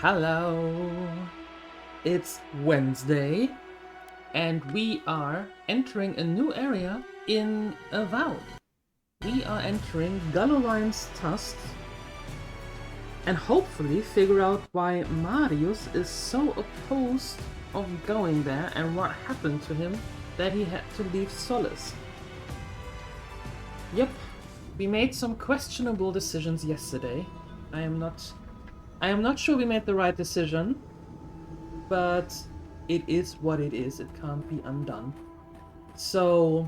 Hello! It's Wednesday, and we are entering a new area in Avowed. We are entering Galloway's Tusks, and hopefully figure out why Marius is so opposed of going there and what happened to him that he had to leave Solace. Yep, we made some questionable decisions yesterday. I am not sure we made the right decision, but it is what it is. It can't be undone. So,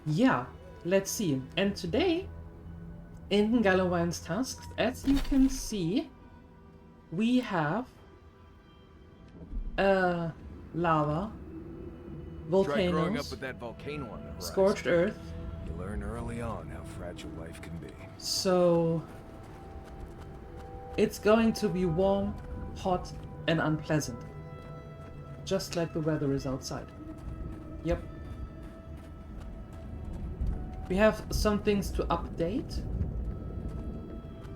yeah, let's see. And today, in Galloway's Tasks, as you can see, we have lava, Try growing up volcanoes, with that volcano on the horizon. scorched earth. You learn early on how fragile life can be. So, it's going to be warm, hot, and unpleasant. Just like the weather is outside. Yep. We have some things to update.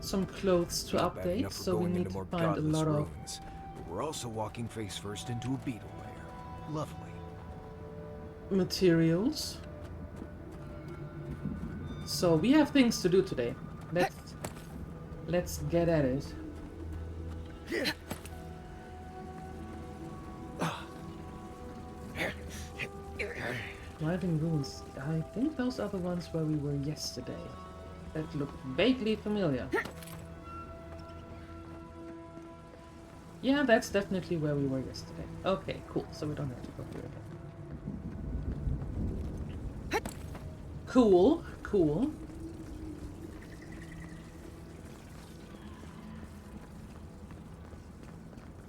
Some clothes to update, so we need to find a lot of ruins. We're also walking face first into a beetle lair. Lovely. materials. So we have things to do today. Let's get at it. Driving ruins. I think those are the ones where we were yesterday. That look vaguely familiar. Yeah, that's definitely where we were yesterday. Okay, cool. So we don't have to go through it. Cool, cool.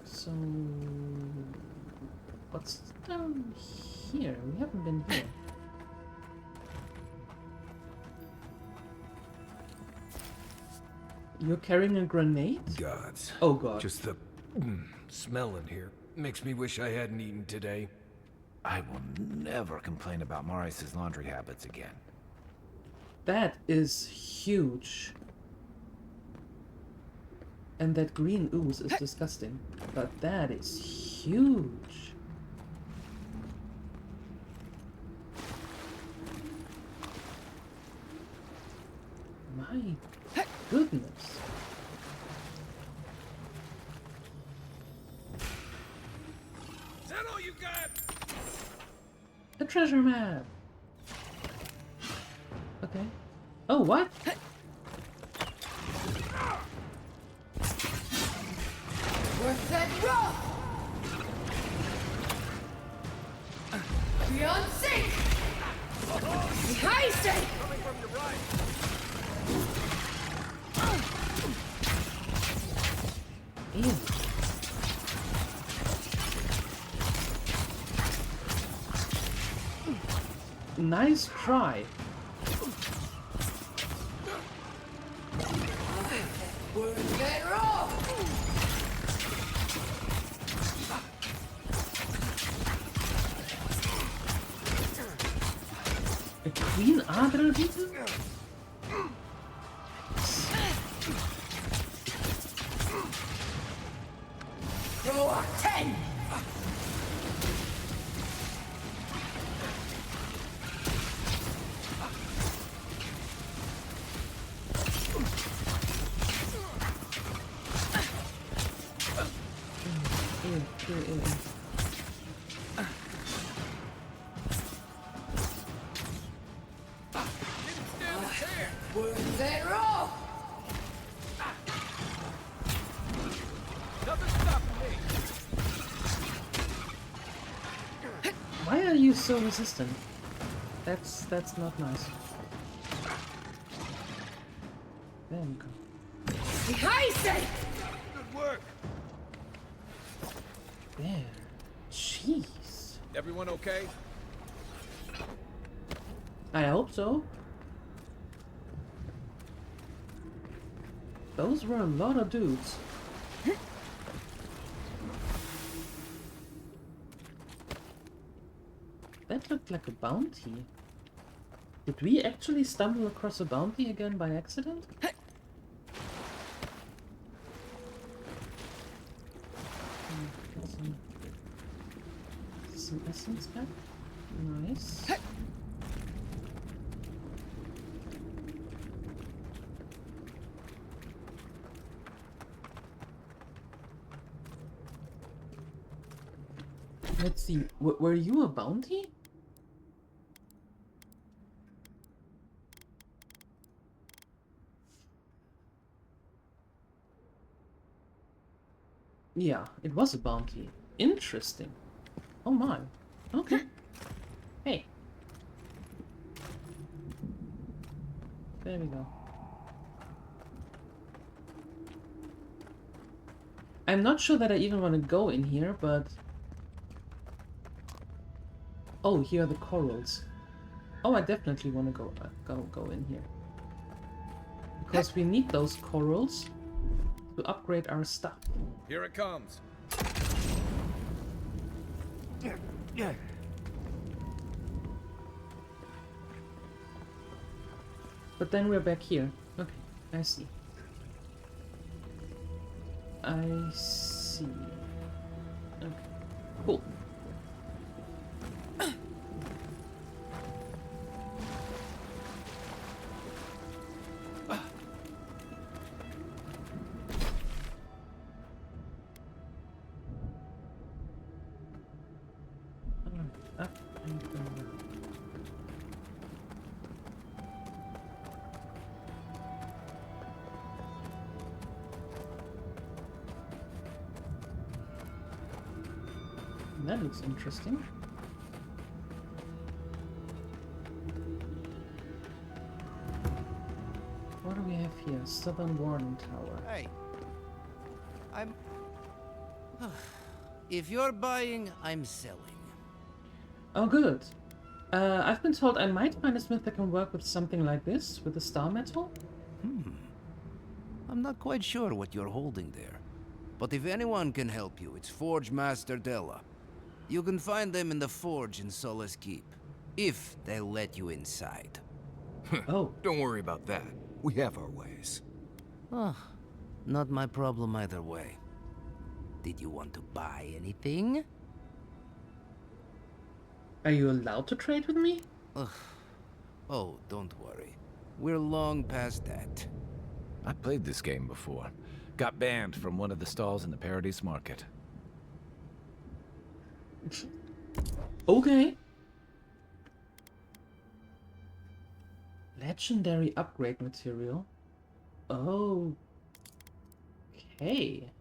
So, what's down here? We haven't been here. You're carrying a grenade? Gods. Oh god. Just the smell in here makes me wish I hadn't eaten today. I will never complain about Marius's laundry habits again. That is huge. And that green ooze is disgusting. But that is huge. My goodness. Is that all you got? The treasure map. Okay. Oh, what? Worth that rock! Beyond sync! Behind it! Coming from your right. Ew. Nice try. Worth that rock! A Queen Adlerhüte? Roar 10! Ew, ew, ew. Didn't stand a chance. Worth that rock! Nothing stopping me. Why are you so resistant? That's not nice. There we go. Behind it! Good work. There. Jeez. Everyone okay? I hope so. Those were a lot of dudes. That looked like a bounty. Did we actually stumble across a bounty again by accident? some essence back. Nice. Let's see. Were you a bounty? Yeah, it was a bounty. Interesting. Oh my. Okay. Hey. There we go. I'm not sure that I even want to go in here, but... Oh, here are the corals. Oh, I definitely want to go in here. Because we need those corals to upgrade our stuff. Here it comes. But then we're back here. Okay, I see. I see. Okay, cool. Up and down. That looks interesting. What do we have here? Southern Warning Tower. Hey. If you're buying, I'm selling. Oh, good. I've been told I might find a smith that can work with something like this, with the star metal. I'm not quite sure what you're holding there. But if anyone can help you, it's Forge Master Della. You can find them in the forge in Solace Keep, if they'll let you inside. Oh. Don't worry about that. We have our ways. Not my problem either way. Did you want to buy anything? Are you allowed to trade with me? Oh, don't worry. We're long past that. I played this game before. Got banned from one of the stalls in the Paradise Market. Okay. Legendary upgrade material. Oh. Okay.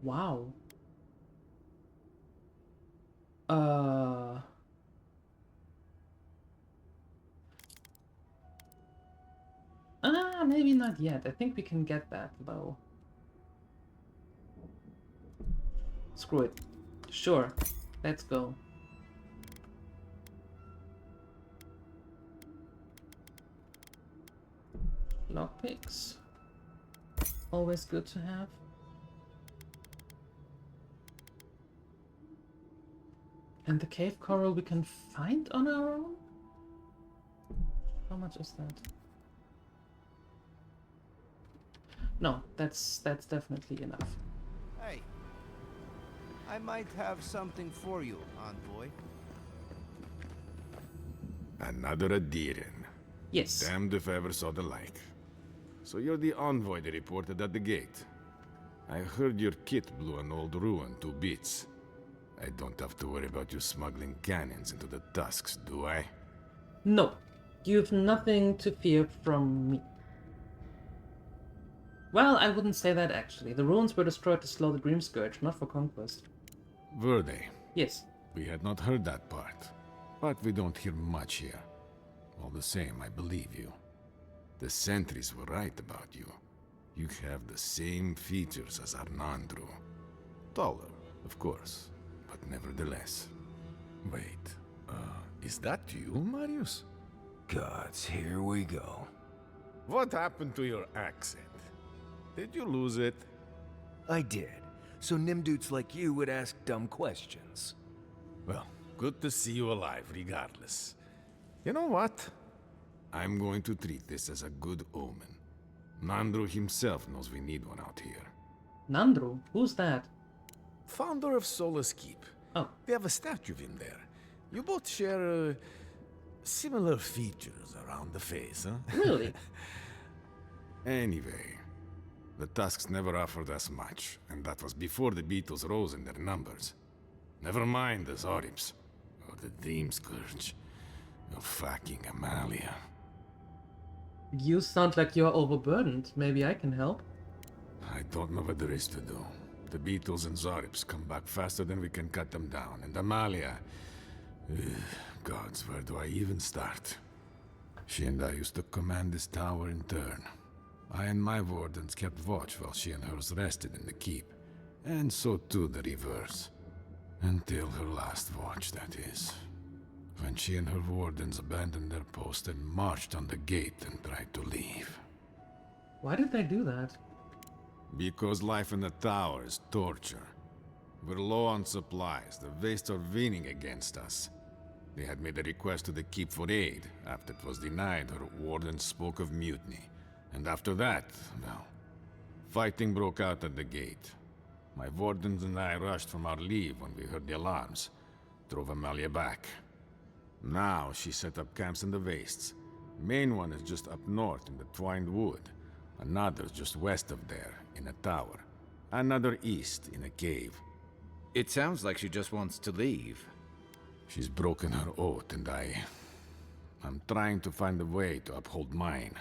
Wow. Maybe not yet. I think we can get that, though. Screw it. Sure. Let's go. Lockpicks. Always good to have. And the cave coral we can find on our own? How much is that? No, that's definitely enough. Hey. I might have something for you, envoy. Another Adiran. Yes. Damned if I ever saw the like. So you're the envoy they reported at the gate. I heard your kit blew an old ruin to bits. I don't have to worry about you smuggling cannons into the tusks, do I? No. You've nothing to fear from me. Well, I wouldn't say that actually. The ruins were destroyed to slow the Dream Scourge, not for conquest. Were they? Yes. We had not heard that part. But we don't hear much here. All the same, I believe you. The sentries were right about you. You have the same features as Arnandru. Taller, of course, but nevertheless. Wait, is that you, Marius? Gods, here we go. What happened to your accent? Did you lose it? I did. So Nimdudes like you would ask dumb questions. Well, good to see you alive, regardless. You know what? I'm going to treat this as a good omen. Nandru himself knows we need one out here. Nandru? Who's that? Founder of Solace Keep. Oh, We have a statue of him there. You both share similar features around the face, huh? really? Anyway, the Tusks never offered us much, and that was before the beetles rose in their numbers. Never mind the Zorips, or the Dream Scourge, or fucking Amalia. You sound like you're overburdened. Maybe I can help. I don't know what there is to do. The beetles and Zorips come back faster than we can cut them down, and Amalia... gods, where do I even start? She and I used to command this tower in turn. I and my wardens kept watch while she and hers rested in the keep, and so too the reverse. Until her last watch, that is. When she and her wardens abandoned their post and marched on the gate and tried to leave. Why did they do that? Because life in the tower is torture. We're low on supplies, the Wastes are winning against us. They had made a request to the keep for aid. After it was denied, her wardens spoke of mutiny. And after that, well, fighting broke out at the gate. My wardens and I rushed from our leave when we heard the alarms. Drove Amalia back. Now she set up camps in the wastes. Main one is just up north in the Twined Wood. Another's just west of there, in a tower. Another east, in a cave. It sounds like she just wants to leave. She's broken her oath, and I'm trying to find a way to uphold mine.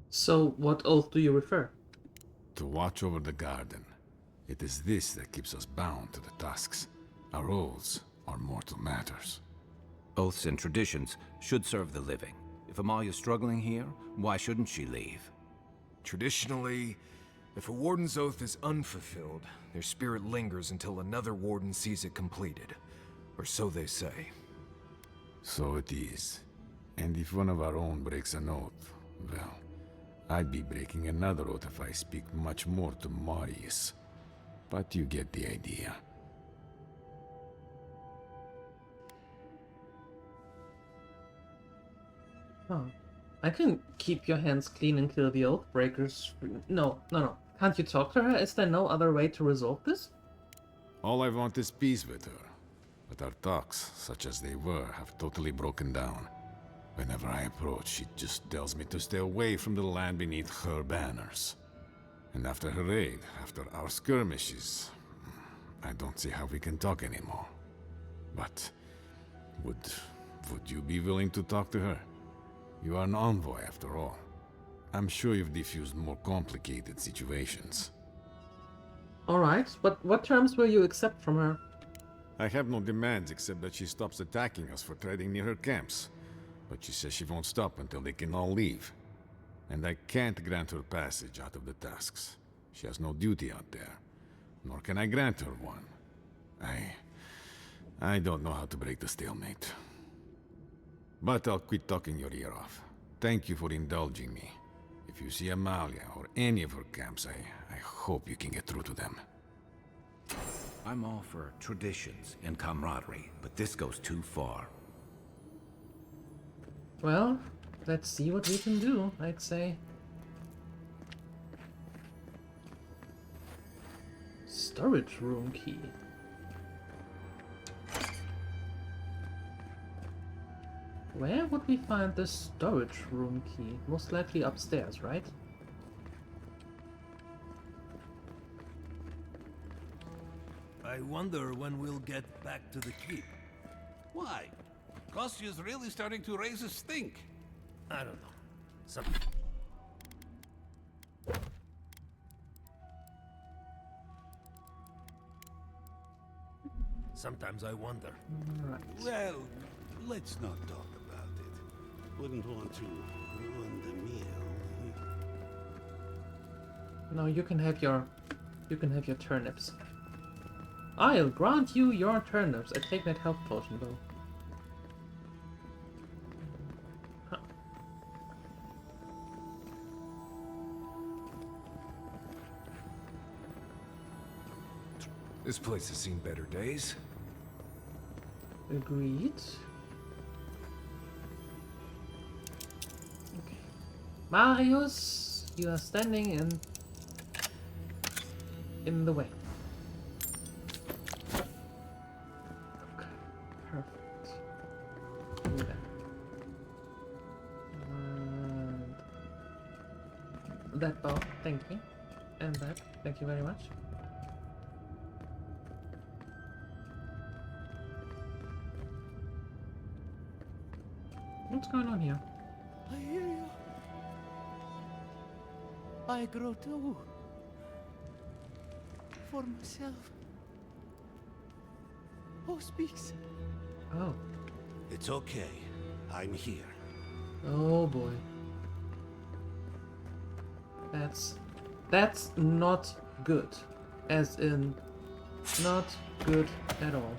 So, what oath do you refer? To watch over the garden. It is this that keeps us bound to the Tusks. Our oaths are mortal matters. Oaths and traditions should serve the living. If Amalia's struggling here, why shouldn't she leave? Traditionally, if a warden's oath is unfulfilled, their spirit lingers until another warden sees it completed. Or so they say. So it is. And if one of our own breaks an oath, well, I'd be breaking another oath if I speak much more to Marius. But you get the idea. Oh. I can keep your hands clean and kill the oath breakers. No. Can't you talk to her? Is there no other way to resolve this? All I want is peace with her. But our talks, such as they were, have totally broken down. Whenever I approach, she just tells me to stay away from the land beneath her banners. And after her raid, after our skirmishes, I don't see how we can talk anymore. But would you be willing to talk to her? You are an envoy, after all. I'm sure you've diffused more complicated situations. Alright, but what terms will you accept from her? I have no demands except that she stops attacking us for treading near her camps. But she says she won't stop until they can all leave. And I can't grant her passage out of the Tusks. She has no duty out there. Nor can I grant her one. I don't know how to break the stalemate. But I'll quit talking your ear off. Thank you for indulging me. If you see Amalia or any of her camps, I hope you can get through to them. I'm all for traditions and camaraderie, but this goes too far. Well, let's see what we can do, I'd say. Storage room key. Where would we find the storage room key? Most likely upstairs, right? I wonder when we'll get back to the keep. Why? Kostyu's really starting to raise a stink. I don't know. Sometimes I wonder. Right. Well, let's not talk about it. Wouldn't want to ruin the meal. No, you can have your turnips. I'll grant you your turnips. I take that health potion though. Huh. This place has seen better days. Agreed. Marius, you are standing in the way. Okay, perfect. Do that. And that bow, thank you. And that, thank you very much. What's going on here? I hear you. I grow too. For myself. Who speaks? Oh. It's okay. I'm here. Oh boy. That's not good. As in, not good at all.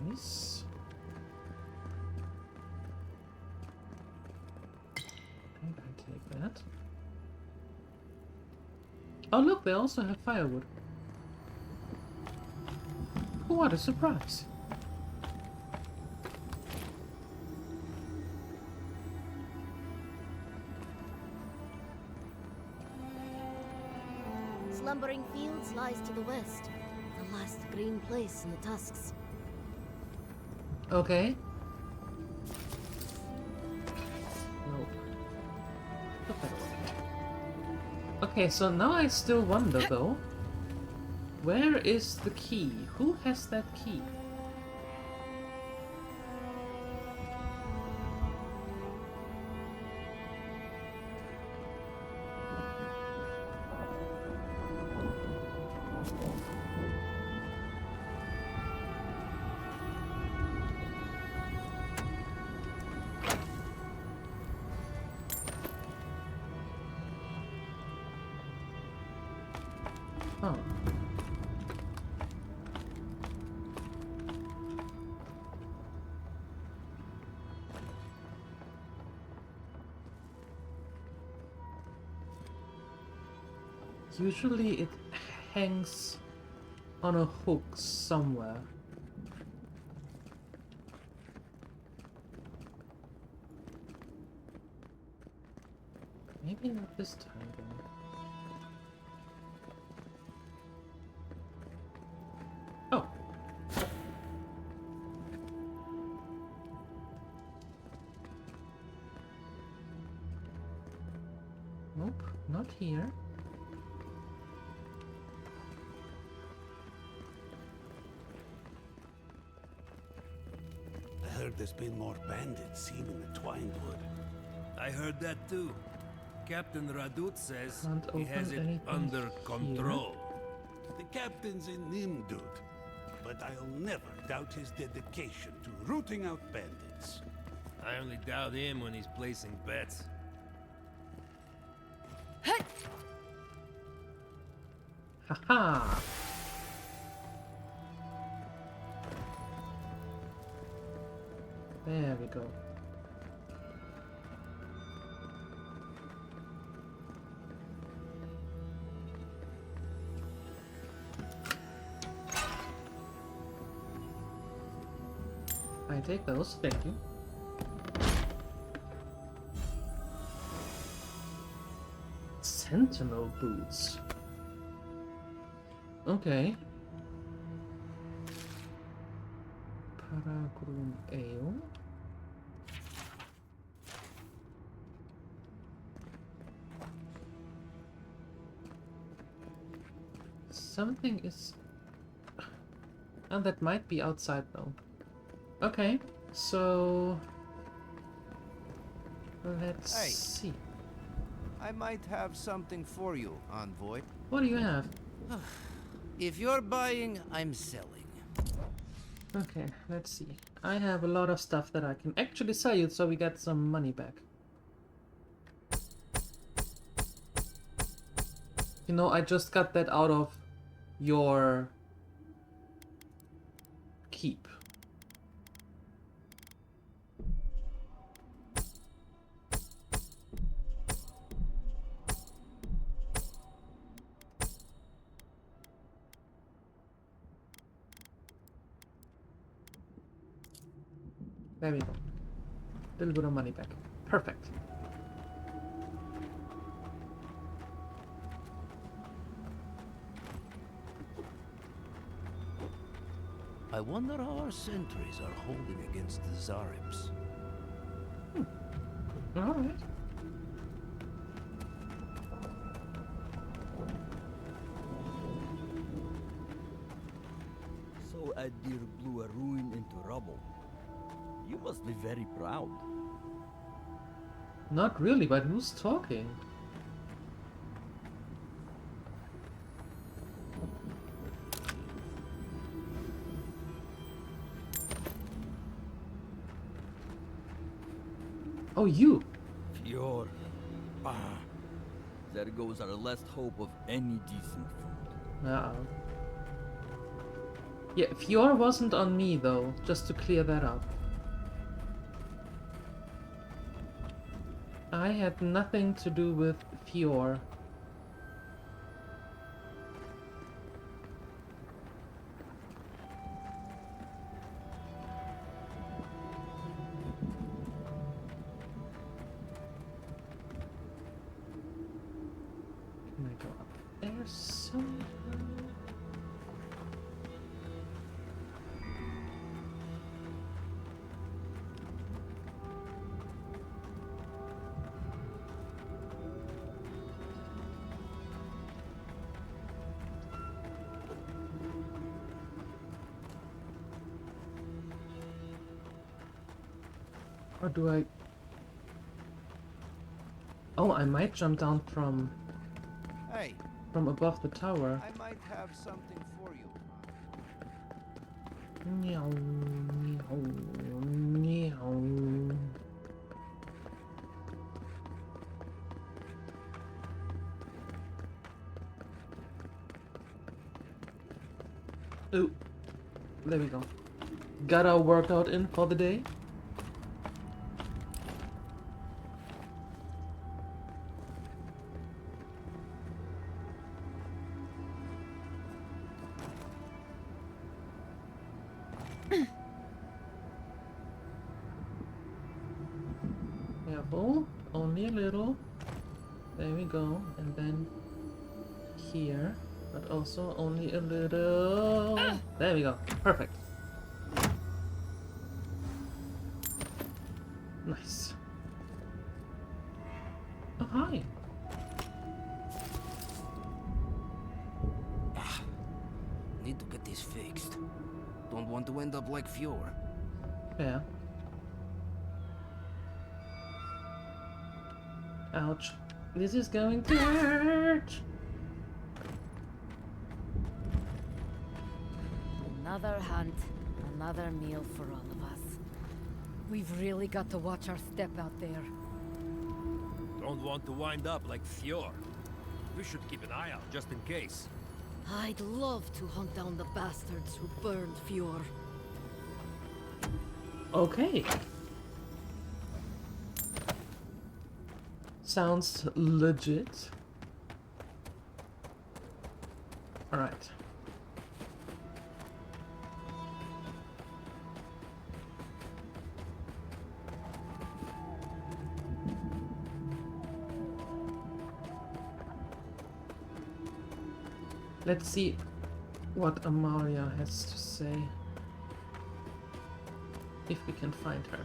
Nice. And I take that. Oh look, they also have firewood. What a surprise. Slumbering Fields lies to the west. The last green place in the Tusks. Okay. Nope. Put that away. Okay, so now I still wonder though. Where is the key? Who has that key? Oh. Usually it hangs on a hook somewhere. Maybe not this time though. Oh. Nope, not here. I heard there's been more bandits seen in the Twined Wood. I heard that too. Captain Radut says Can't he has open it anything under control. The captain's a Nimdut, but I'll never doubt his dedication to rooting out bandits. I only doubt him when he's placing bets. Haha! There we go. I take those, thank you. Sentinel boots. Okay. Paragrum ale. Something is... And that might be outside though. Okay, so... Let's Hey. see. I might have something for you, Envoy. What do you have? If you're buying, I'm selling. Okay, let's see. I have a lot of stuff that I can actually sell you so we get some money back. You know, I just got that out of your keep. There we go. Little bit of money back. Perfect. I wonder how our sentries are holding against the Zaribs. Alright. So Adir blew a ruin into rubble. You must be very proud. Not really, but who's talking? Oh, you! Fjord. Ah. There goes our last hope of any decent food. Uh-oh. Yeah, Fior wasn't on me though, just to clear that up. I had nothing to do with Fior. Can I go up there somehow? Or do I... Oh, I might jump down from Hey, above the tower. I might have something for you. Meow, meow, meow. Ooh, there we go. Got our workout in for the day. Careful, only a little. There we go, and then here, but also only a little. There we go, perfect. Nice. Oh, hi. Need to get this fixed. Don't want to end up like Fjord. Yeah. Ouch. This is going to hurt. Another hunt, another meal for all of us. We've really got to watch our step out there. Don't want to wind up like Fjord. We should keep an eye out just in case. I'd love to hunt down the bastards who burned Fjord. Okay. Sounds legit. Alright. Let's see what Amalia has to say. If we can find her.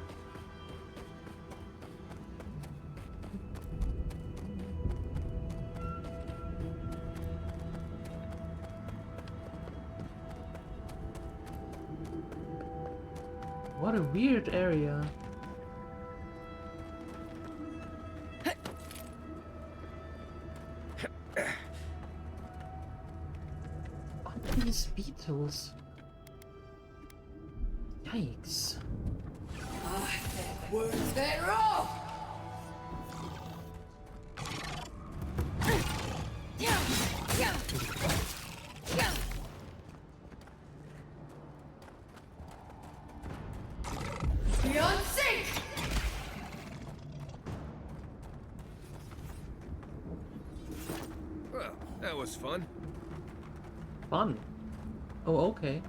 What a weird area. These beetles. Yikes. Words thereof! That was fun. Fun. Oh, okay.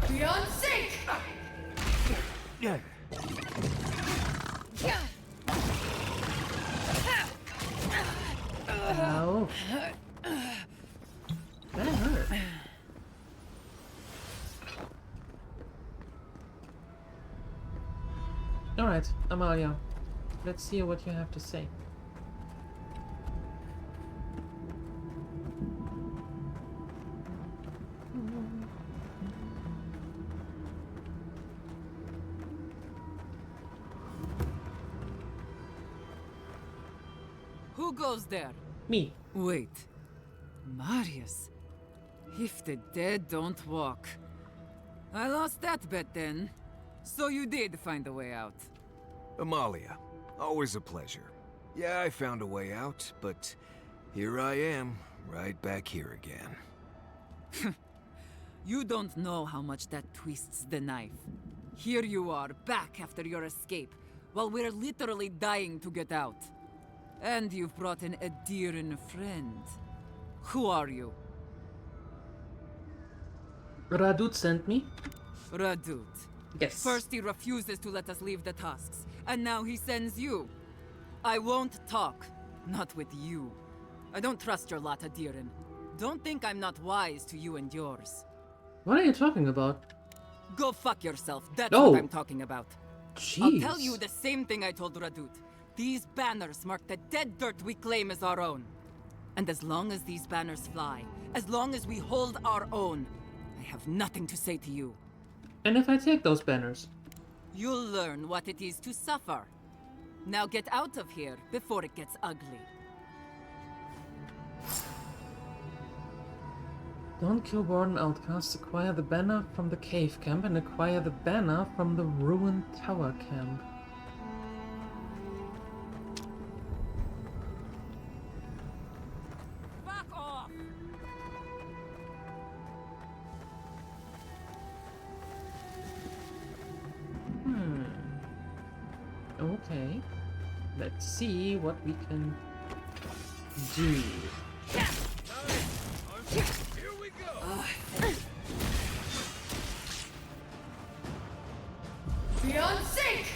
Beyond sync! Yeah. Ow. That hurt. Alright, Amalia. Let's hear what you have to say. Who goes there? Me. Wait. Marius. If the dead don't walk. I lost that bet then. So you did find a way out. Amalia, always a pleasure. Yeah, I found a way out, but here I am, right back here again. You don't know how much that twists the knife. Here you are, back after your escape, while we're literally dying to get out. And you've brought in a dear and friend. Who are you? Radut sent me. Radut. Yes. First he refuses to let us leave the tusks, and now he sends you. I won't talk. Not with you. I don't trust your lot, Adirin. Don't think I'm not wise to you and yours. What are you talking about? Go fuck yourself. That's Oh. what I'm talking about. Jeez. I'll tell you the same thing I told Radut. These banners mark the dead dirt we claim as our own. And as long as these banners fly, as long as we hold our own, I have nothing to say to you. And if I take those banners? You'll learn what it is to suffer. Now get out of here before it gets ugly. Don't kill warden outcasts, acquire the banner from the cave camp, and acquire the banner from the ruined tower camp. Fuck off! Okay. Let's see what we can do. Here we go! Beyond sync!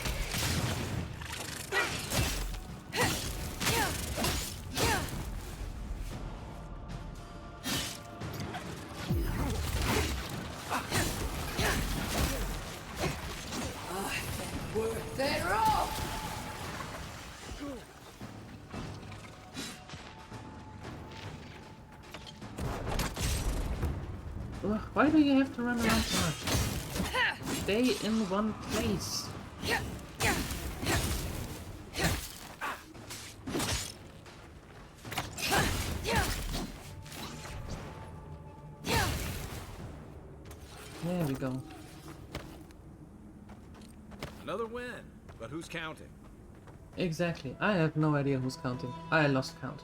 Worth that roll! Ugh, why do you have to run around so much? Stay in one place. There we go. Another win, but who's counting? Exactly. I have no idea who's counting. I lost count.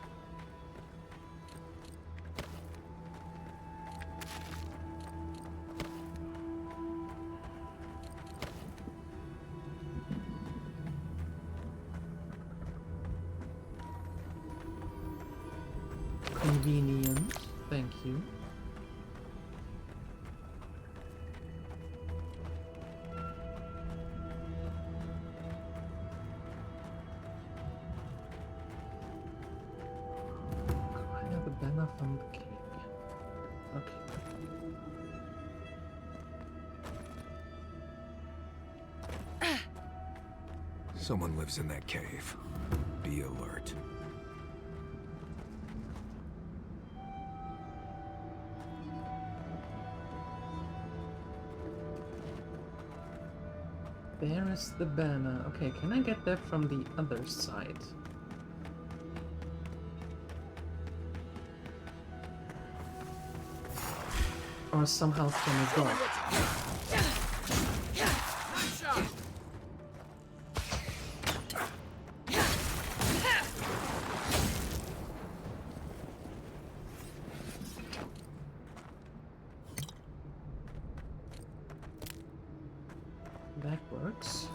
Convenient. Thank you. Acquire the banner from the king. Okay. Someone lives in that cave. Be alert. There is the banner. Okay, can I get that from the other side? Or somehow from above? That works.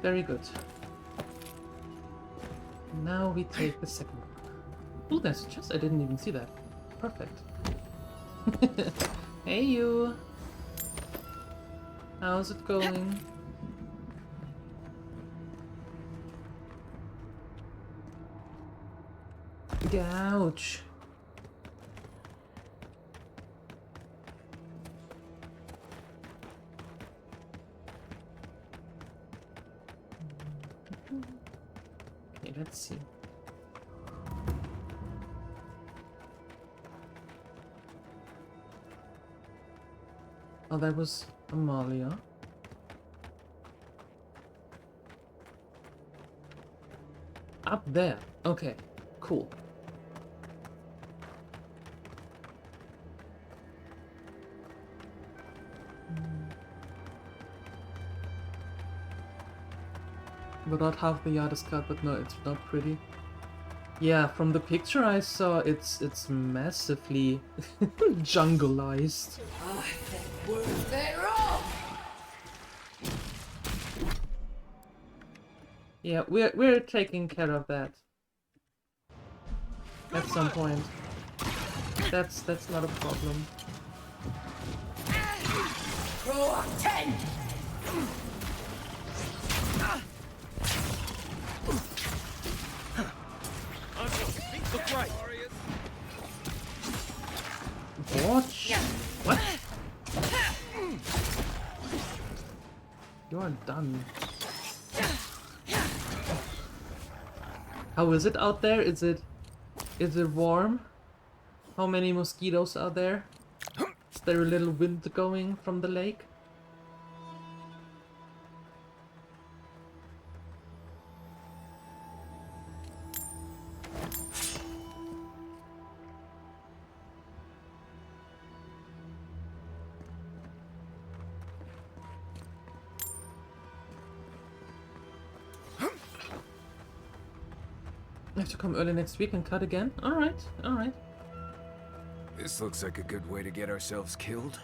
Very good. Now we take the second one. Oh, there's a chest. I didn't even see that. Perfect. Hey, you. How's it going? Ouch. Okay, let's see. Oh, that was Amalia. Up there. Okay, cool. But not half the yard is cut, but no, it's not pretty. Yeah, from the picture I saw, it's massively jungleized. They're off! Yeah, we're taking care of that at some point. That's not a problem. Row 10! Look right. Watch. What? You are done. How is it out there? Is it warm? How many mosquitoes are there? Is there a little wind going from the lake? I have to come early next week and cut again? Alright, alright. This looks like a good way to get ourselves killed.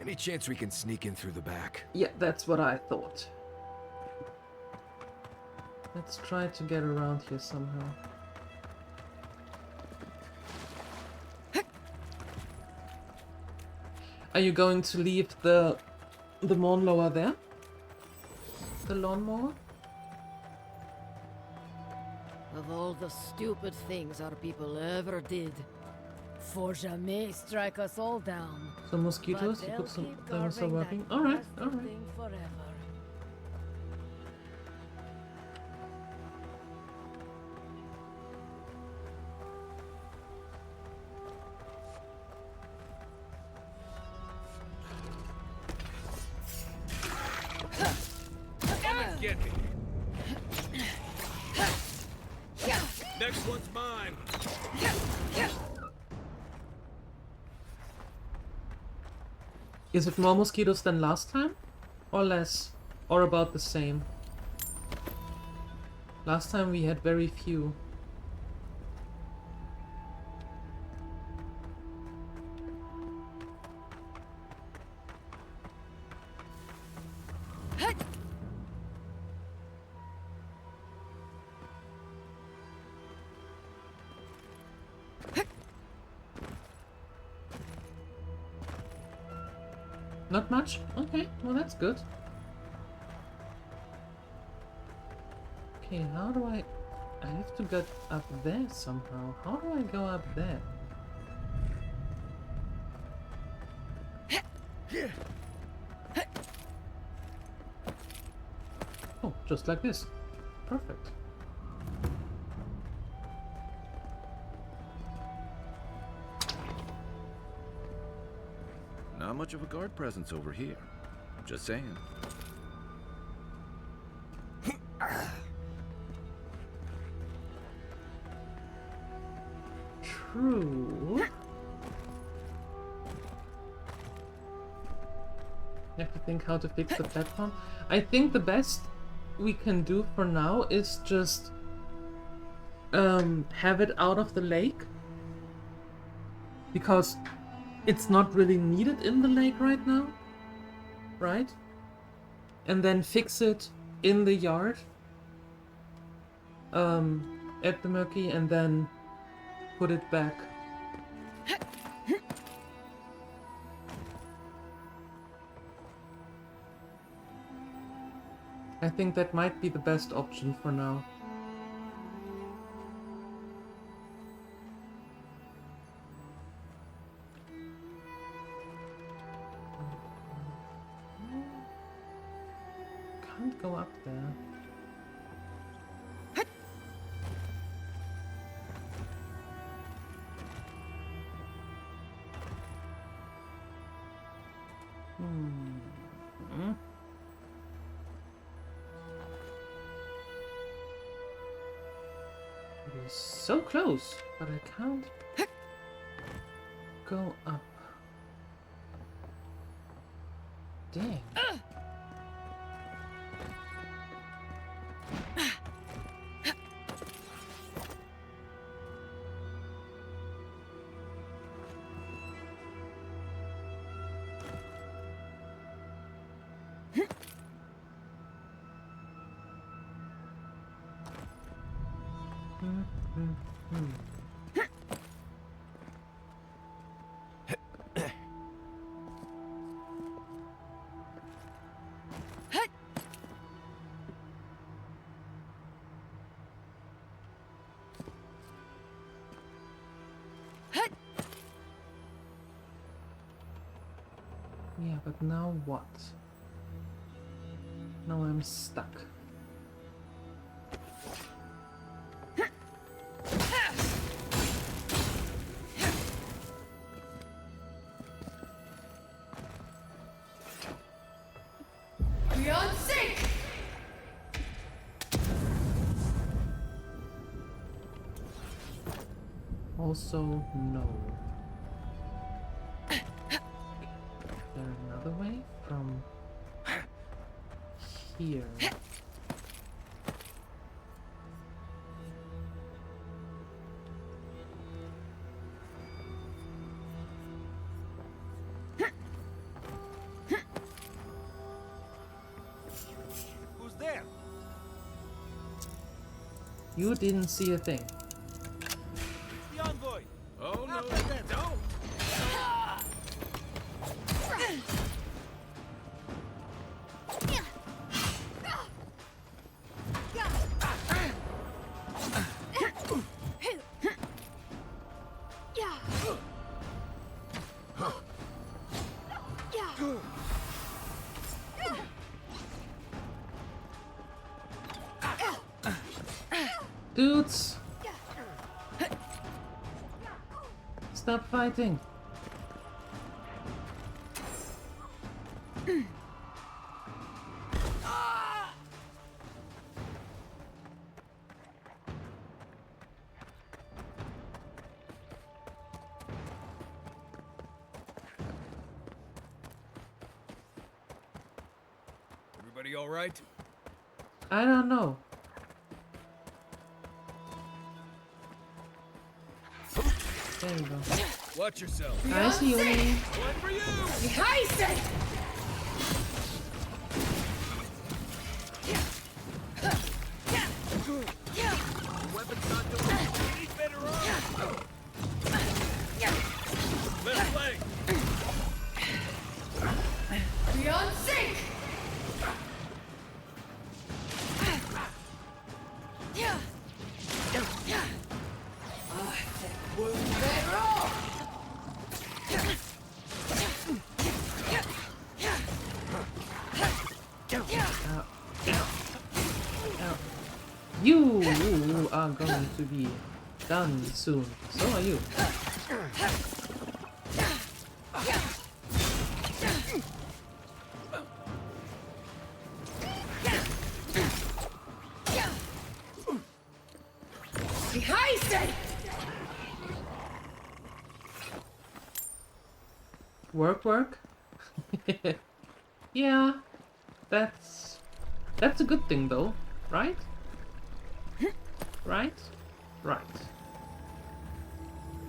Any chance we can sneak in through the back? Yeah, that's what I thought. Let's try to get around here somehow. Are you going to leave the lawnmower there? The lawnmower? Of all the stupid things our people ever did, for jamais strike us all down. Some mosquitoes? You put some that are working? Alright, alright. Come and get me. Next one's mine. Is it more mosquitoes than last time? Or less? Or about the same? Last time we had very few. Not much? Okay, well that's good. Okay, how do I have to get up there somehow. How do I go up there? Oh, just like this. Perfect. Not much of a guard presence over here. Just saying. True. I have to think how to fix the platform. I think the best we can do for now is just have it out of the lake, because it's not really needed in the lake right now, right? And then fix it in the yard at the Murky and then put it back. I think that might be the best option for now. Can't go up there. It is so close, but I can't go up. Dang. Yeah, but now what? Now I'm stuck. Beyond sync! Also, no. Is there another way? From here. Who's there? You didn't see a thing. The envoy. Oh no, don't! Dudes! Stop fighting! Everybody all right? I don't know. There you go. Watch yourself. I see you. One for you! Heisen! Weapon's not doing it. Need better arms. Left leg. Beyond sync! You are going to be done soon. So are you. Heisen! Work. Yeah, that's a good thing though, right? Right?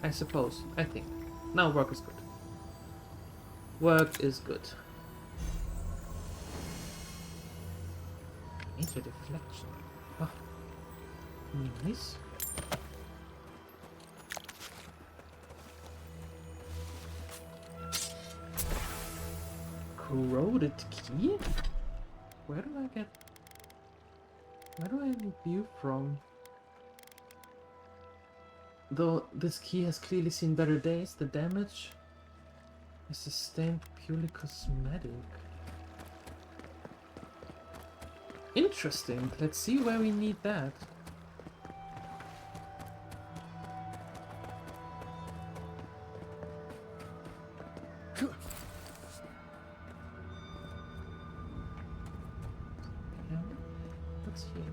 I suppose. I think. Now work is good. Work is good. Major deflection. Oh. Nice. Corroded key? Where do I view from? Though this key has clearly seen better days, the damage is sustained purely cosmetic. Interesting. Let's see where we need that. What's here?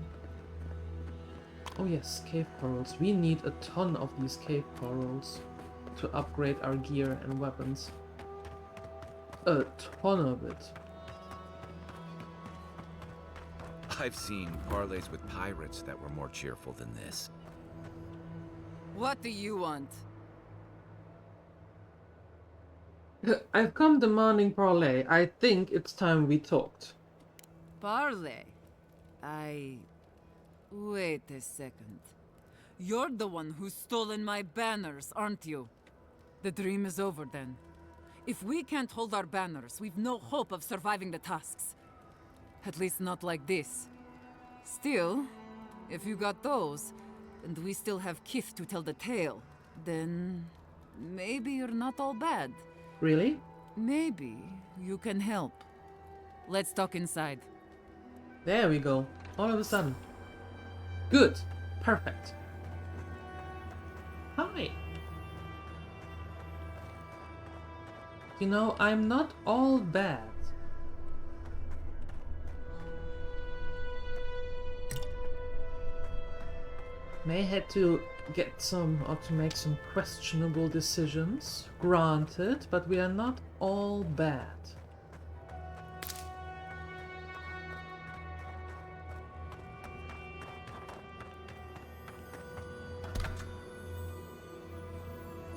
Oh yes, cave corals. We need a ton of these cave corals to upgrade our gear and weapons. A ton of it. I've seen parlays with pirates that were more cheerful than this. What do you want? I've come demanding parley. I think it's time we talked. Parley? Wait a second. You're the one who's stolen my banners, aren't you? The dream is over then. If we can't hold our banners, we've no hope of surviving the tasks. At least not like this. Still, if you got those, and we still have Kith to tell the tale, then maybe you're not all bad. Really? Maybe you can help. Let's talk inside. There we go. All of a sudden. Good. Perfect. Hi. You know, I'm not all bad. May had to get some, or to make some questionable decisions, granted, but we are not all bad.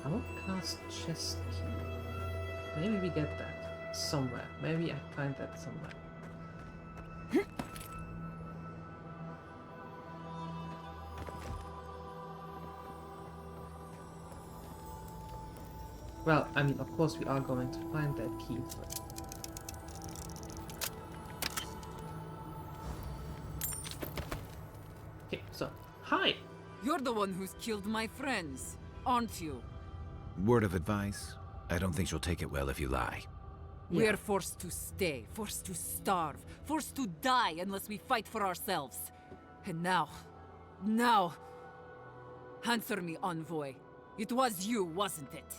Outcast chest key. Maybe we get that somewhere. Maybe I find that somewhere. Well, I mean, of course we are going to find that key, but... Okay, so, hi! You're the one who's killed my friends, aren't you? Word of advice? I don't think she'll take it well if you lie. Yeah. We're forced to stay, forced to starve, forced to die unless we fight for ourselves. And now... Answer me, envoy. It was you, wasn't it?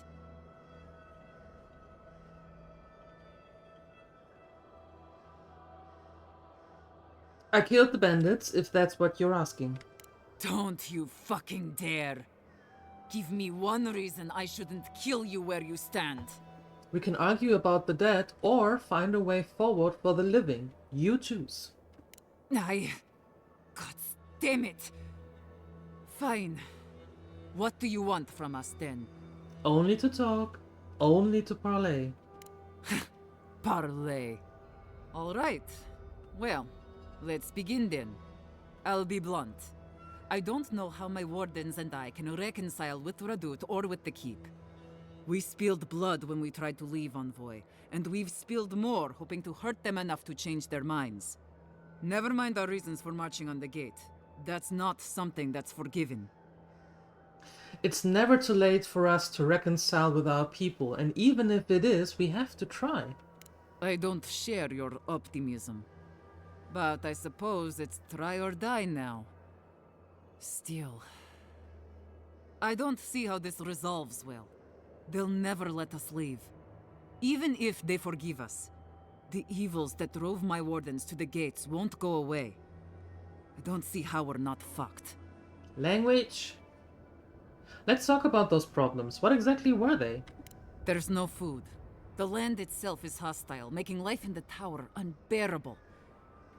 I killed the bandits, if that's what you're asking. Don't you fucking dare. Give me one reason I shouldn't kill you where you stand. We can argue about the dead, or find a way forward for the living. You choose. God damn it. Fine. What do you want from us then? Only to talk, only to parley. Parley. All right. Well, let's begin then. I'll be blunt. I don't know how my wardens and I can reconcile with Radut or with the Keep. We spilled blood when we tried to leave, Envoy, and we've spilled more hoping to hurt them enough to change their minds. Never mind our reasons for marching on the gate. That's not something that's forgiven. It's never too late for us to reconcile with our people, and even if it is, we have to try. I don't share your optimism. But I suppose it's try or die now. Still... I don't see how this resolves well. They'll never let us leave. Even if they forgive us, the evils that drove my wardens to the gates won't go away. I don't see how we're not fucked. Language? Let's talk about those problems. What exactly were they? There's no food. The land itself is hostile, making life in the tower unbearable.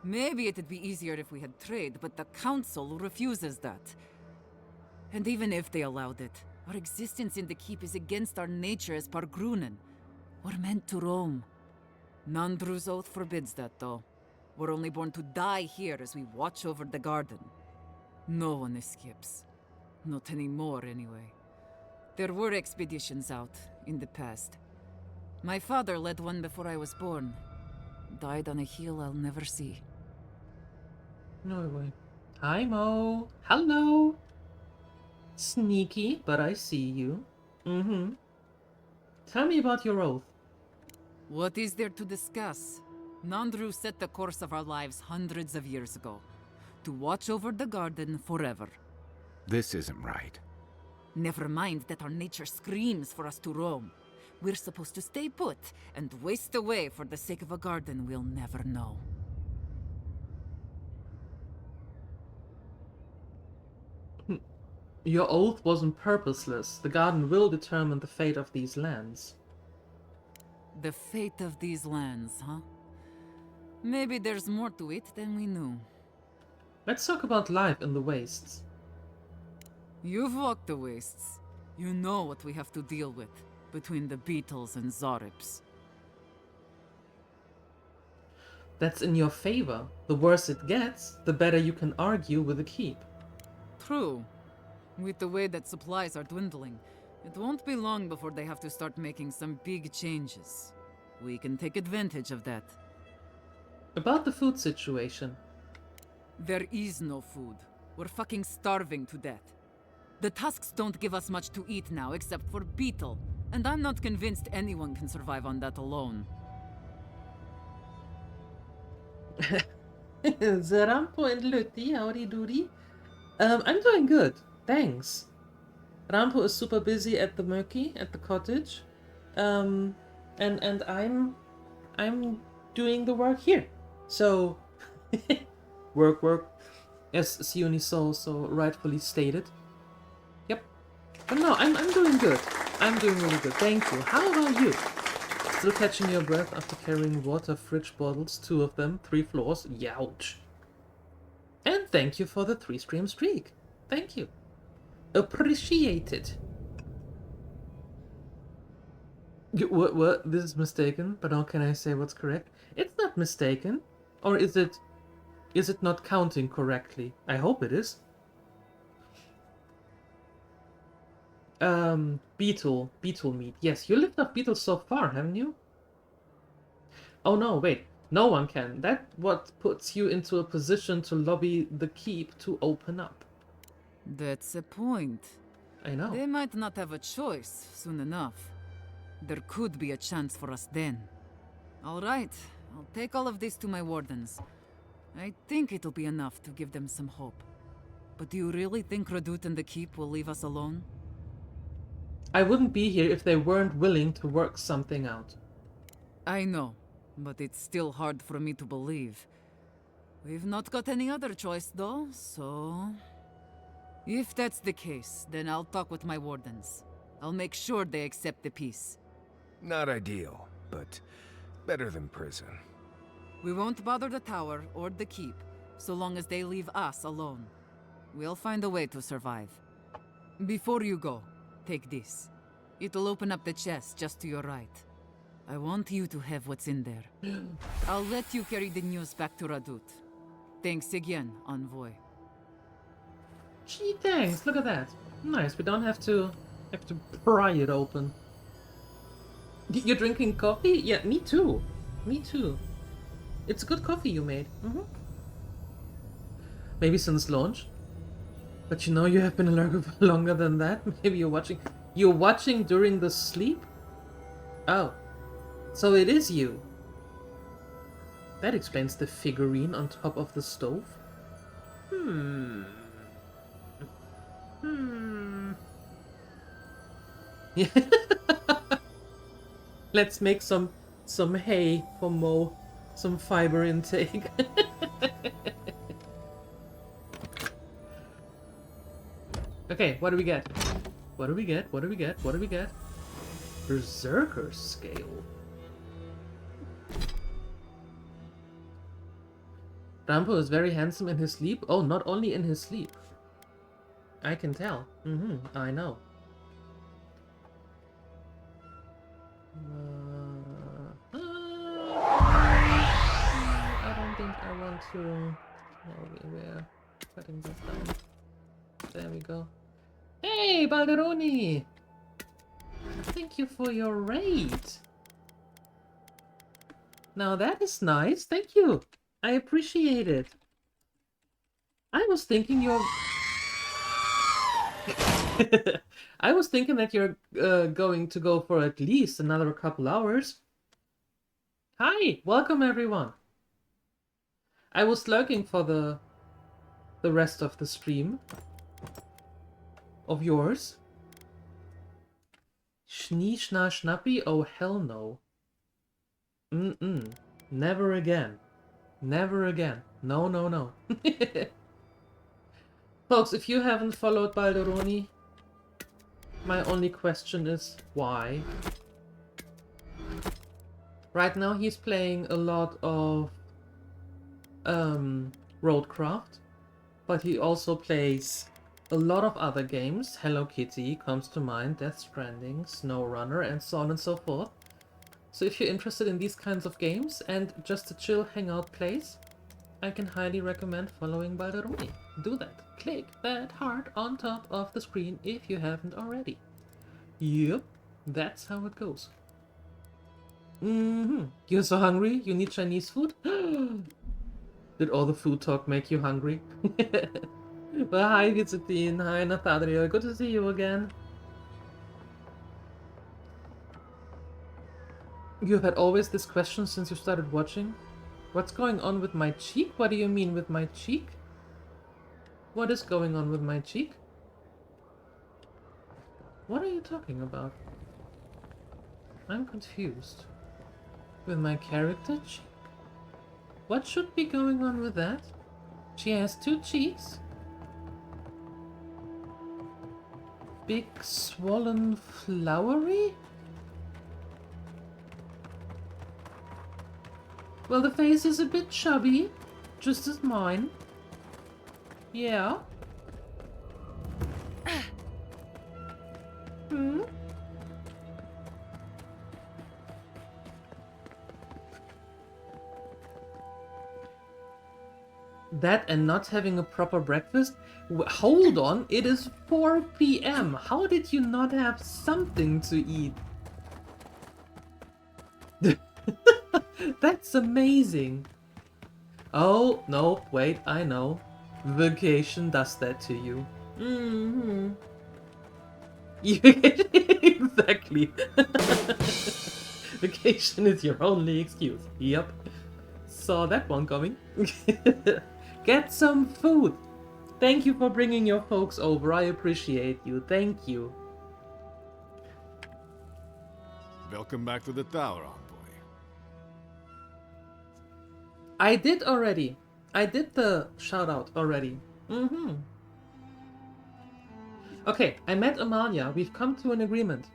Maybe it'd be easier if we had trade, but the Council refuses that. And even if they allowed it, our existence in the Keep is against our nature as Pargrunen. We're meant to roam. Nandru's oath forbids that, though. We're only born to die here as we watch over the garden. No one escapes. Not anymore, anyway. There were expeditions out, in the past. My father led one before I was born. Died on a hill I'll never see. No way. Hi, Mo. Hello. Sneaky, but I see you. Tell me about your oath. What is there to discuss? Nandru set the course of our lives hundreds of years ago. To watch over the garden forever. This isn't right. Never mind that our nature screams for us to roam. We're supposed to stay put and waste away for the sake of a garden we'll never know. Your oath wasn't purposeless. The garden will determine the fate of these lands. The fate of these lands, huh? Maybe there's more to it than we knew. Let's talk about life in the wastes. You've walked the wastes. You know what we have to deal with between the beetles and Zarips. That's in your favor. The worse it gets, the better you can argue with the keep. True. With the way that supplies are dwindling, it won't be long before they have to start making some big changes. We can take advantage of that. About the food situation. There is no food. We're fucking starving to death. The tusks don't give us much to eat now except for beetle, and I'm not convinced anyone can survive on that alone. Rampo and Lutti, howdy doody. I'm doing good, thanks. Rampo is super busy at the Murky, at the cottage. And I'm doing the work here. So work, as Sione so rightfully stated. Yep. But no, I'm doing good. I'm doing really good, thank you. How about you? Still catching your breath after carrying water fridge bottles, 2 of them, 3 floors. Youch. And thank you for the 3-stream streak. Thank you. Appreciate it. What? This is mistaken, but how can I say what's correct? It's not mistaken. Or is it not counting correctly? I hope it is. Beetle meat. Yes, you lived off beetles so far, haven't you? Oh no, wait. No one can. That's what puts you into a position to lobby the keep to open up. That's a point. I know. They might not have a choice soon enough. There could be a chance for us then. All right, I'll take all of this to my wardens. I think it'll be enough to give them some hope. But do you really think Radut and the keep will leave us alone? I wouldn't be here if they weren't willing to work something out. I know, but it's still hard for me to believe. We've not got any other choice though, so... If that's the case, then I'll talk with my wardens. I'll make sure they accept the peace. Not ideal, but better than prison. We won't bother the tower or the keep, so long as they leave us alone. We'll find a way to survive. Before you go, take this. It'll open up the chest just to your right. I want you to have what's in there. I'll let you carry the news back to Radut. Thanks again, Envoy. Gee, thanks. Look at that. Nice. We don't have to pry it open. You're drinking coffee? Yeah, me too. Me too. It's good coffee you made. Maybe since launch. But you know you have been alert longer than that. Maybe you're watching. You're watching during the sleep? Oh. So it is you. That explains the figurine on top of the stove. Yeah. Let's make some hay for Mo. Some fiber intake. Okay, what do we get? What do we get? What do we get? What do we get? Berserker scale. Rampo is very handsome in his sleep. Oh, not only in his sleep. I can tell. I know. I don't think I want to... No, we're cutting this down. There we go. Hey, Balderoni! Thank you for your raid. Now that is nice. Thank you. I appreciate it. I was thinking you're... I was thinking that you're going to go for at least another couple hours. Hi, welcome everyone. I was lurking for the rest of the stream of yours. Schnee, schna, schnappi? Oh, hell no. Never again. Never again. No, no, no. Folks, if you haven't followed Balderoni, my only question is why? Right now he's playing a lot of Roadcraft, but he also plays a lot of other games. Hello Kitty comes to mind, Death Stranding, SnowRunner, and so on and so forth. So if you're interested in these kinds of games and just a chill hangout place, I can highly recommend following Balderoni. Do that. Click that heart on top of the screen if you haven't already. Yep, that's how it goes. You're so hungry? You need Chinese food? Did all the food talk make you hungry? Well, hi Vizitin, hi Nathadriel, good to see you again. You have had always this question since you started watching? What's going on with my cheek? What do you mean with my cheek? What is going on with my cheek? What are you talking about? I'm confused. With my character cheek? What should be going on with that? She has two cheeks? Big, swollen, flowery? Well, the face is a bit chubby, just as mine. Yeah. That and not having a proper breakfast? Hold on, it is 4 p.m. How did you not have something to eat? That's amazing. Oh, no, wait, I know. Vacation does that to you. Exactly. Vacation is your only excuse. Yep. Saw that one coming. Get some food. Thank you for bringing your folks over. I appreciate you. Thank you. Welcome back to the tower, envoy. I did already. I did the shout out already. Okay, I met Amalia. We've come to an agreement.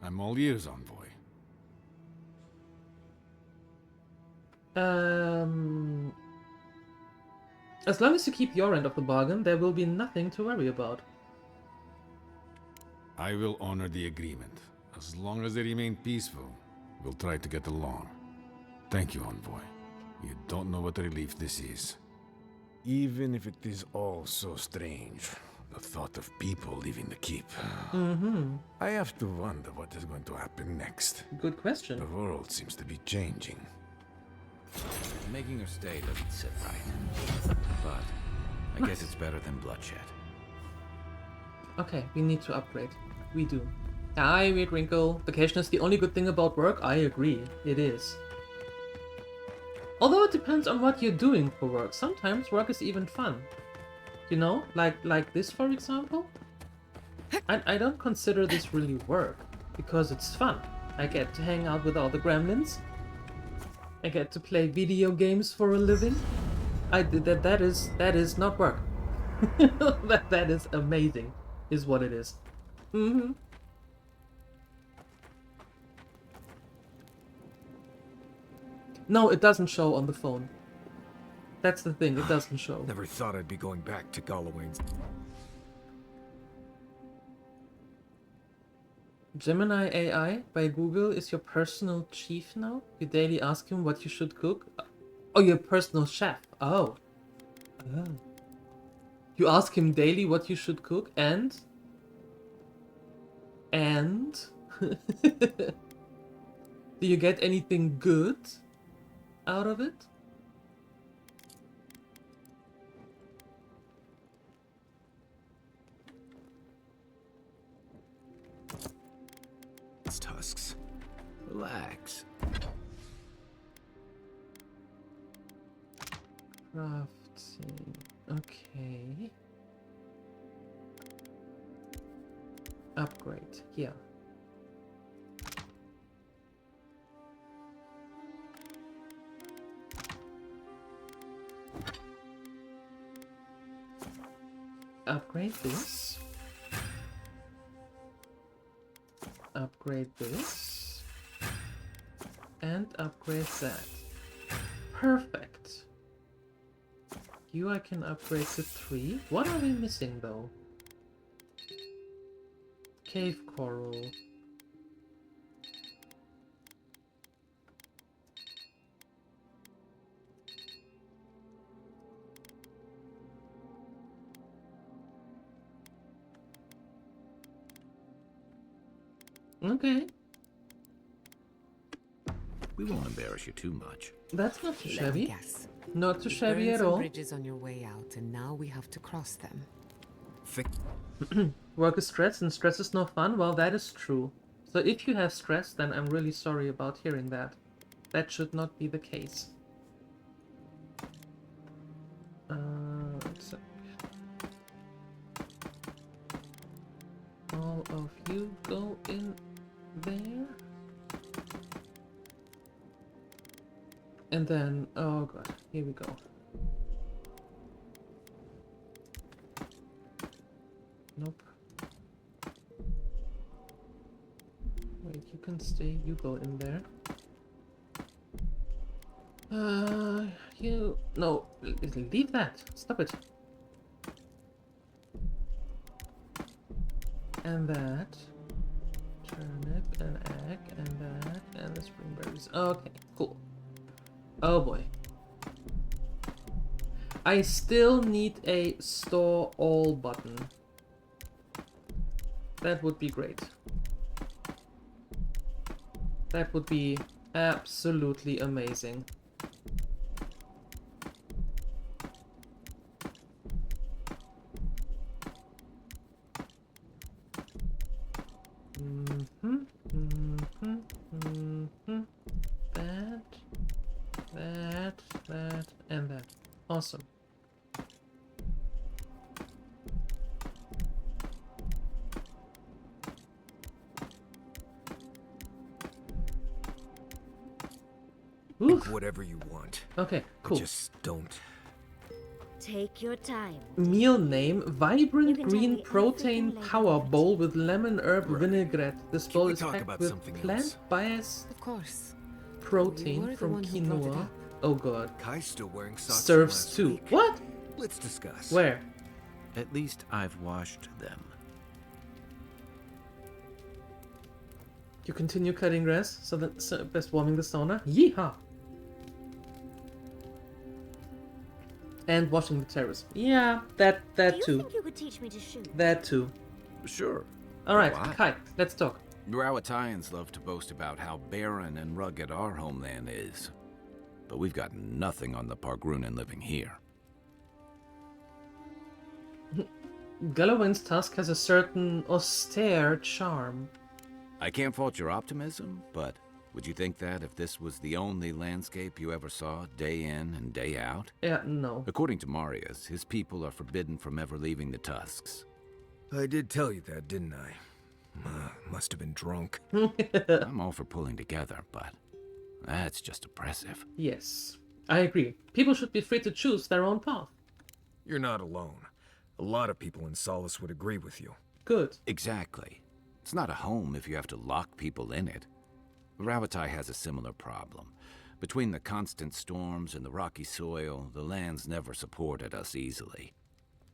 I'm all ears, envoy. As long as you keep your end of the bargain, there will be nothing to worry about. I will honor the agreement. As long as they remain peaceful, we'll try to get along. Thank you, envoy. You don't know what a relief this is. Even if it is all so strange, the thought of people leaving the keep. I have to wonder what is going to happen next. Good question. The world seems to be changing. Making her stay doesn't sit right. But I guess it's better than bloodshed. Okay, we need to upgrade. We do. Hi, Weird Wrinkle. Vacation is the only good thing about work. I agree. It is. Although it depends on what you're doing for work. Sometimes work is even fun. You know, like this, for example. I don't consider this really work because it's fun. I get to hang out with all the gremlins. I get to play video games for a living. That is not work. that is amazing, is what it is. No, it doesn't show on the phone. That's the thing, it doesn't show. Never thought I'd be going back to Galloway's. Gemini AI by Google is your personal chief now? You daily ask him what you should cook? Oh, your personal chef. Oh. Oh. You ask him daily what you should cook, and? Do you get anything good out of it? It's tusks. Relax. Crafting. Okay. Upgrade. Yeah. Upgrade this. Upgrade this. And upgrade that. Perfect. You I can upgrade to 3. What are we missing though? Cave coral. Okay. We won't embarrass you too much. That's not too Let me shabby. guess. Not too You shabby burned at some all. bridges on your way out, and now we have to cross them. Work is stress and stress is no fun. Well, that is true. So if you have stress, then I'm really sorry about hearing that. That should not be the case. So all of you go in there. And then, oh god, here we go. Nope. Wait, you can stay, you go in there. No, leave that. Stop it. And that. Turnip and egg and that and the spring berries. Okay, cool. Oh boy. I still need a store all button. That would be great. That would be absolutely amazing. That, and that. Awesome. Make whatever you want. Okay, cool. Just don't. Take your time. Meal name: Vibrant can tell Green me Protein everything Power later. Bowl with lemon herb vinaigrette. This bowl we is talk packed about with something else? plant-biased Of course. protein were the from one who brought it quinoa. up. Oh god. Kai's still wearing socks from Serves last too. week. What? Let's discuss. Where? At least I've washed them. You continue cutting grass, so best warming the sauna. Yeehaw! And washing the terrace. Yeah, that Do you too. think you could teach me to shoot? That too. Sure. Alright, Why? Kai, let's talk. Rawatayans love to boast about how barren and rugged our homeland is. But we've got nothing on the Pargrunan living here. Galloway's Tusk has a certain austere charm. I can't fault your optimism, but would you think that if this was the only landscape you ever saw, day in and day out? Yeah, no. According to Marius, his people are forbidden from ever leaving the Tusks. I did tell you that, didn't I? Must have been drunk. I'm all for pulling together, but that's just oppressive. Yes, I agree. People should be free to choose their own path. You're not alone. A lot of people in Solace would agree with you. Good. Exactly. It's not a home if you have to lock people in it. Rawatai has a similar problem. Between the constant storms and the rocky soil, the lands never supported us easily.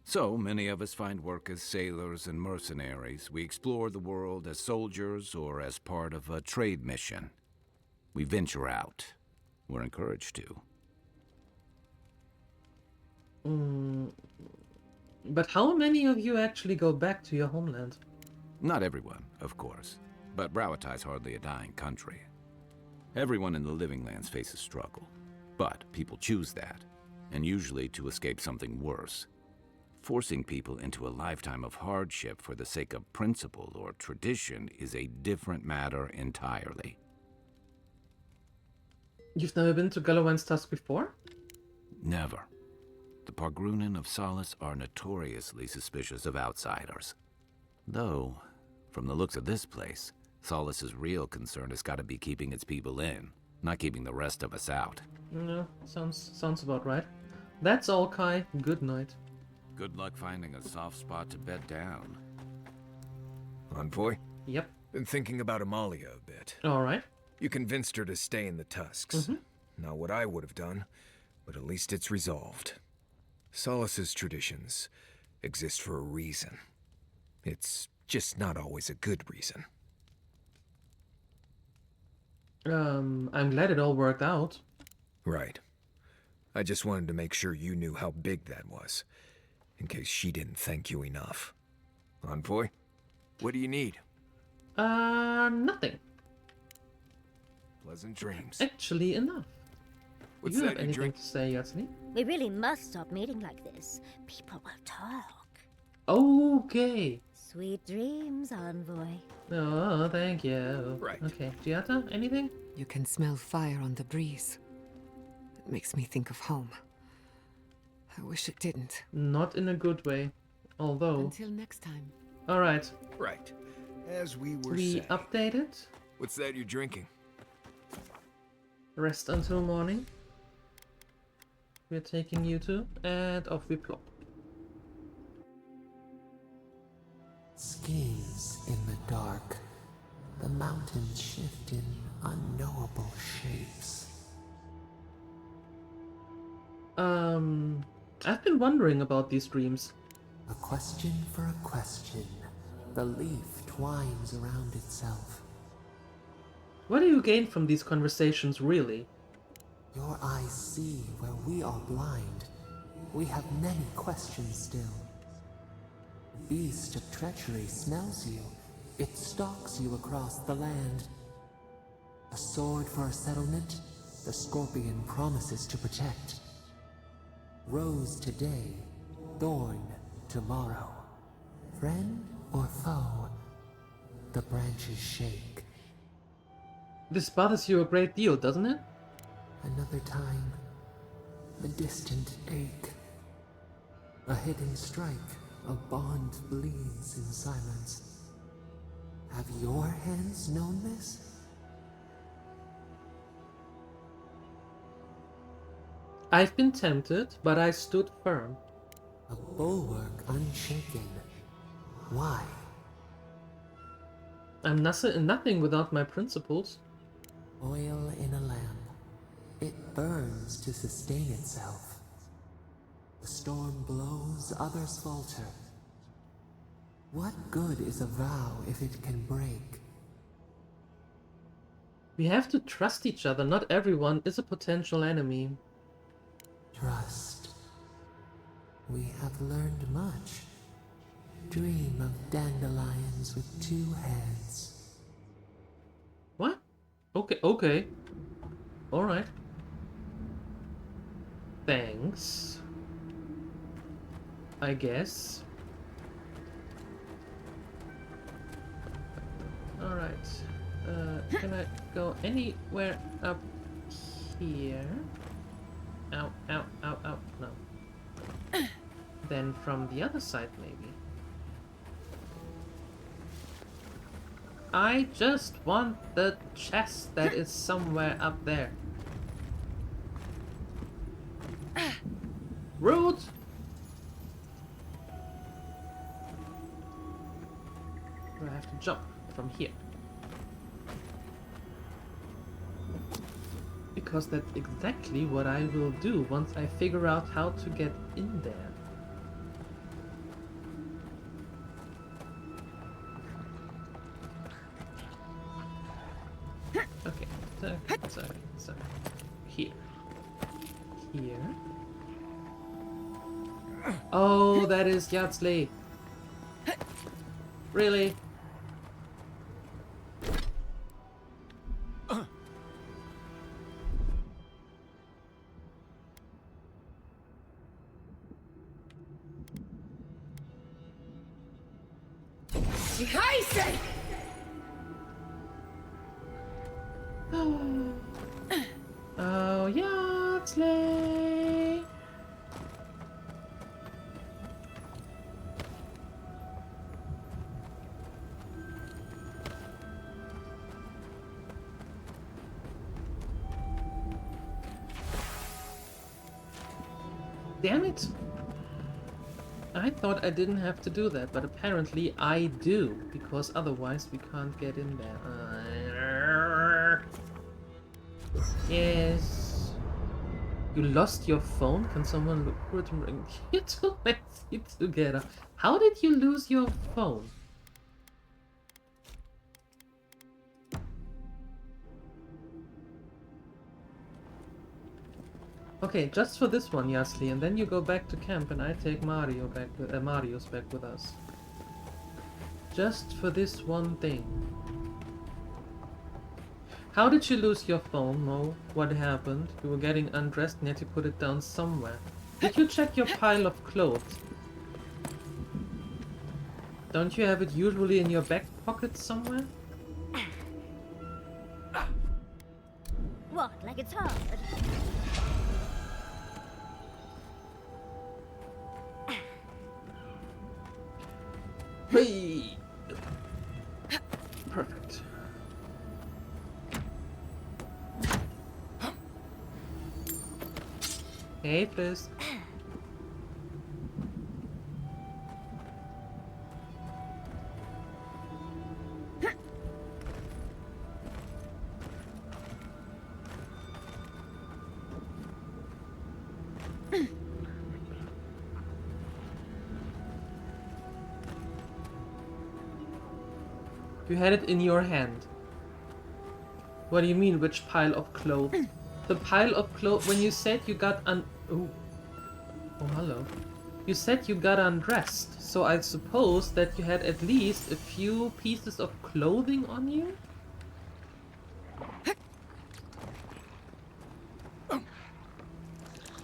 So, many of us find work as sailors and mercenaries. We explore the world as soldiers or as part of a trade mission. We venture out. We're encouraged to. But how many of you actually go back to your homeland? Not everyone, of course, but Rauatai's hardly a dying country. Everyone in the Living Lands faces struggle, but people choose that, and usually to escape something worse. Forcing people into a lifetime of hardship for the sake of principle or tradition is a different matter entirely. You've never been to Galloway's Tusk before? Never. The Pargrunen of Solace are notoriously suspicious of outsiders. Though, from the looks of this place, Solace's real concern has got to be keeping its people in, not keeping the rest of us out. No, sounds about right. That's all, Kai. Good night. Good luck finding a soft spot to bed down. Envoy? Yep. Been thinking about Amalia a bit. Alright. You convinced her to stay in the Tusks. Not what I would have done, but at least it's resolved. Solace's traditions exist for a reason. It's just not always a good reason. I'm glad it all worked out. Right. I just wanted to make sure you knew how big that was, in case she didn't thank you enough. Envoy, what do you need? Nothing. Pleasant dreams. Actually, enough. What's Do you that have you anything drink? to say, Yatsuni? We really must stop meeting like this. People will talk. Okay. Sweet dreams, Envoy. Oh, thank you. Right. Okay, Giata, anything? You can smell fire on the breeze. It makes me think of home. I wish it didn't. Not in a good way. Although... Until next time. Alright. Right. As we were We saying. updated. What's that you're drinking? Rest until morning. We're taking you to, and off we plop. Schemes in the dark. The mountains shift in unknowable shapes. I've been wondering about these dreams. A question for a question. The leaf twines around itself. What do you gain from these conversations, really? Your eyes see where we are blind. We have many questions still. Beast of treachery smells you. It stalks you across the land. A sword for a settlement, the scorpion promises to protect. Rose today, thorn tomorrow. Friend or foe, the branches shake. This bothers you a great deal, doesn't it? Another time, a distant ache. A hidden strike, a bond bleeds in silence. Have your hands known this? I've been tempted, but I stood firm. A bulwark unshaken. Why? I'm nothing without my principles. Oil in a lamp. It burns to sustain itself. The storm blows, others falter. What good is a vow if it can break? We have to trust each other. Not everyone is a potential enemy. Trust. We have learned much. Dream of dandelions with two heads. What? Okay. Alright. Thanks. I guess. Alright. Can I go anywhere up here? Ow. No. Then from the other side, maybe. I just want the chest that is somewhere up there. Rude! Do I have to jump from here? Because that's exactly what I will do once I figure out how to get in there. Okay, so here. Oh, that is Yardsley. Really? Heise! Oh, Yardsley. Damn it! I thought I didn't have to do that, but apparently I do, because otherwise we can't get in there. Yes. You lost your phone? Can someone look for it and bring you two together? How did you lose your phone? Okay, just for this one, Yasli, and then you go back to camp and I take Mario back with Mario's back with us. Just for this one thing. How did you lose your phone, Mo? What happened? You were getting undressed and had to put it down somewhere. Did you check your pile of clothes? Don't you have it usually in your back pocket somewhere? What, like it's hard? Hey! Perfect. Hey, please. You had it in your hand. What do you mean, which pile of clothes? The pile of clothes, when you said you got oh, hello. You said you got undressed, so I suppose that you had at least a few pieces of clothing on you?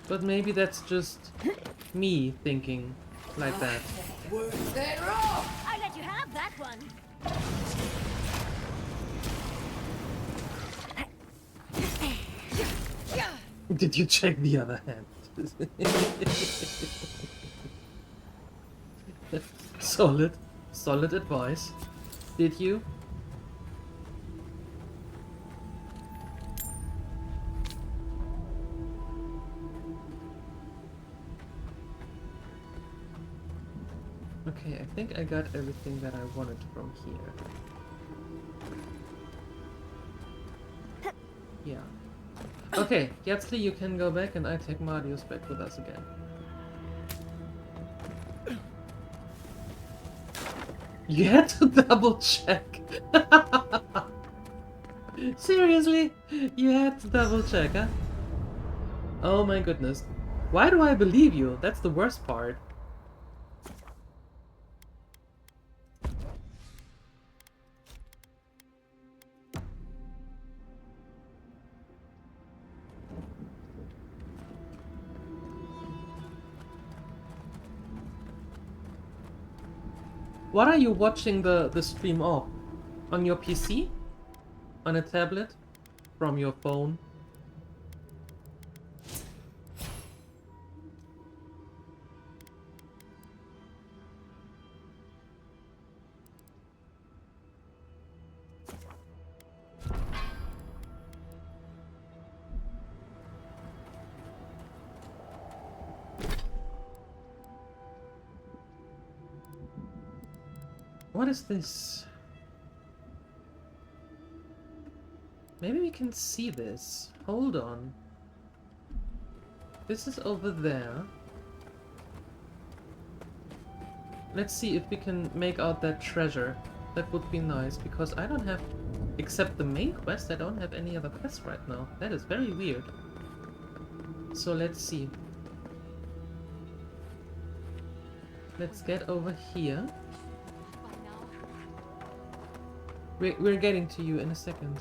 But maybe that's just me thinking like that. I let you have that one. Did you check the other hand? Solid advice. Did you? Okay, I think I got everything that I wanted from here. Yeah. Okay, Yatsli, you can go back and I take Marius back with us again. You had to double check. Seriously? You had to double check, huh? Oh my goodness. Why do I believe you? That's the worst part. What are you watching the stream of? On your PC? On a tablet? From your phone? What is this? Maybe we can see this. Hold on. This is over there. Let's see if we can make out that treasure. That would be nice, because I don't have... Except the main quest, I don't have any other quests right now. That is very weird. So let's see. Let's get over here. We're getting to you in a second.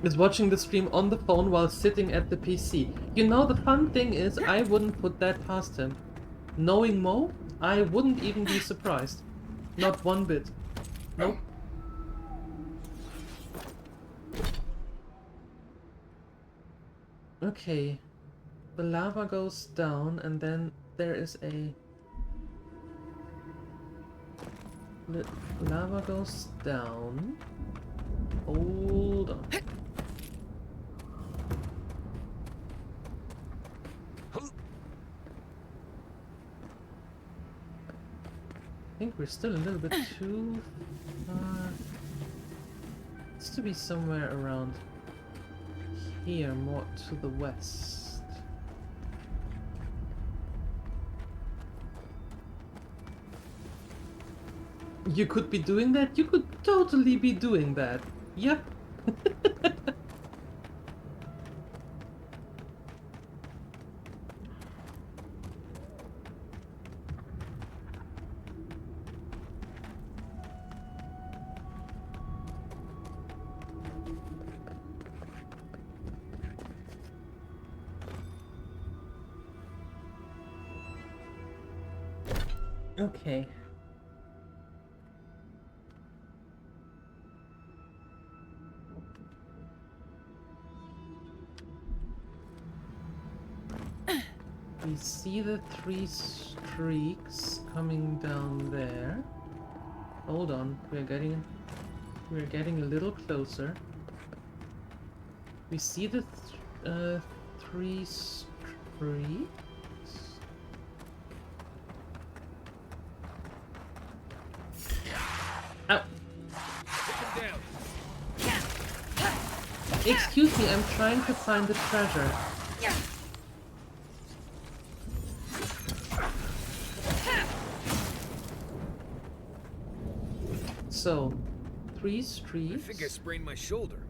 Is watching the stream on the phone while sitting at the PC. You know, the fun thing is, I wouldn't put that past him. Knowing Mo, I wouldn't even be surprised. Not one bit. Nope. Okay. The lava goes down and then there is a... The lava goes down. Hold on. I think we're still a little bit too far. It's to be somewhere around here, more to the west. You could be doing that? You could totally be doing that. Yep. Okay. We see the 3 streaks coming down there. Hold on, we're getting a little closer. We see the 3 streaks. Ow! Excuse me, I'm trying to find the treasure. So, 3 streets. I think I sprained my shoulder.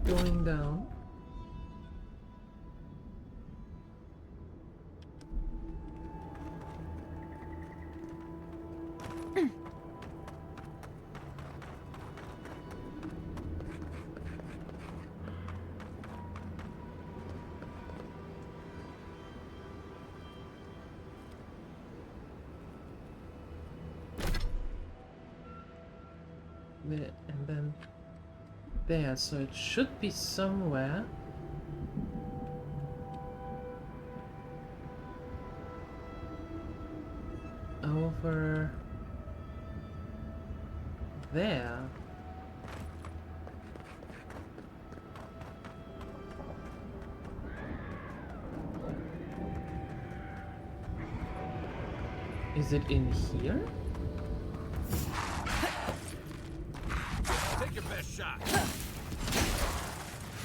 Going down. There, and then there, so it should be somewhere over there. Is it in here? Take your best shot. For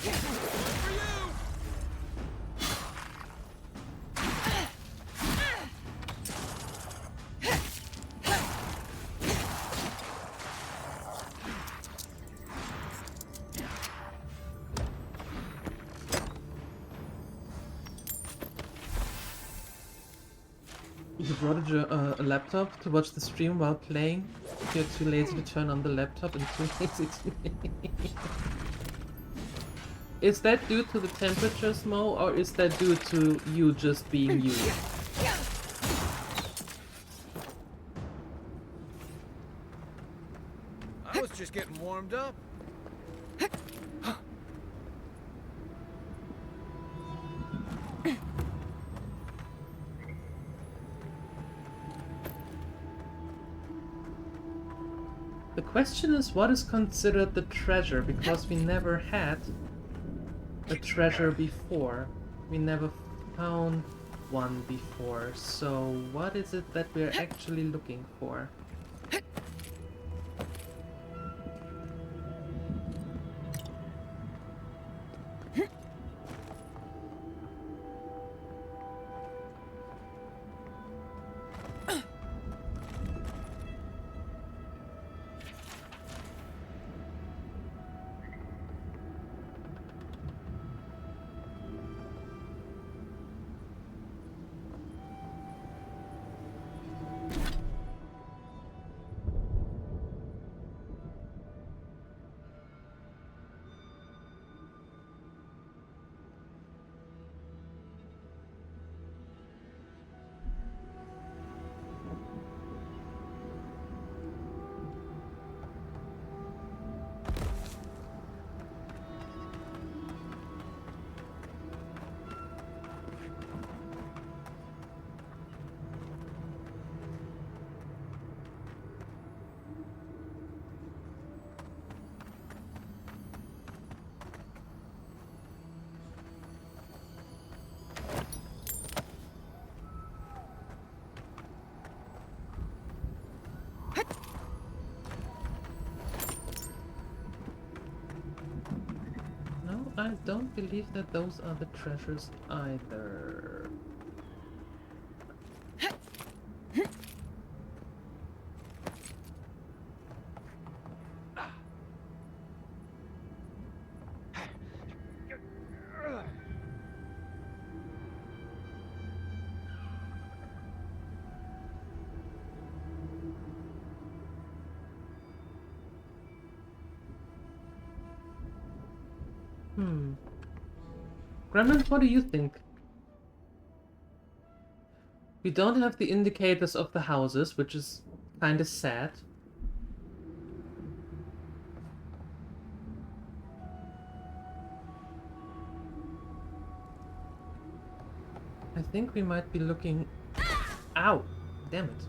you. You brought a laptop to watch the stream while playing? You're too lazy to turn on the laptop and too lazy to... Is that due to the temperatures, Mo, or is that due to you just being you? I was just getting warmed up. The question is, what is considered the treasure? Because we never had a treasure before. We never found one before. So what is it that we're actually looking for? I don't believe that those are the treasures either. Gremlins, what do you think? We don't have the indicators of the houses, which is kinda sad. I think we might be looking... Ow! Damn it.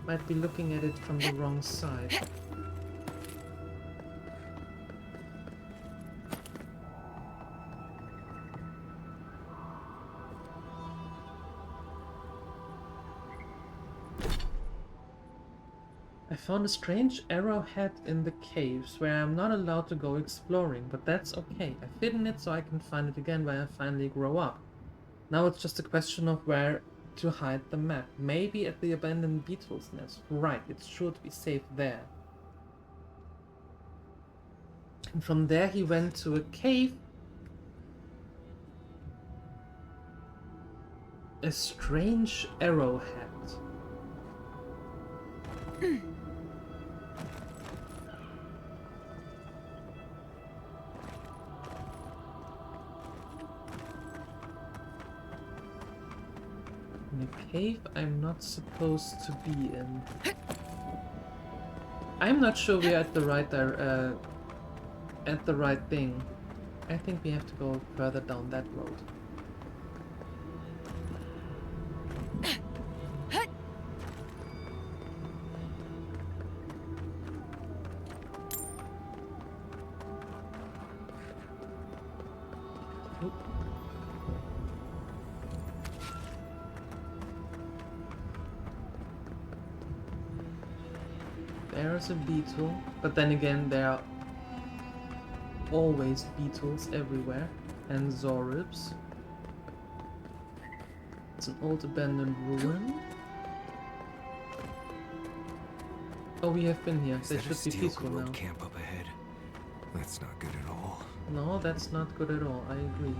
Might be looking at it from the wrong side. I found a strange arrowhead in the caves where I'm not allowed to go exploring, but that's okay. I've hidden it so I can find it again when I finally grow up. Now it's just a question of where to hide the map. Maybe at the abandoned beetle's nest. Right, it's sure to be safe there. And from there he went to a cave. A strange arrowhead. In a cave I'm not supposed to be in. I'm not sure we're at the right thing. I think we have to go further down that road. There's a beetle, but then again there are always beetles everywhere, and Zoribs. It's an old abandoned ruin. Oh, we have been here. They should be peaceful now. Camp up ahead. That's not good at all. No, that's not good at all. I agree.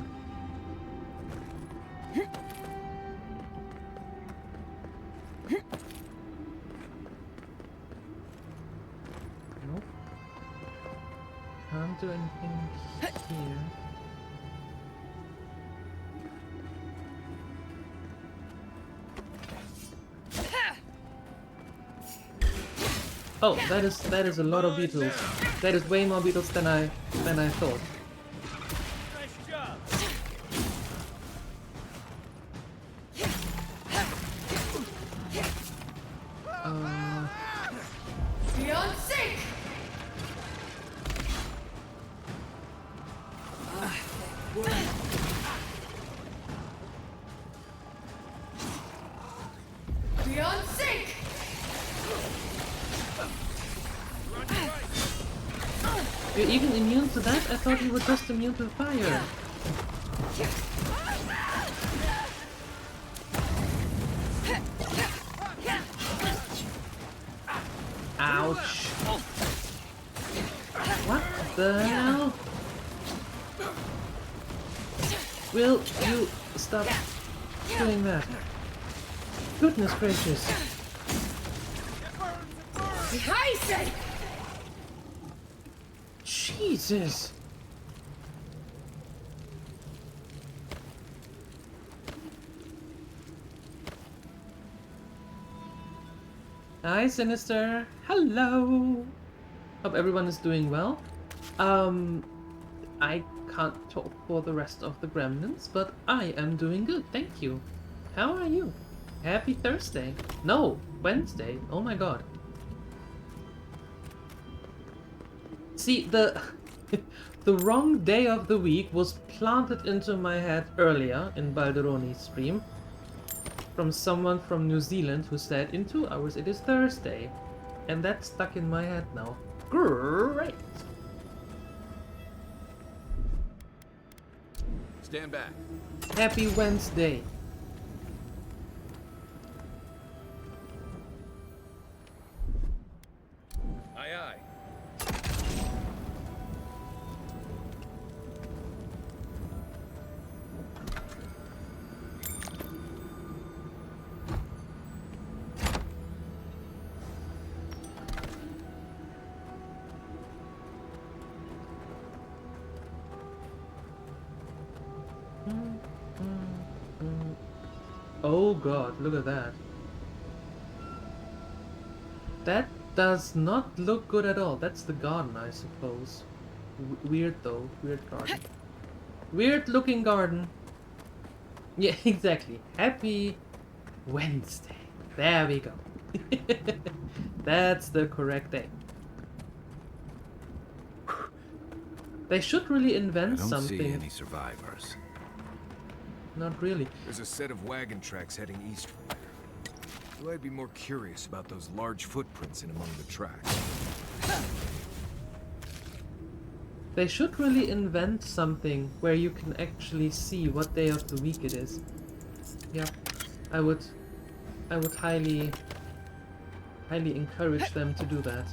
Nope. Can't do anything here. Oh, that is a lot of beetles. That is way more beetles than I thought. Beyond sync! Beyond sync! You're even immune to that? I thought you were just immune to fire. Ouch. What the hell? Will you stop doing that? Goodness gracious. Behind! Jesus. Hi, Sinister. Hello. Hope everyone is doing well. I can't talk for the rest of the gremlins, but I am doing good, thank you. How are you? Happy Thursday. No, Wednesday. Oh my god. See, the wrong day of the week was planted into my head earlier in Balderoni's stream from someone from New Zealand who said in 2 hours it is Thursday. And that's stuck in my head now. Great! Stand back. Happy Wednesday. Aye, aye. Oh god, look at that. That does not look good at all. That's the garden, I suppose. Weird though. Weird garden. Weird looking garden. Yeah, exactly. Happy Wednesday. There we go. That's the correct day. They should really invent I don't something. see any survivors. Not really. There's a set of wagon tracks heading east from there. Though I'd be more curious about those large footprints in among the tracks. They should really invent something where you can actually see what day of the week it is. Yeah, I would highly encourage them to do that.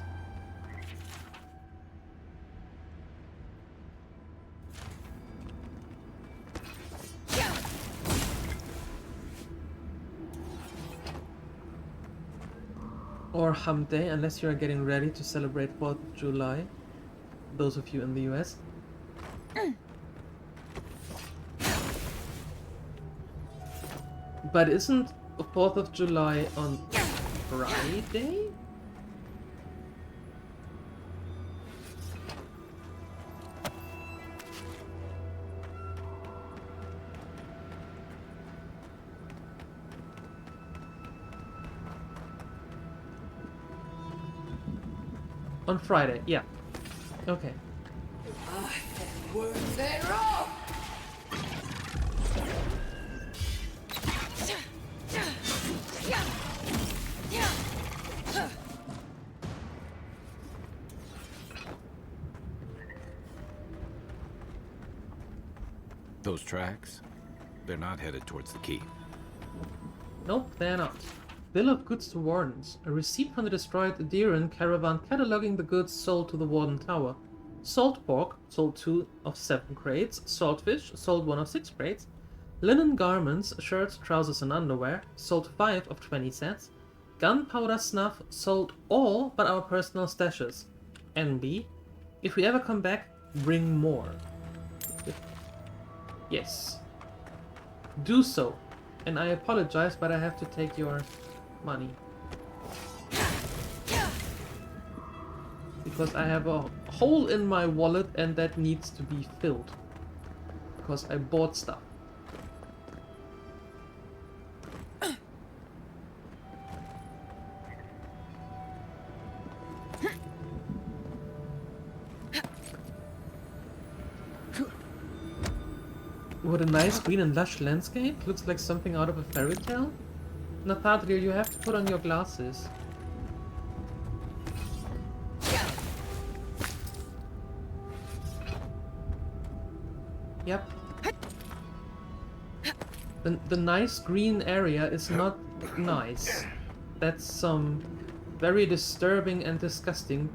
Or Hump Day, unless you are getting ready to celebrate 4th of July. Those of you in the US. But isn't the 4th of July on Friday? On Friday, yeah. Okay. Those tracks? They're not headed towards the keep. Nope, they're not. Bill of goods to wardens. A receipt from the destroyed Adiran caravan cataloging the goods sold to the Warden Tower. Salt pork, sold 2 of 7 crates. Saltfish, sold 1 of 6 crates. Linen garments, shirts, trousers and underwear, sold 5 of 20 sets. Gunpowder snuff, sold all but our personal stashes. NB, if we ever come back, bring more. Yes. Do so. And I apologize, but I have to take your money. Because I have a hole in my wallet and that needs to be filled. Because I bought stuff. What a nice green and lush landscape. Looks like something out of a fairy tale. Nathadriel, you have to put on your glasses. Yep. The nice green area is not nice. That's some very disturbing and disgusting.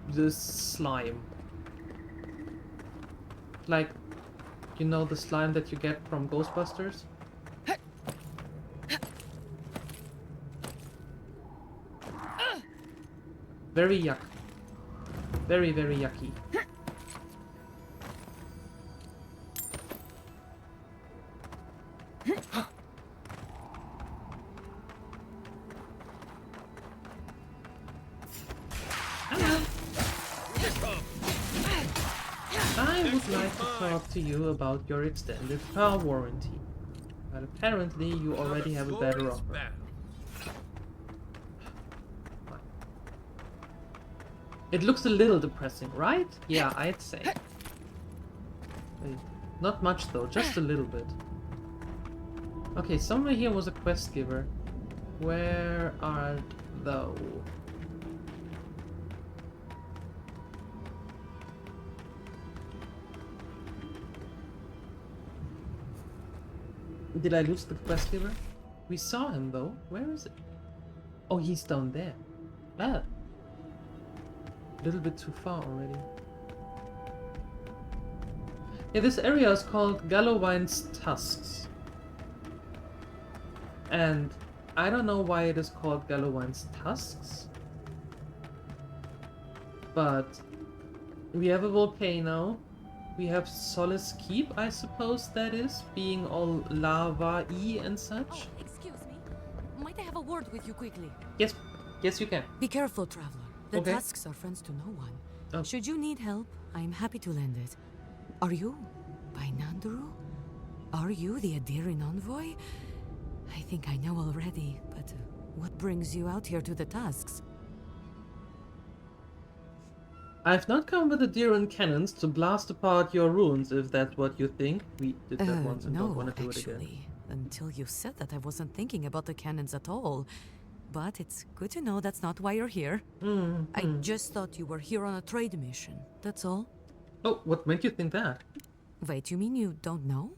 This slime. Like, you know the slime that you get from Ghostbusters? Very yuck. Very, very yucky. I would like to talk to you about your extended car warranty. But apparently you already have a better offer. It looks a little depressing, right? Yeah, I'd say. Not much though, just a little bit. Okay, somewhere here was a quest giver. Where are thou? Did I lose the quest giver? We saw him though. Where is it? Oh, he's down there. Ah. A little bit too far already. Yeah, this area is called Gallowine's Tusks. And I don't know why it is called Gallowine's Tusks. But we have a volcano. We have Solace Keep, I suppose that is, being all lava-y and such. Oh, excuse me. Might I have a word with you quickly? Yes, yes you can. Be careful, traveler. The Okay. Tusks are friends to no one. Oh. Should you need help, I am happy to lend it. Are you by Nanduru? Are you the Adiran envoy? I think I know already, but what brings you out here to the Tusks? I've not come with the Adiran cannons to blast apart your ruins, if that's what you think. We did that once and don't want to do it again. Actually, until you said that, I wasn't thinking about the cannons at all. But it's good to know that's not why you're here. I just thought you were here on a trade mission, that's all. Oh, what made you think that? Wait, you mean you don't know?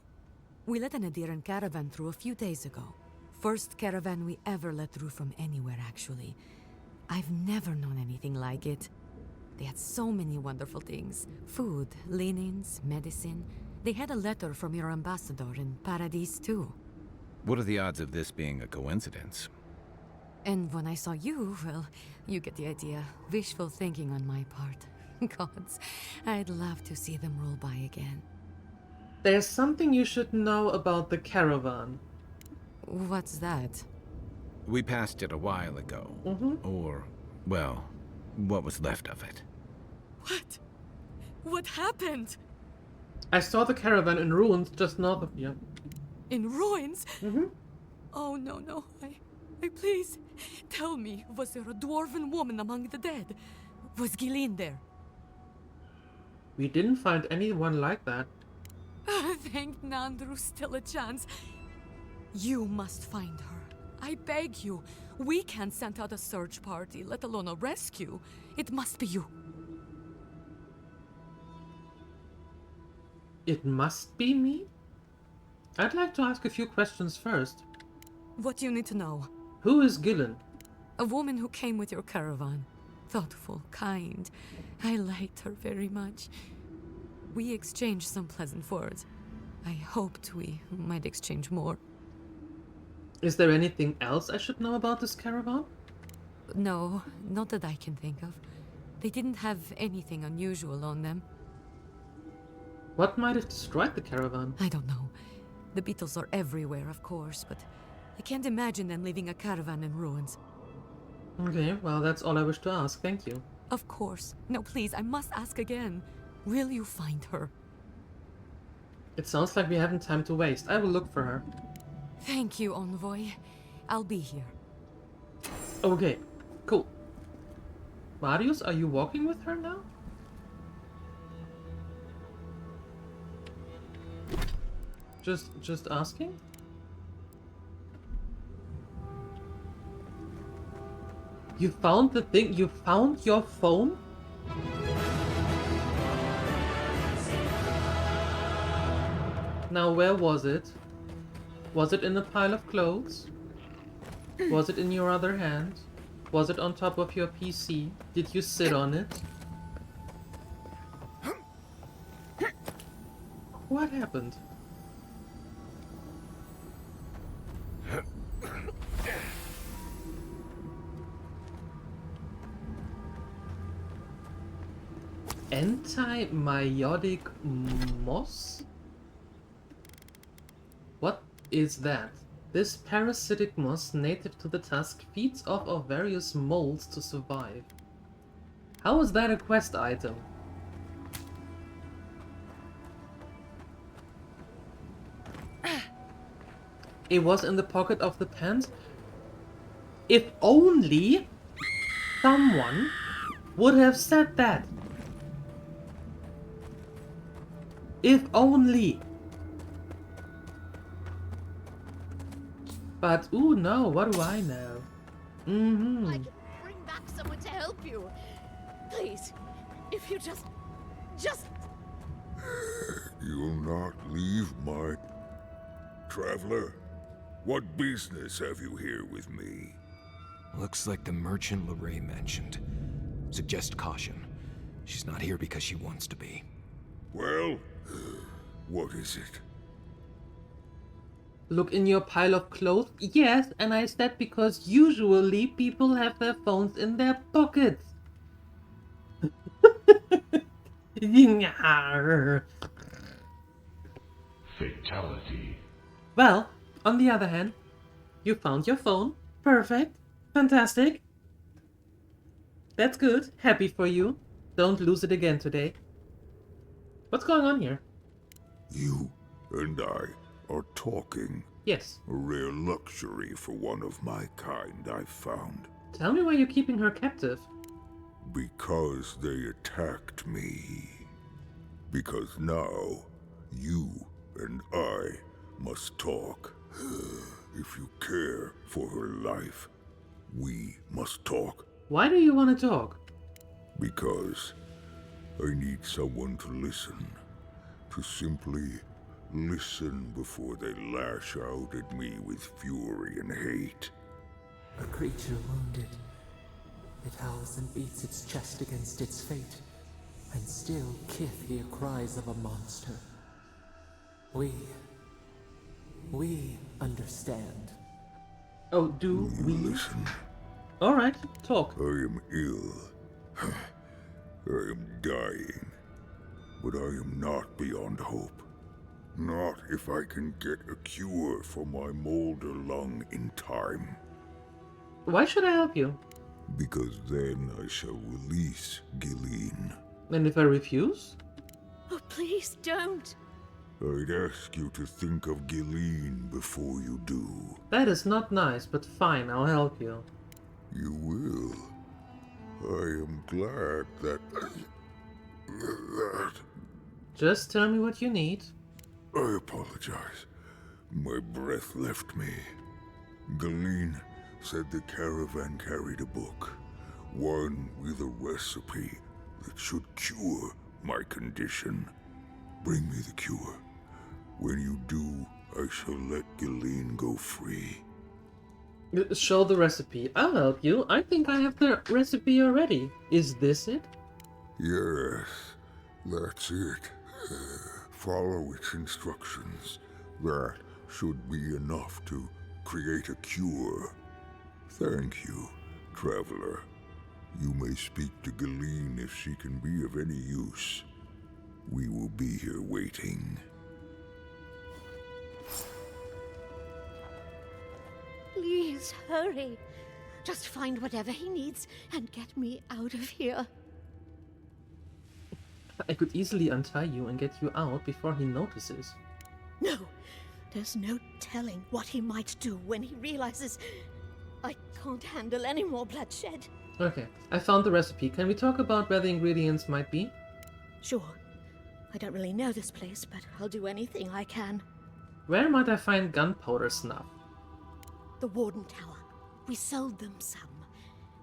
We let an Adiran caravan through a few days ago. First caravan we ever let through from anywhere, actually. I've never known anything like it. They had so many wonderful things. Food, linens, medicine. They had a letter from your ambassador in Paradise, too. What are the odds of this being a coincidence? And when I saw you, well, you get the idea. Wishful thinking on my part. Gods, I'd love to see them roll by again. There's something you should know about the caravan. What's that? We passed it a while ago. Or, well, what was left of it. What? What happened? I saw the caravan in ruins just north of here. In ruins? Oh, no. I please, tell me, was there a dwarven woman among the dead? Was Gilin there? We didn't find anyone like that. Thank Nandru, still a chance. You must find her. I beg you. We can't send out a search party, let alone a rescue. It must be you. It must be me? I'd like to ask a few questions first. What do you need to know? Who is Gillen? A woman who came with your caravan. Thoughtful, kind. I liked her very much. We exchanged some pleasant words. I hoped we might exchange more. Is there anything else I should know about this caravan? No, not that I can think of. They didn't have anything unusual on them. What might have destroyed the caravan? I don't know. The beetles are everywhere, of course, but I can't imagine them leaving a caravan in ruins. Okay, well, that's all I wish to ask. Thank you. Of course. No, please, I must ask again. Will you find her? It sounds like we haven't time to waste. I will look for her. Thank you, Envoy. I'll be here. Okay, cool. Marius, are you walking with her now? Just asking? You found the thing? You found your phone? Now where was it? Was it in a pile of clothes? Was it in your other hand? Was it on top of your PC? Did you sit on it? What happened? Anti-meiotic moss? What is that? This parasitic moss, native to the tusk, feeds off of various molds to survive. How is that a quest item? It was in the pocket of the pants? If only someone would have said that. If only. But, ooh, no, what do I know? I can bring back someone to help you. Please, if you just... You'll not leave my traveler? What business have you here with me? Looks like the merchant Lorraine mentioned. Suggest caution. She's not here because she wants to be. Well, what is it? Look in your pile of clothes? Yes, and I said because usually people have their phones in their pockets. Fatality. Well, on the other hand, you found your phone. Perfect. Fantastic. That's good. Happy for you. Don't lose it again today. What's going on here? You and I are talking. Yes. A rare luxury for one of my kind, I found. Tell me why you're keeping her captive. Because they attacked me. Because now, you and I must talk. If you care for her life, we must talk. Why do you want to talk? Because I need someone to listen. To simply listen before they lash out at me with fury and hate. A creature wounded. It howls and beats its chest against its fate, and still Kith hear cries of a monster. We understand. Oh, do we? Listen. Alright, talk. I am ill. I am dying. But I am not beyond hope. Not if I can get a cure for my molder lung in time. Why should I help you? Because then I shall release Gilleen. And if I refuse? Oh, please don't. I'd ask you to think of Gilleen before you do. That is not nice, but fine, I'll help you. You will. I am glad that... Just tell me what you need. I apologize. My breath left me. Gilleen said the caravan carried a book. One with a recipe that should cure my condition. Bring me the cure. When you do, I shall let Gilleen go free. Show the recipe. I'll help you. I think I have the recipe already. Is this it? Yes, that's it. Follow its instructions. That should be enough to create a cure. Thank you, traveler. You may speak to Gilleen if she can be of any use. We will be here waiting. Please, hurry. Just find whatever he needs and get me out of here. I could easily untie you and get you out before he notices. No, there's no telling what he might do when he realizes I can't handle any more bloodshed. Okay, I found the recipe. Can we talk about where the ingredients might be? Sure. I don't really know this place, but I'll do anything I can. Where might I find gunpowder snuff? The Warden Tower. We sold them some.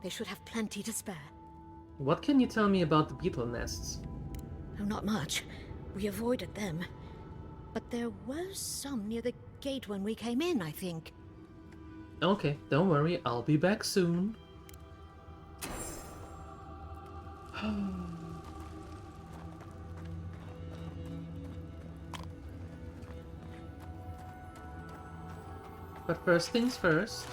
They should have plenty to spare. What can you tell me about the beetle nests? Oh, not much. We avoided them. But there were some near the gate when we came in, I think. Okay, don't worry. I'll be back soon. But first things first.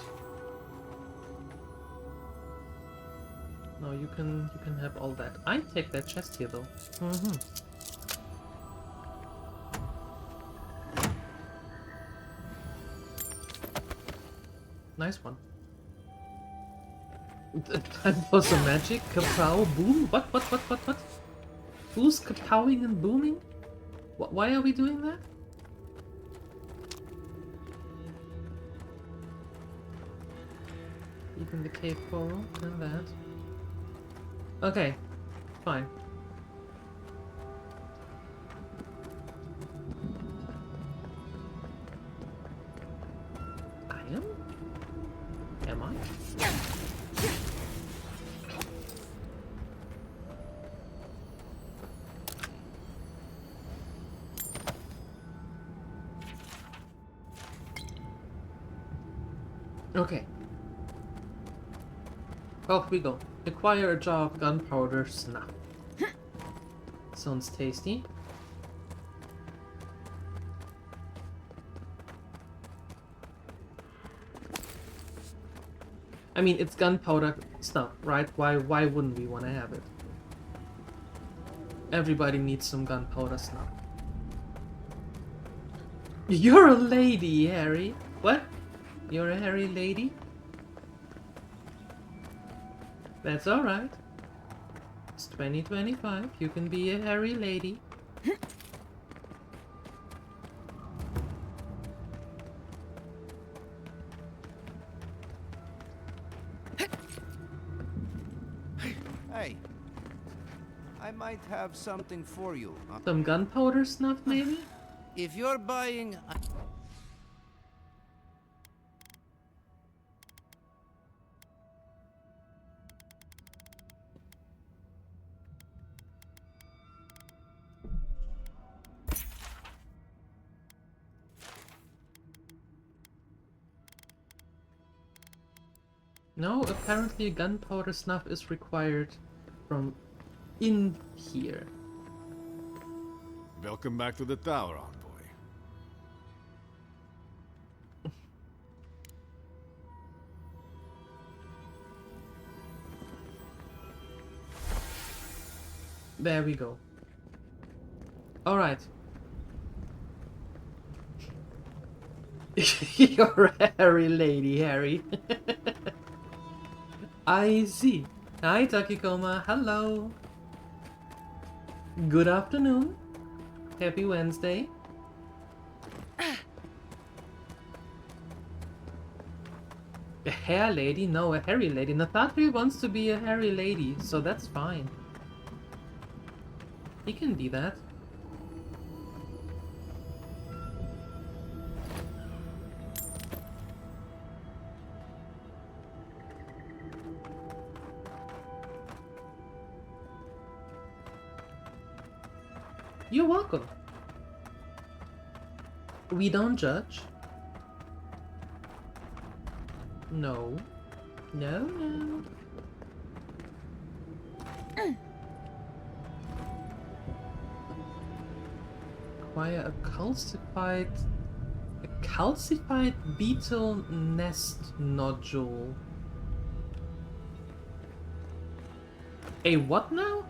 No, you can have all that. I take that chest here though. Nice one. Time for some magic. Kapow, boom. What? Who's kapowing and booming? Why are we doing that? Even the cave coral and that. Okay, fine. I am? Am I? Okay. Off we go. Acquire a jar of gunpowder snuff. Sounds tasty. I mean, it's gunpowder snuff, right? Why wouldn't we want to have it? Everybody needs some gunpowder snuff. You're a lady, Harry. What? You're a hairy lady? That's alright. It's 2025. You can be a hairy lady. Hey, I might have something for you. Some gunpowder snuff, maybe? If you're buying... No, apparently gunpowder snuff is required from in here. Welcome back to the tower, envoy. There we go. Alright. You're a hairy lady, Harry. I see. Hi, Takikoma. Hello. Good afternoon. Happy Wednesday. A hair lady? No, a hairy lady. Nathatri wants to be a hairy lady, so that's fine. He can be that. You're welcome. We don't judge. No. No, no. Acquire a calcified beetle nest nodule. A what now?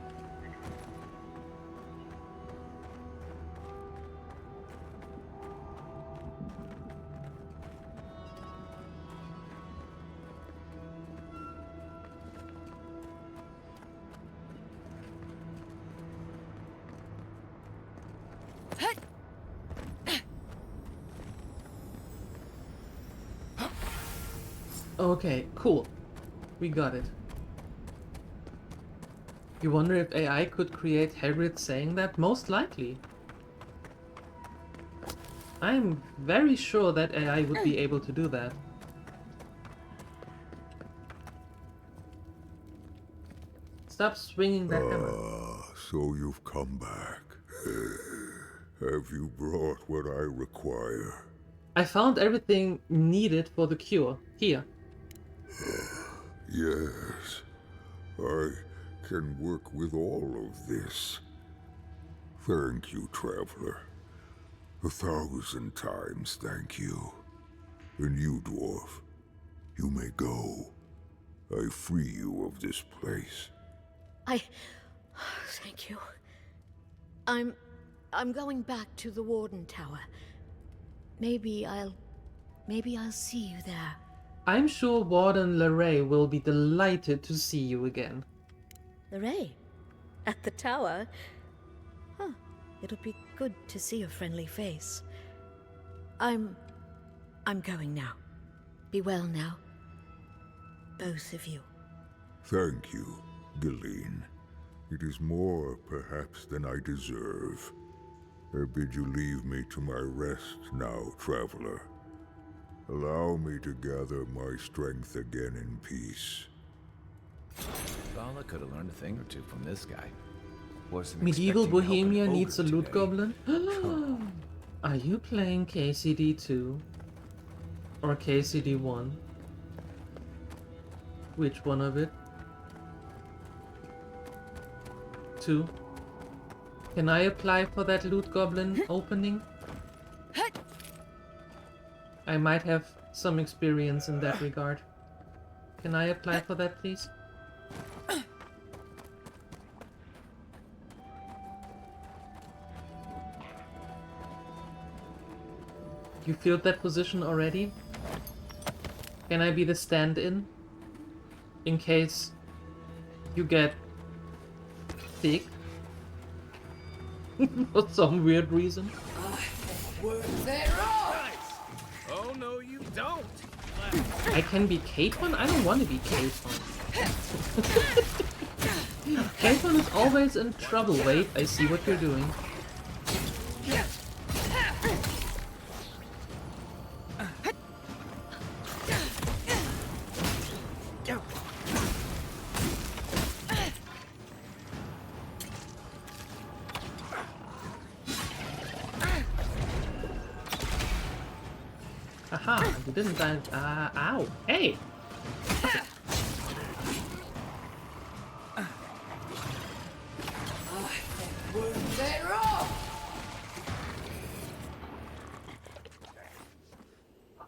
Okay, cool. We got it. You wonder if AI could create Hagrid saying that? Most likely. I'm very sure that AI would be able to do that. Stop swinging that hammer. So you've come back. Have you brought what I require? I found everything needed for the cure. Here. Yes, I can work with all of this. Thank you, Traveler. 1,000 times thank you. And you, Dwarf, you may go. I free you of this place. Thank you. I'm going back to the Warden Tower. Maybe I'll see you there. I'm sure Warden Larray will be delighted to see you again. Larray? At the tower? Huh. It'll be good to see a friendly face. I'm going now. Be well now. Both of you. Thank you, Galeen. It is more, perhaps, than I deserve. I bid you leave me to my rest now, Traveler. Allow me to gather my strength again in peace. Vala could have learned a thing or two from this guy. Medieval Bohemia needs a loot goblin? Are you playing KCD 2? Or KCD 1? Which one of it? 2. Can I apply for that loot goblin opening? I might have some experience in that regard. Can I apply for that, please? You filled that position already? Can I be the stand-in? In case you get sick? For some weird reason. Oh no, you don't! I can be Capon? I don't want to be Capon. Capon is always in trouble. Wait, I see what you're doing. Aha, you didn't die. Ow. Hey!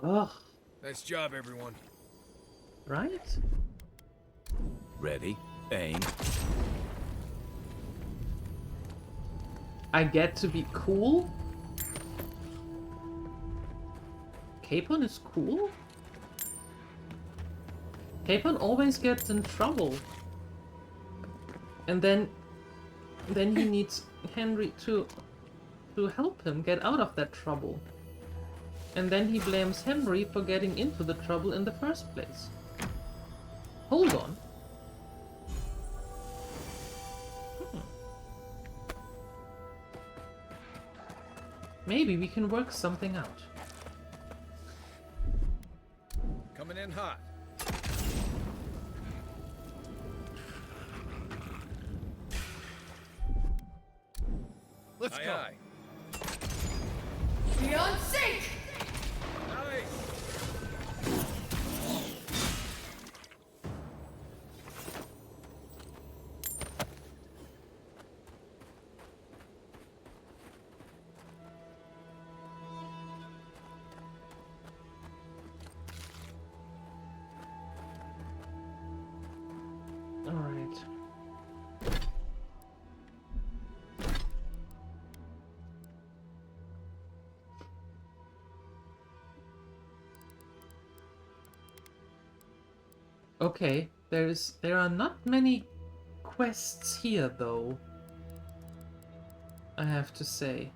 Ugh. Nice job, everyone. Right? Ready, aim. I get to be cool? Capon is cool? Capon always gets in trouble. And then he needs Henry to help him get out of that trouble. And then he blames Henry for getting into the trouble in the first place. Hold on. Maybe we can work something out. Coming in hot. Let's go. Aye. Beyond sync! Alright. Okay, there are not many quests here though, I have to say.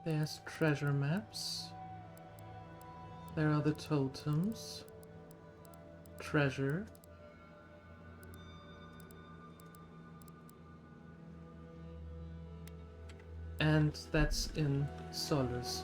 There's treasure maps. There are the totems. Treasure. And that's in Solace.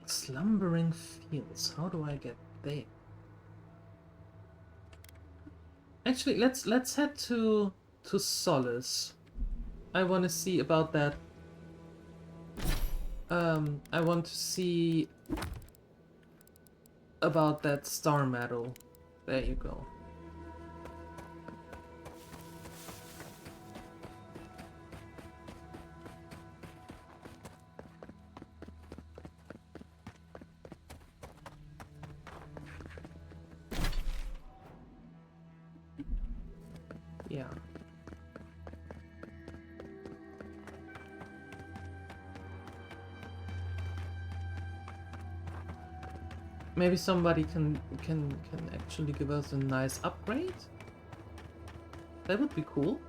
Slumbering Fields. How do I get there? Actually, let's head to Solace. I want to see about that. I want to see about that star medal. There you go. Yeah. Maybe somebody can actually give us a nice upgrade? That would be cool.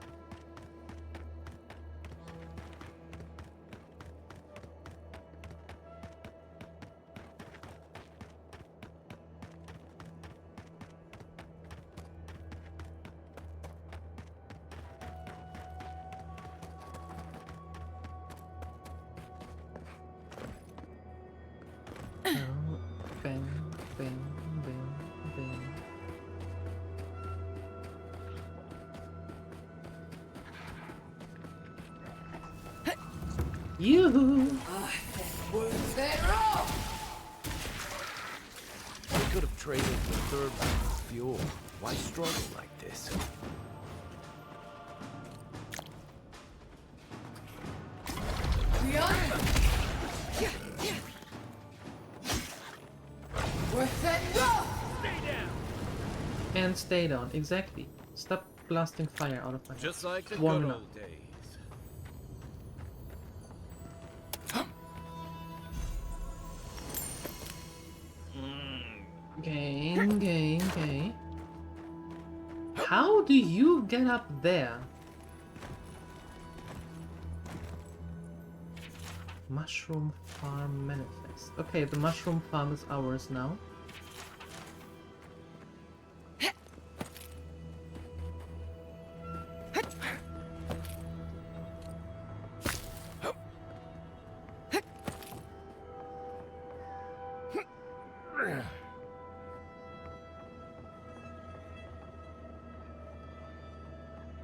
Yoo-hoo! We could have traded the third for fuel. Why struggle like this? And stay down, exactly. Stop blasting fire out of my head. Just like the Warm good up. old days. Okay. How do you get up there? Mushroom farm manifest. Okay, the mushroom farm is ours now.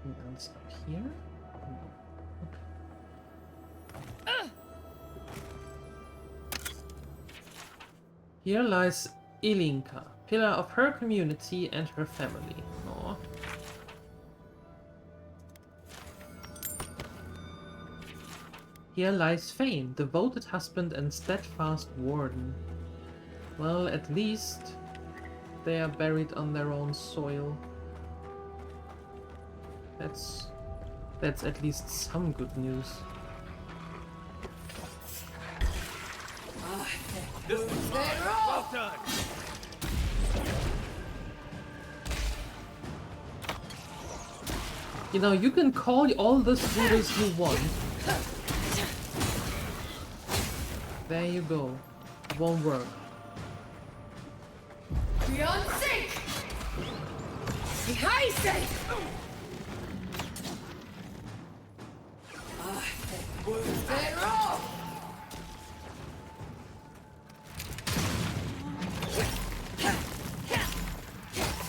Anything else up here? No. Okay. Here lies Ilinka, pillar of her community and her family. Aww. Here lies Fane, devoted husband and steadfast warden. Well, at least they are buried on their own soil. That's at least some good news. Well done. You know, you can call all the students you want. There you go. Won't work. Beyond sync! Behind sync!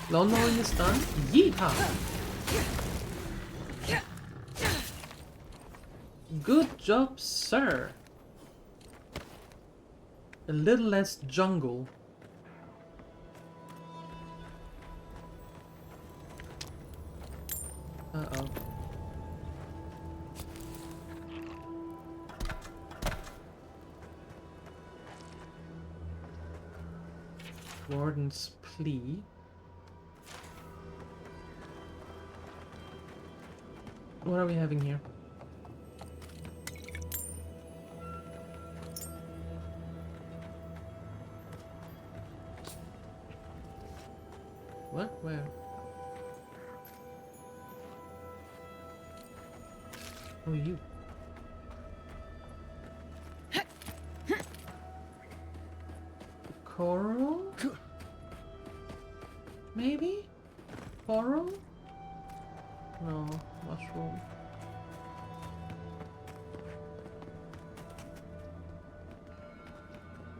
Lone Marine is done. Yeehaw! Good job, sir. A little less jungle. Uh-oh. Warden's plea. What are we having here? What? Where? Oh, you. Coral? Maybe? Coral? No, mushroom.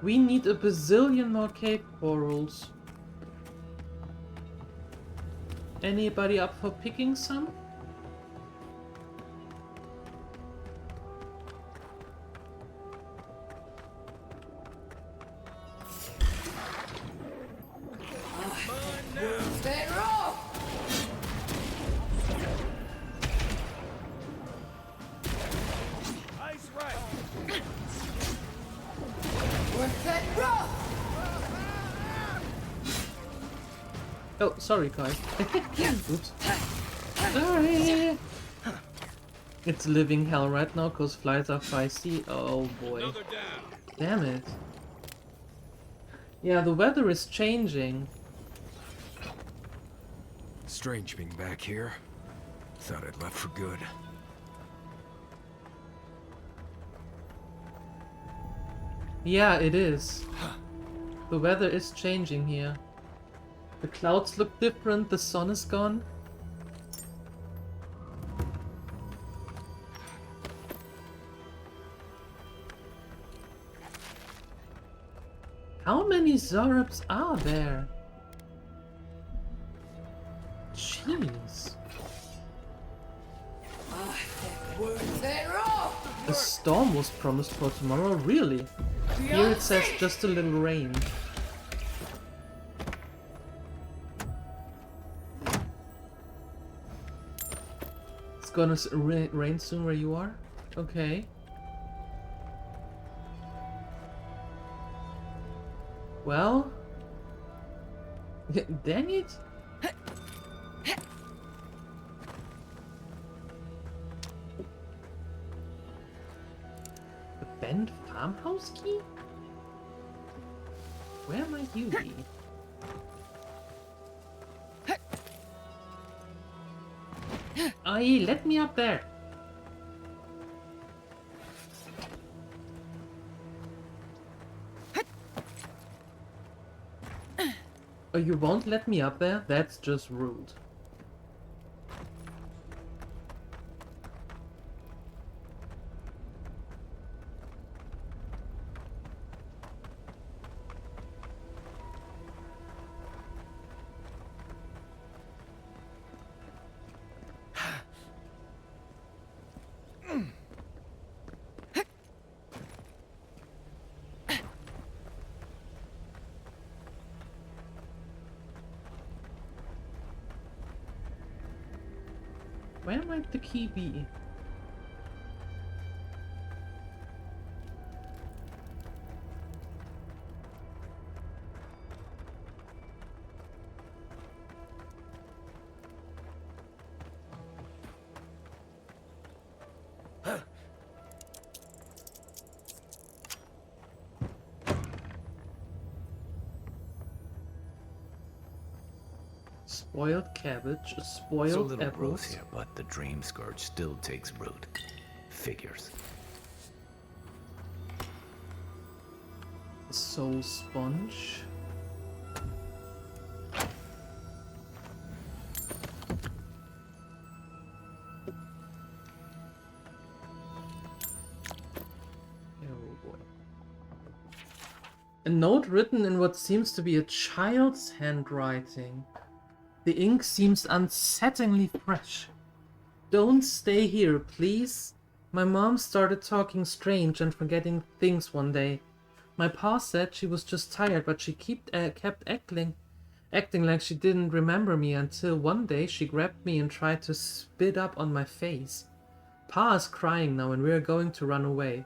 We need a bazillion more cave corals. Anybody up for picking some? Oh, sorry, guys. Oops. Sorry. It's living hell right now because flights are feisty. Oh boy. Damn it. Yeah, the weather is changing. Strange being back here. Thought I'd left for good. Yeah, it is. The weather is changing here. The clouds look different, the sun is gone. How many Zorabs are there? Jeez. A storm was promised for tomorrow, really? Here it says just a little rain. It's gonna rain soon where you are? Okay. Well... Dang it! The bent farmhouse key? Where might you be? Aye, let me up there! Oh, you won't let me up there? That's just rude. Where might the key be? Spoiled cabbage, spoiled So little apples. growth here, but the dream scourge still takes root. Figures. Soul sponge. Oh boy. A note written in what seems to be a child's handwriting. The ink seems unsettlingly fresh. Don't stay here, please. My mom started talking strange and forgetting things one day. My pa said she was just tired, but she kept acting like she didn't remember me until one day she grabbed me and tried to spit up on my face. Pa is crying now and we're going to run away.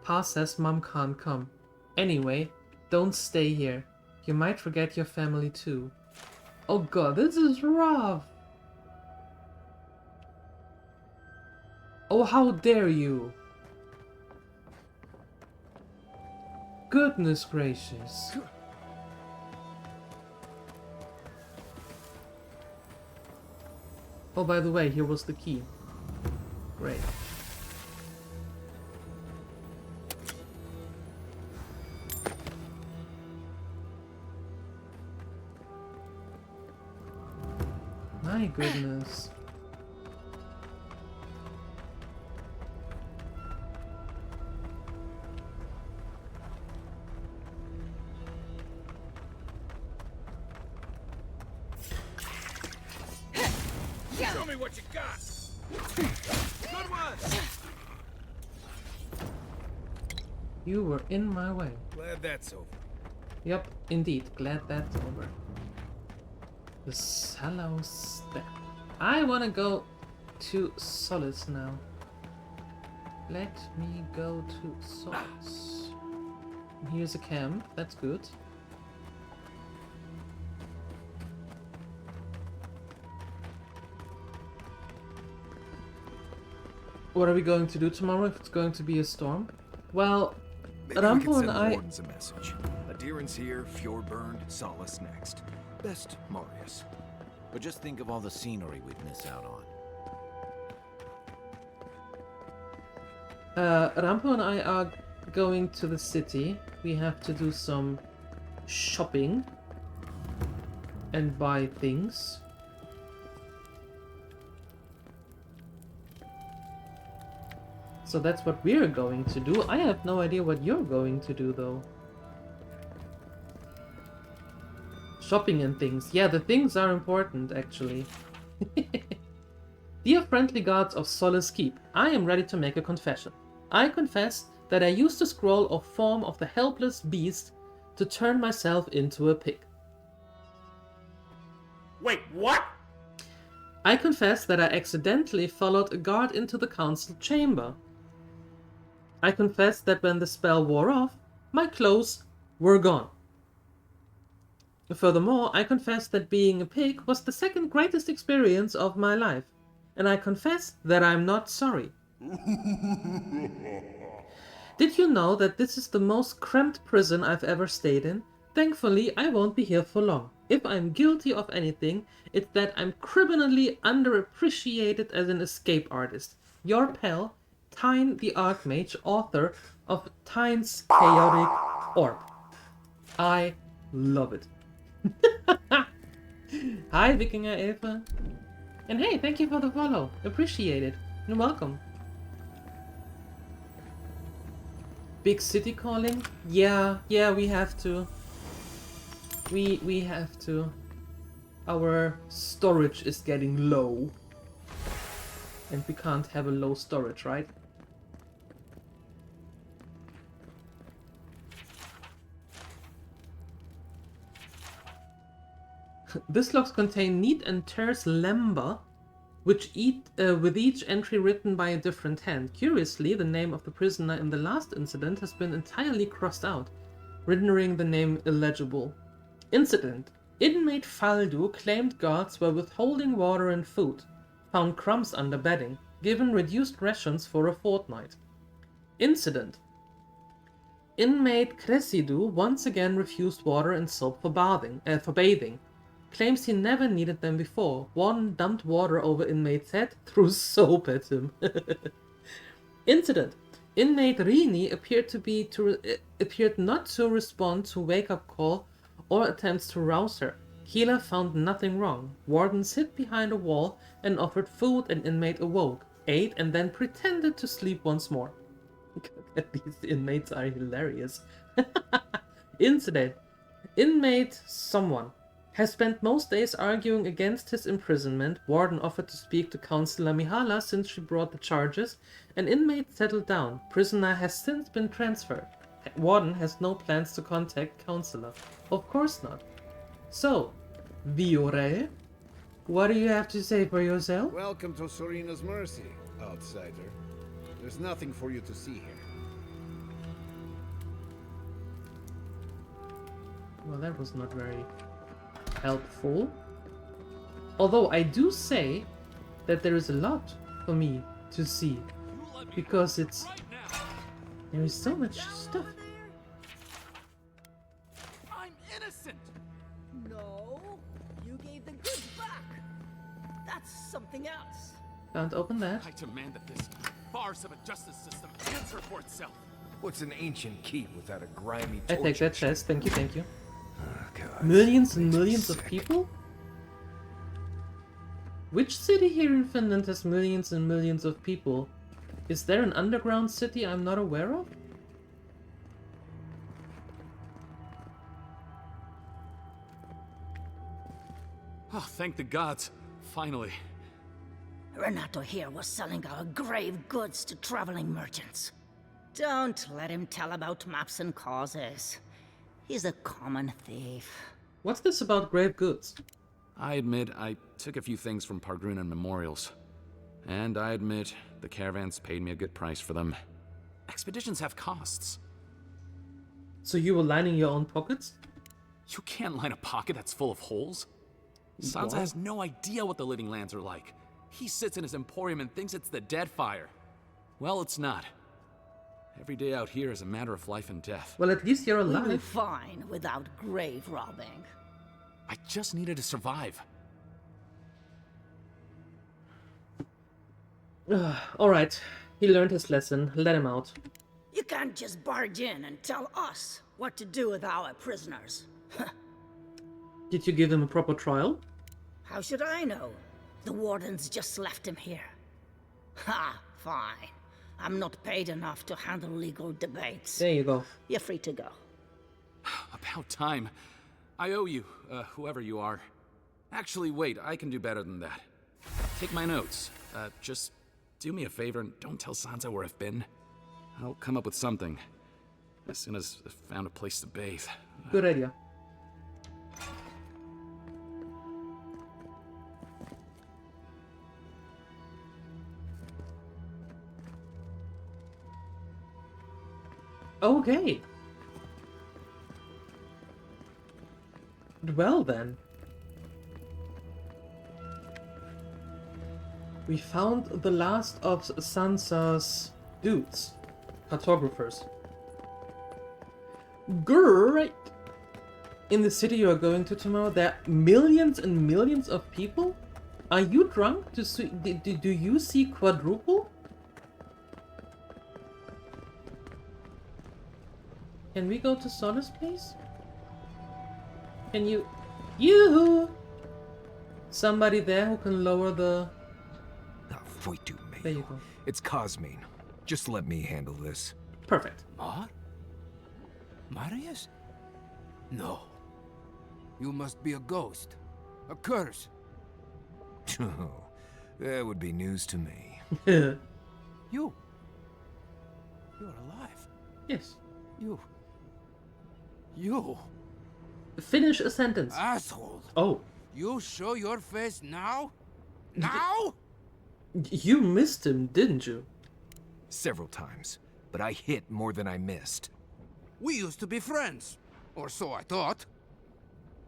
Pa says Mom can't come. Anyway, don't stay here. You might forget your family too. Oh god, this is rough! Oh, how dare you! Goodness gracious! Oh, by the way, here was the key. Great. My goodness. Show me what you got. Good one. You were in my way. Glad that's over. Yep, indeed. Glad that's over. The Sallow Step. I wanna go to Solace now. Let me go to Solace. Here's a camp. That's good. What are we going to do tomorrow if it's going to be a storm? Well, Maybe Rampo we can send and the I... wardens a message. Adherence here, Fjord burned, Solace next. Best, Marius. But just think of all the scenery we'd miss out on. Rampo and I are going to the city. We have to do some shopping and buy things. So that's what we're going to do. I have no idea what you're going to do though. Shopping and things. Yeah, the things are important actually. Dear friendly gods of Solace Keep, I am ready to make a confession. I confess that I used the scroll or form of the helpless beast to turn myself into a pig. Wait, what? I confess that I accidentally followed a guard into the council chamber. I confess that when the spell wore off, my clothes were gone. Furthermore, I confess that being a pig was the second greatest experience of my life. And I confess that I'm not sorry. Did you know that this is the most cramped prison I've ever stayed in? Thankfully, I won't be here for long. If I'm guilty of anything, it's that I'm criminally underappreciated as an escape artist. Your pal, Tyne the Archmage, author of Tyne's Chaotic Orb. I love it. Hi, Wikinger Eva. And hey, thank you for the follow. Appreciate it. You're welcome. Big city calling? Yeah, we have to. We have to. Our storage is getting low. And we can't have a low storage, right? This logs contain neat and terse lemba, which with each entry written by a different hand. Curiously, the name of the prisoner in the last incident has been entirely crossed out, rendering the name illegible. Incident. Inmate Faldu claimed guards were withholding water and food, found crumbs under bedding, given reduced rations for a fortnight. Incident. Inmate Cresidu once again refused water and soap for bathing. Claims he never needed them before. Warden dumped water over inmate's head, threw soap at him. Incident. Inmate Rini appeared not to respond to wake-up call or attempts to rouse her. Healer found nothing wrong. Warden hid behind a wall and offered food, and inmate awoke, ate, and then pretended to sleep once more. These inmates are hilarious. Incident. Inmate someone has spent most days arguing against his imprisonment. Warden offered to speak to Councillor Mihala since she brought the charges. An inmate settled down. Prisoner has since been transferred. Warden has no plans to contact Councillor. Of course not. So, Viore, what do you have to say for yourself? Welcome to Serena's Mercy, outsider. There's nothing for you to see here. Well, that was not very helpful. Although I do say that there is a lot for me to see, because there is so much stuff. I'm innocent! No, you gave the goods back. That's something else. Can't open that. I demand that this farce of a justice system answer for itself. What's an ancient keep without a grimy I torture take that chest. Thank you, thank you. Oh, God, millions and millions of people? Which city here in Finland has millions and millions of people? Is there an underground city I'm not aware of? Oh, thank the gods. Finally. Renato here was selling our grave goods to traveling merchants. Don't let him tell about maps and causes. He's a common thief. What's this about grave goods? I admit I took a few things from Pargrunan memorials. And I admit the caravans paid me a good price for them. Expeditions have costs. So you were lining your own pockets? You can't line a pocket that's full of holes. Sansa has no idea what the living lands are like. He sits in his emporium and thinks it's the Deadfire. Well, it's not. Every day out here is a matter of life and death. Well, at least you're alive. We'll be fine without grave robbing. I just needed to survive. Alright, he learned his lesson. Let him out. You can't just barge in and tell us what to do with our prisoners. Did you give him a proper trial? How should I know? The wardens just left him here. Ha, fine. I'm not paid enough to handle legal debates. There you go. You're free to go. About time. I owe you, whoever you are. Actually, wait, I can do better than that. Take my notes. Just do me a favor and don't tell Sansa where I've been. I'll come up with something. As soon as I've found a place to bathe. Good idea. Okay. Well then. We found the last of Sansa's dudes. Cartographers. Great! In the city you are going to tomorrow, there are millions and millions of people? Are you drunk? Do you see quadruple? Can we go to Solace, please? Can you... Yoo-hoo! Somebody there who can lower the... There you go. It's Cosmine. Just let me handle this. Perfect. Marius? No. You must be a ghost. A curse. Oh, that would be news to me. You're alive. Yes. You. Finish a sentence. Asshole. Oh. You show your face now? Now? You missed him, didn't you? Several times, but I hit more than I missed. We used to be friends. Or so I thought.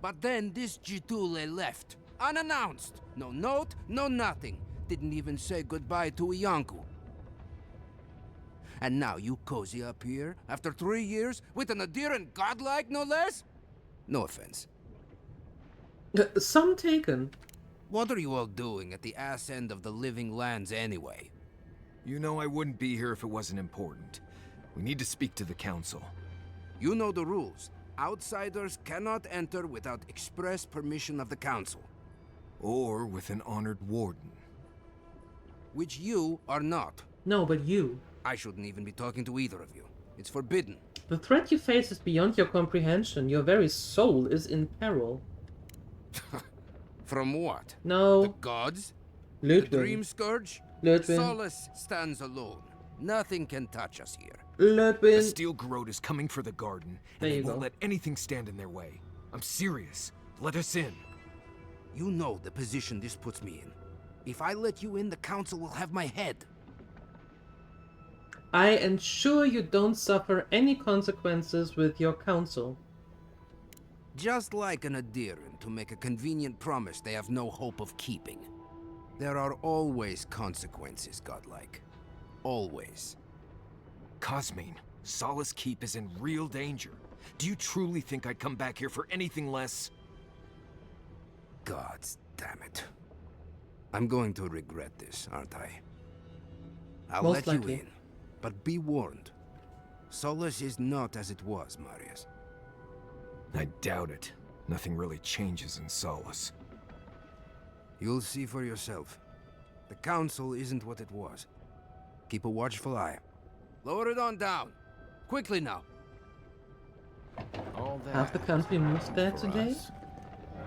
But then this Gitule left. Unannounced. No note, no nothing. Didn't even say goodbye to Iancu. And now you cozy up here, after 3 years, with an adherent godlike, no less? No offense. Some taken. What are you all doing at the ass end of the living lands anyway? You know I wouldn't be here if it wasn't important. We need to speak to the council. You know the rules. Outsiders cannot enter without express permission of the council. Or with an honored warden. Which you are not. No, but you. I shouldn't even be talking to either of you. It's forbidden. The threat you face is beyond your comprehension. Your very soul is in peril. From what? No. The gods? Ludwig. The dream scourge? Ludwig. Solace stands alone. Nothing can touch us here. Ludwig. The steel garrote is coming for the garden, and they won't let anything stand in their way. I'm serious. Let us in. You know the position this puts me in. If I let you in, the council will have my head. I ensure you don't suffer any consequences with your counsel. Just like an adherent to make a convenient promise they have no hope of keeping. There are always consequences, godlike. Always. Cosmine, Solace Keep is in real danger. Do you truly think I'd come back here for anything less? Gods damn it. I'm going to regret this, aren't I? I'll Most let likely. you in, but be warned. Solace is not as it was, Marius. I doubt it. Nothing really changes in Solace. You'll see for yourself. The council isn't what it was. Keep a watchful eye. Lower it on down. Quickly now. Half the country moved there today?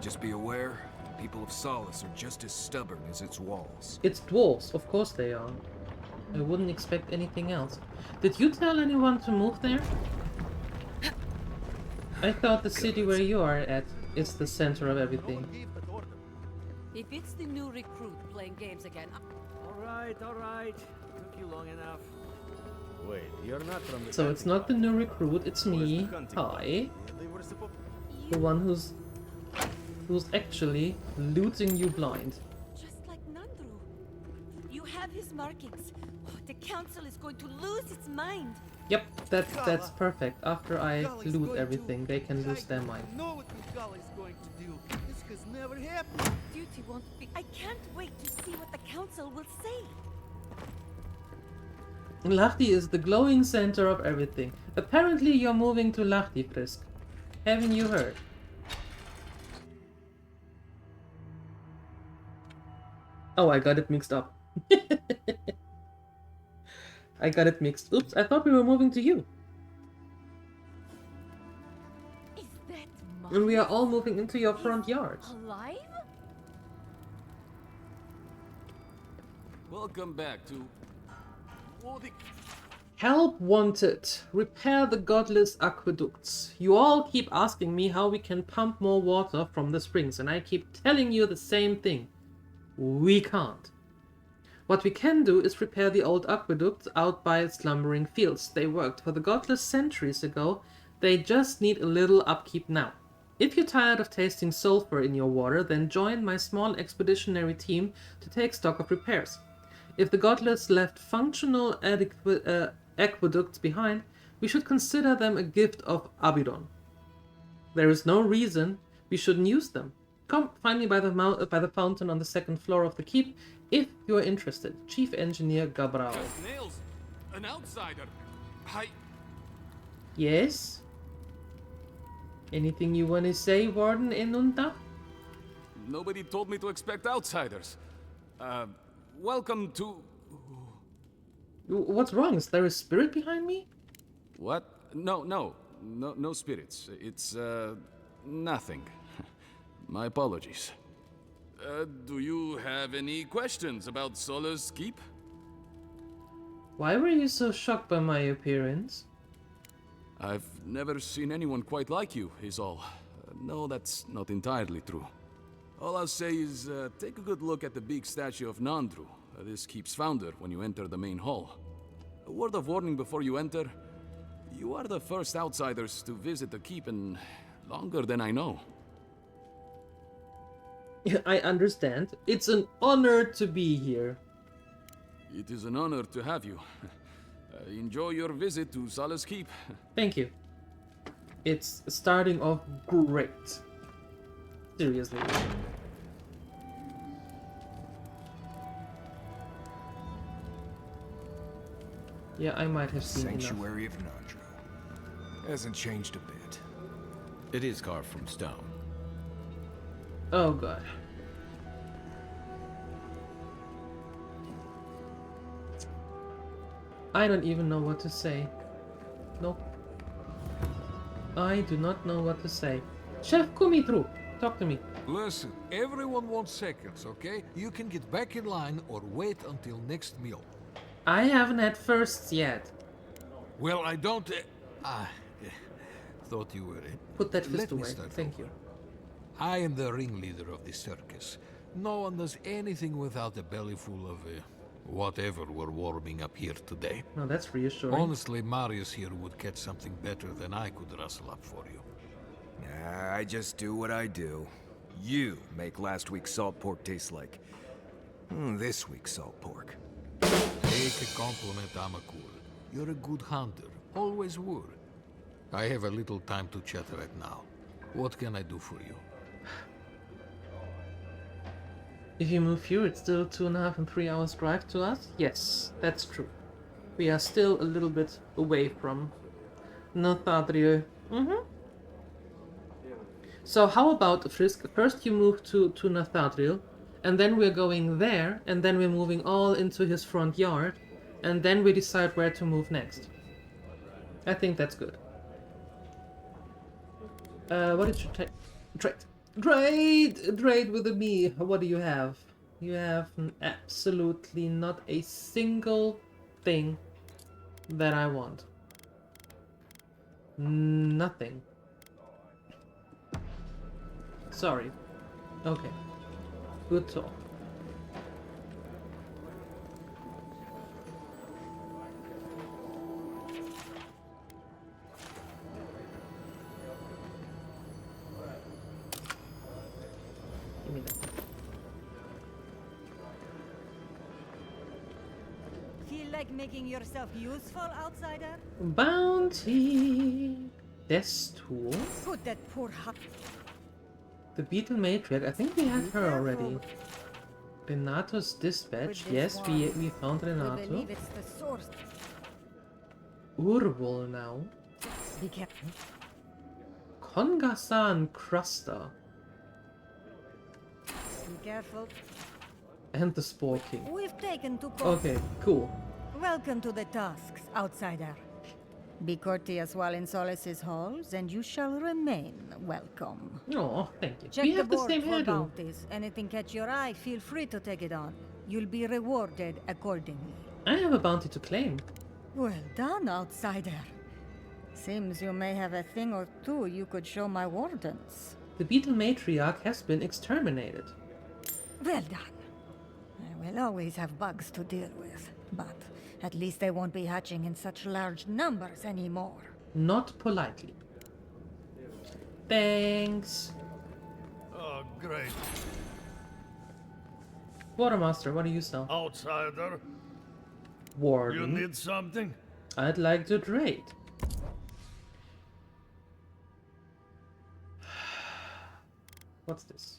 Just be aware, people of Solace are just as stubborn as its walls. It's dwarves, of course they are. I wouldn't expect anything else. Did you tell anyone to move there? I thought the city where you are at is the center of everything. If it's the new recruit playing games again... Alright. Took you long enough. Wait, you're not from the... So it's not the new recruit, it's me. Hi. The one who's actually looting you blind. Just like Nandru. You have his markings. Oh, the council is going to lose its mind. Yep, that's perfect. After I loot everything, they can lose their mind. I know what Gully's going to do. This has never happened. Duty won't be... I can't wait to see what the council will say. Lahti is the glowing center of everything. Apparently you're moving to Lahti, Frisk. Haven't you heard? Oh, I got it mixed up. I got it mixed. Oops, I thought we were moving to you. Is that And we are all moving into your front yards. alive? Welcome back to... Help wanted. Repair the godless aqueducts. You all keep asking me how we can pump more water from the springs, and I keep telling you the same thing. We can't. What we can do is repair the old aqueducts out by slumbering fields. They worked for the godless centuries ago. They just need a little upkeep now. If you're tired of tasting sulfur in your water, then join my small expeditionary team to take stock of repairs. If the godless left functional aqueducts behind, we should consider them a gift of Abaddon. There is no reason we shouldn't use them. Come find me by the fountain on the second floor of the keep if you are interested. Chief Engineer Gabral. Nails, an outsider. Yes? Anything you want to say, Warden Enunta? Nobody told me to expect outsiders. Welcome to... What's wrong? Is there a spirit behind me? What? No spirits. It's, nothing. My apologies. Do you have any questions about Sola's keep? Why were you so shocked by my appearance? I've never seen anyone quite like you, is all. No, that's not entirely true. All I'll say is, take a good look at the big statue of Nandru, this keep's founder, when you enter the main hall. A word of warning before you enter. You are the first outsiders to visit the keep in longer than I know. I understand. It's an honor to be here. It is an honor to have you. Enjoy your visit to Sola's keep. Thank you. It's starting off great. Seriously. Yeah, I might have seen Sanctuary enough. of Nandru. Hasn't changed a bit. It is carved from stone. Oh god. I don't even know what to say. Nope. I do not know what to say. Chef Kumitru, talk to me. Listen, everyone wants seconds, okay? You can get back in line or wait until next meal. I haven't had firsts yet. Well, I don't... thought you were... Put that fist Let me away, start thank over. you. I am the ringleader of this circus. No one does anything without a belly full of whatever we're warming up here today. No, that's reassuring. Honestly, Marius here would catch something better than I could rustle up for you. I just do what I do. You make last week's salt pork taste like this week's salt pork. Take a compliment, Amakul. You're a good hunter. Always were. I have a little time to chat right now. What can I do for you? If you move here, it's still 2.5 and 3 hours drive to us? Yes, that's true. We are still a little bit away from Nothadriel. So how about Frisk? First you move to Nothadriel, and then we're going there, and then we're moving all into his front yard, and then we decide where to move next. I think that's good. What did you take? Trade with me. What do you have? You have absolutely not a single thing that I want. Nothing. Sorry. Okay. Good talk. Give me that. Feel like making yourself useful, outsider? Bounty. Death tool. Put that poor hut. The Beetle Matriarch. I think we had her already. Renato's dispatch. Yes, we found I Renato. believe it's the source. Urwol now. Be careful. Kongasan Cruster. Be careful. And the Spore King. We've taken two Okay, cool. Welcome to the tasks, outsider. Be courteous while in Solace's halls, and you shall remain welcome. Oh, thank you. Check We the have the board same for hairdo. bounties. Anything catch your eye, feel free to take it on. You'll be rewarded accordingly. I have a bounty to claim. Well done, outsider. Seems you may have a thing or two you could show my wardens. The beetle matriarch has been exterminated. Well done. I will always have bugs to deal with, but at least they won't be hatching in such large numbers anymore. Not politely. Thanks. Oh, great. Quartermaster, what do you sell? Outsider. Warden. You need something? I'd like to trade. What's this?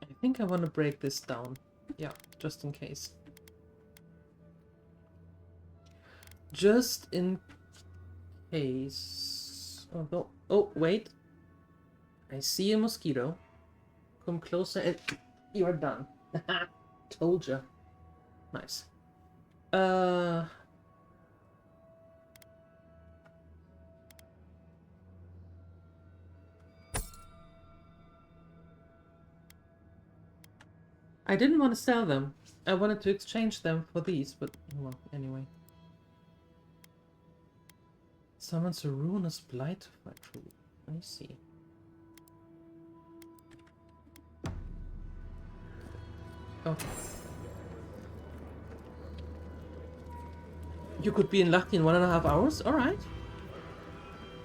I think I want to break this down. Yeah, just in case. Just in case. Oh, no. Oh, wait. I see a mosquito. Come closer and you are done. Told ya. Nice. I didn't want to sell them. I wanted to exchange them for these, but well, anyway. Summons a ruinous blight to fight through. Let me see. Okay. You could be in Lahti in 1.5 hours? Alright.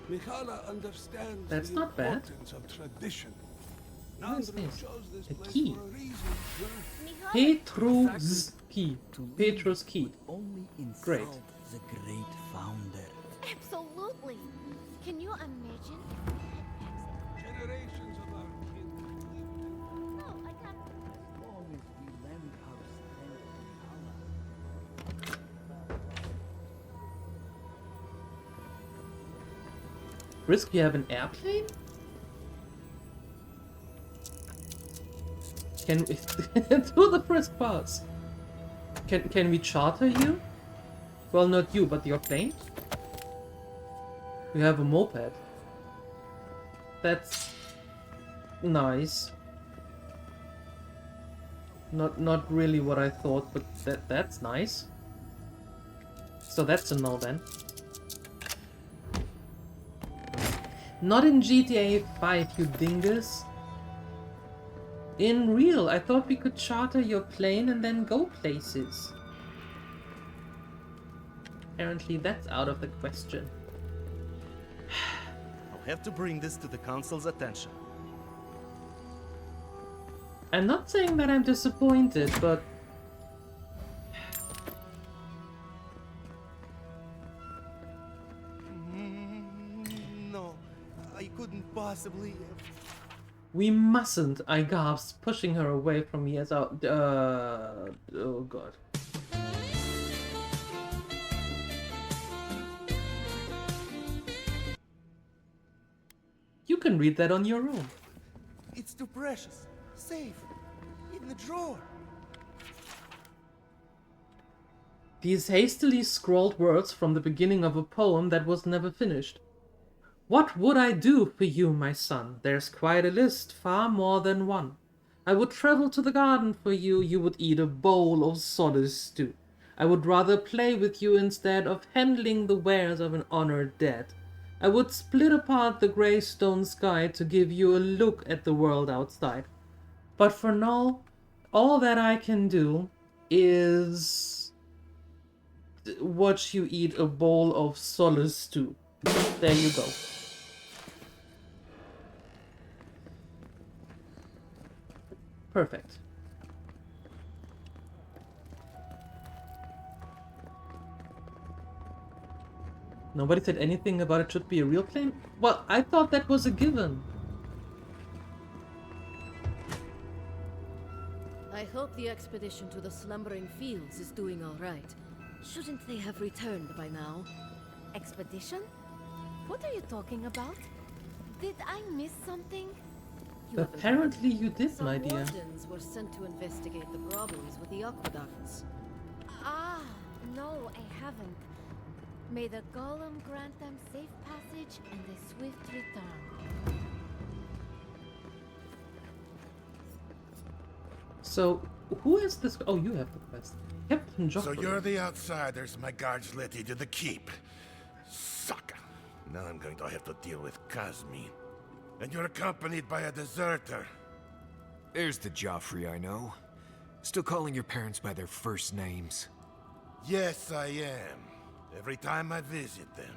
Mikhala understands That's the not bad. importance of tradition. What is this? chose this A place key. for a reason. Petrus key. Petrus key. Only Great. insult the great founder. Absolutely. Can you imagine? Generations of our kin. No, I can't. As long as we lend our strength Risk we have an airplane? Can we do the frisk parts? Can we charter you? Well, not you, but your plane? We have a moped. That's nice. Not really what I thought, but that's nice. So that's a no then. Not in GTA 5, you dingus. In real, I thought we could charter your plane and then go places. Apparently that's out of the question. I'll have to bring this to the Council's attention. I'm not saying that I'm disappointed, but... No, I couldn't possibly... We mustn't, I gasped, pushing her away from me as our... oh god. You can read that on your own. It's too precious. Safe. In the drawer. These hastily scrawled words from the beginning of a poem that was never finished. What would I do for you, my son? There's quite a list, far more than one. I would travel to the garden for you, you would eat a bowl of solace stew. I would rather play with you instead of handling the wares of an honored dead. I would split apart the grey stone sky to give you a look at the world outside. But for now, all that I can do is watch you eat a bowl of solace stew. There you go. Perfect. Nobody said anything about it should be a real claim? Well, I thought that was a given. I hope the expedition to the Slumbering Fields is doing all right. Shouldn't they have returned by now? Expedition? What are you talking about? Did I miss something? You haven't Apparently you did, Some my dear. wardens were sent to investigate the problems with the aqueducts. Ah, no, I haven't. May the golem grant them safe passage and a swift return. So, who is this? Oh, you have the quest. Captain Joffrey. So you're the outsiders my guards let into the keep. Sucker. Now I'm going to have to deal with Kazmin. And you're accompanied by a deserter. There's the Joffrey I know. Still calling your parents by their first names. Yes, I am. Every time I visit them.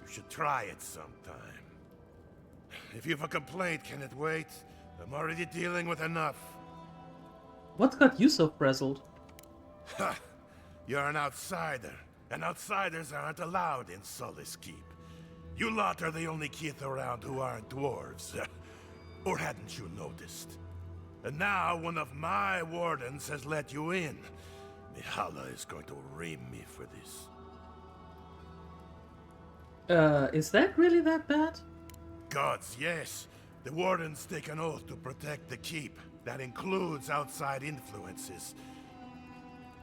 You should try it sometime. If you've a complaint, can it wait? I'm already dealing with enough. What got you so frazzled? Ha! You're an outsider, and outsiders aren't allowed in Sully's Keep. You lot are the only kith around who aren't dwarves. Or hadn't you noticed? And now one of my wardens has let you in. Mihala is going to ream me for this. Is that really that bad? Gods, yes. The wardens take an oath to protect the keep. That includes outside influences.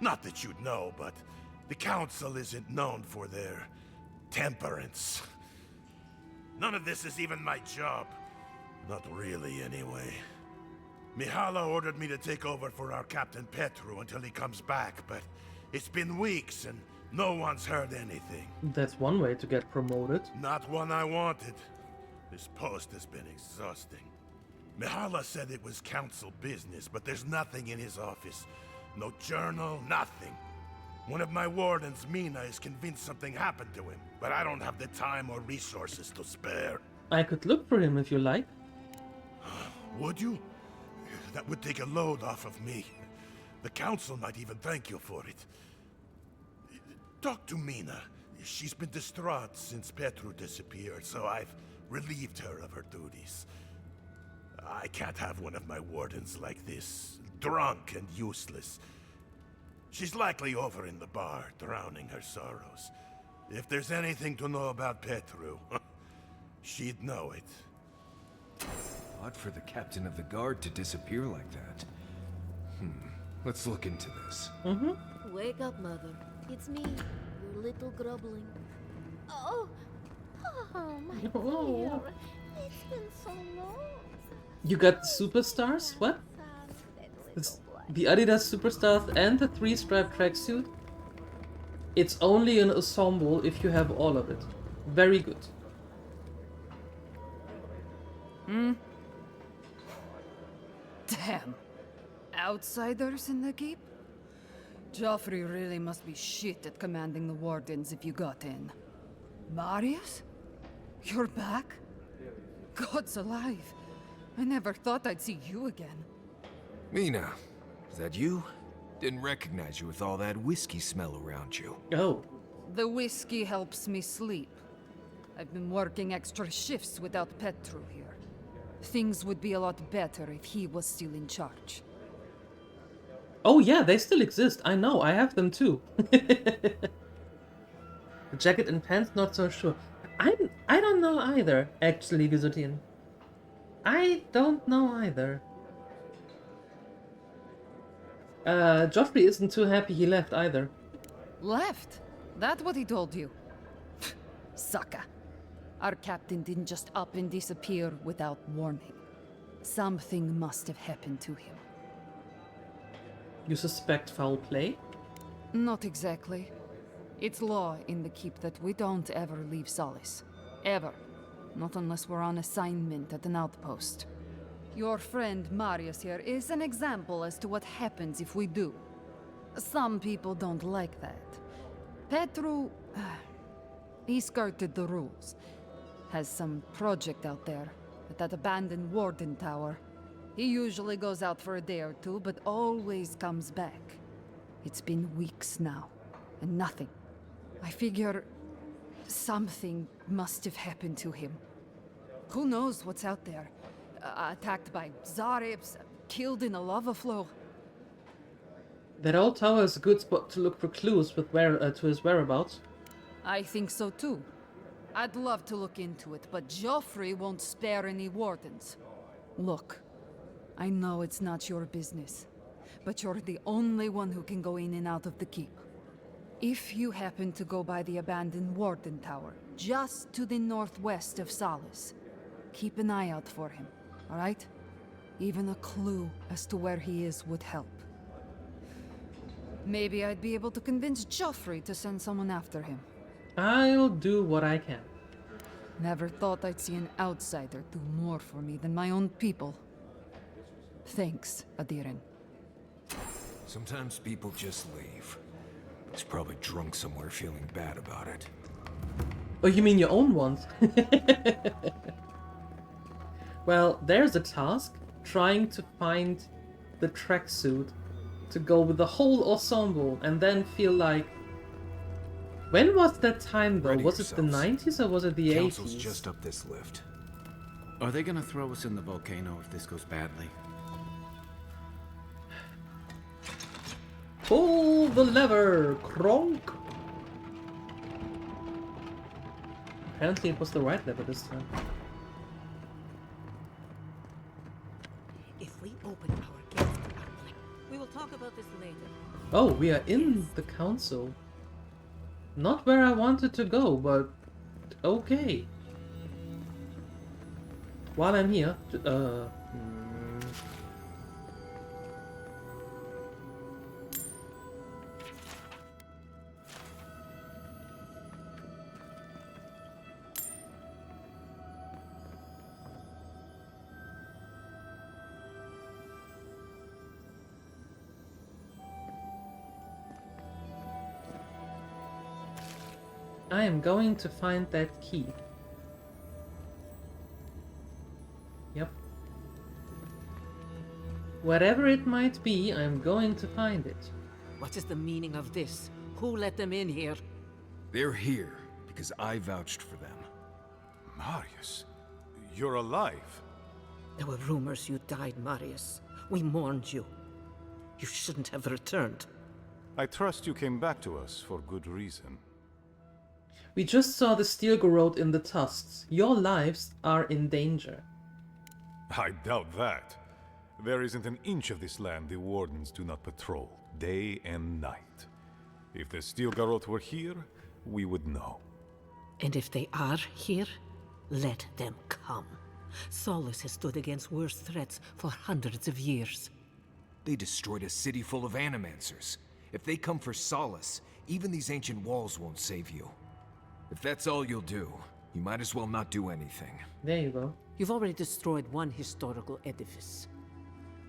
Not that you'd know, but the council isn't known for their temperance. None of this is even my job. Not really, anyway. Mihala ordered me to take over for our Captain Petru until he comes back, but it's been weeks and no one's heard anything. That's one way to get promoted. Not one I wanted. This post has been exhausting. Mihala said it was council business, but there's nothing in his office. No journal, nothing. One of my wardens, Mina, is convinced something happened to him, but I don't have the time or resources to spare. I could look for him if you like. Would you? That would take a load off of me. The council might even thank you for it. Talk to Mina. She's been distraught since Petru disappeared, so I've relieved her of her duties. I can't have one of my wardens like this, drunk and useless. She's likely over in the bar, drowning her sorrows. If there's anything to know about Petru, she'd know it. Odd for the captain of the guard to disappear like that. Let's look into this. Wake up, Mother. It's me, your little grubbling. Oh, my dear. It's been so long. You got the superstars? What? The Adidas superstars and the 3-stripe tracksuit? It's only an ensemble if you have all of it. Very good. Damn. Outsiders in the keep? Joffrey really must be shit at commanding the wardens if you got in. Marius? You're back? God's alive. I never thought I'd see you again. Mina, is that you? Didn't recognize you with all that whiskey smell around you. Oh. The whiskey helps me sleep. I've been working extra shifts without Petru here. Things would be a lot better if he was still in charge. Oh yeah, they still exist. I know, I have them too. The jacket and pants, not so sure. I don't know either, actually, Gizotin. I don't know either. Joffrey isn't too happy he left either. Left? That what he told you? Sucker. Our captain didn't just up and disappear without warning. Something must have happened to him. You suspect foul play? Not exactly. It's law in the keep that we don't ever leave Solace. Ever. Not unless we're on assignment at an outpost. Your friend Marius here is an example as to what happens if we do. Some people don't like that. Petru... he skirted the rules. Has some project out there at that abandoned warden tower. He usually goes out for a day or two, but always comes back. It's been weeks now, and nothing. I figure something must have happened to him. Who knows what's out there? Attacked by Zaribs, killed in a lava flow. That old tower is a good spot to look for clues with to his whereabouts. I think so too. I'd love to look into it, but Joffrey won't spare any wardens. Look, I know it's not your business, but you're the only one who can go in and out of the keep. If you happen to go by the abandoned Warden Tower, just to the northwest of Salas, keep an eye out for him, all right? Even a clue as to where he is would help. Maybe I'd be able to convince Joffrey to send someone after him. I'll do what I can. Never thought I'd see an outsider do more for me than my own people. Thanks, Adiren. Sometimes people just leave. He's probably drunk somewhere feeling bad about it. Oh, you mean your own ones? Well, there's a task. Trying to find the tracksuit to go with the whole ensemble and then feel like... When was that time though? Ready was it the yourselves. 90s or was it the Council's 80s? just up this lift. Are they gonna throw us in the volcano if this goes badly? Pull the lever, Kronk! Apparently it was the right lever this time. If we open our gates to our we will talk about this later. Oh, we are in the council. Not where I wanted to go, but okay. While I'm here, I am going to find that key. Yep. Whatever it might be, I'm going to find it. What is the meaning of this? Who let them in here? They're here because I vouched for them. Marius, you're alive. There were rumors you died, Marius. We mourned you. You shouldn't have returned. I trust you came back to us for good reason. We just saw the steel corrode in the tusks. Your lives are in danger. I doubt that. There isn't an inch of this land the Wardens do not patrol, day and night. If the steel garrote were here, we would know. And if they are here, let them come. Solus has stood against worse threats for hundreds of years. They destroyed a city full of animancers. If they come for Solace, even these ancient walls won't save you. If that's all you'll do, you might as well not do anything. There you go. You've already destroyed one historical edifice.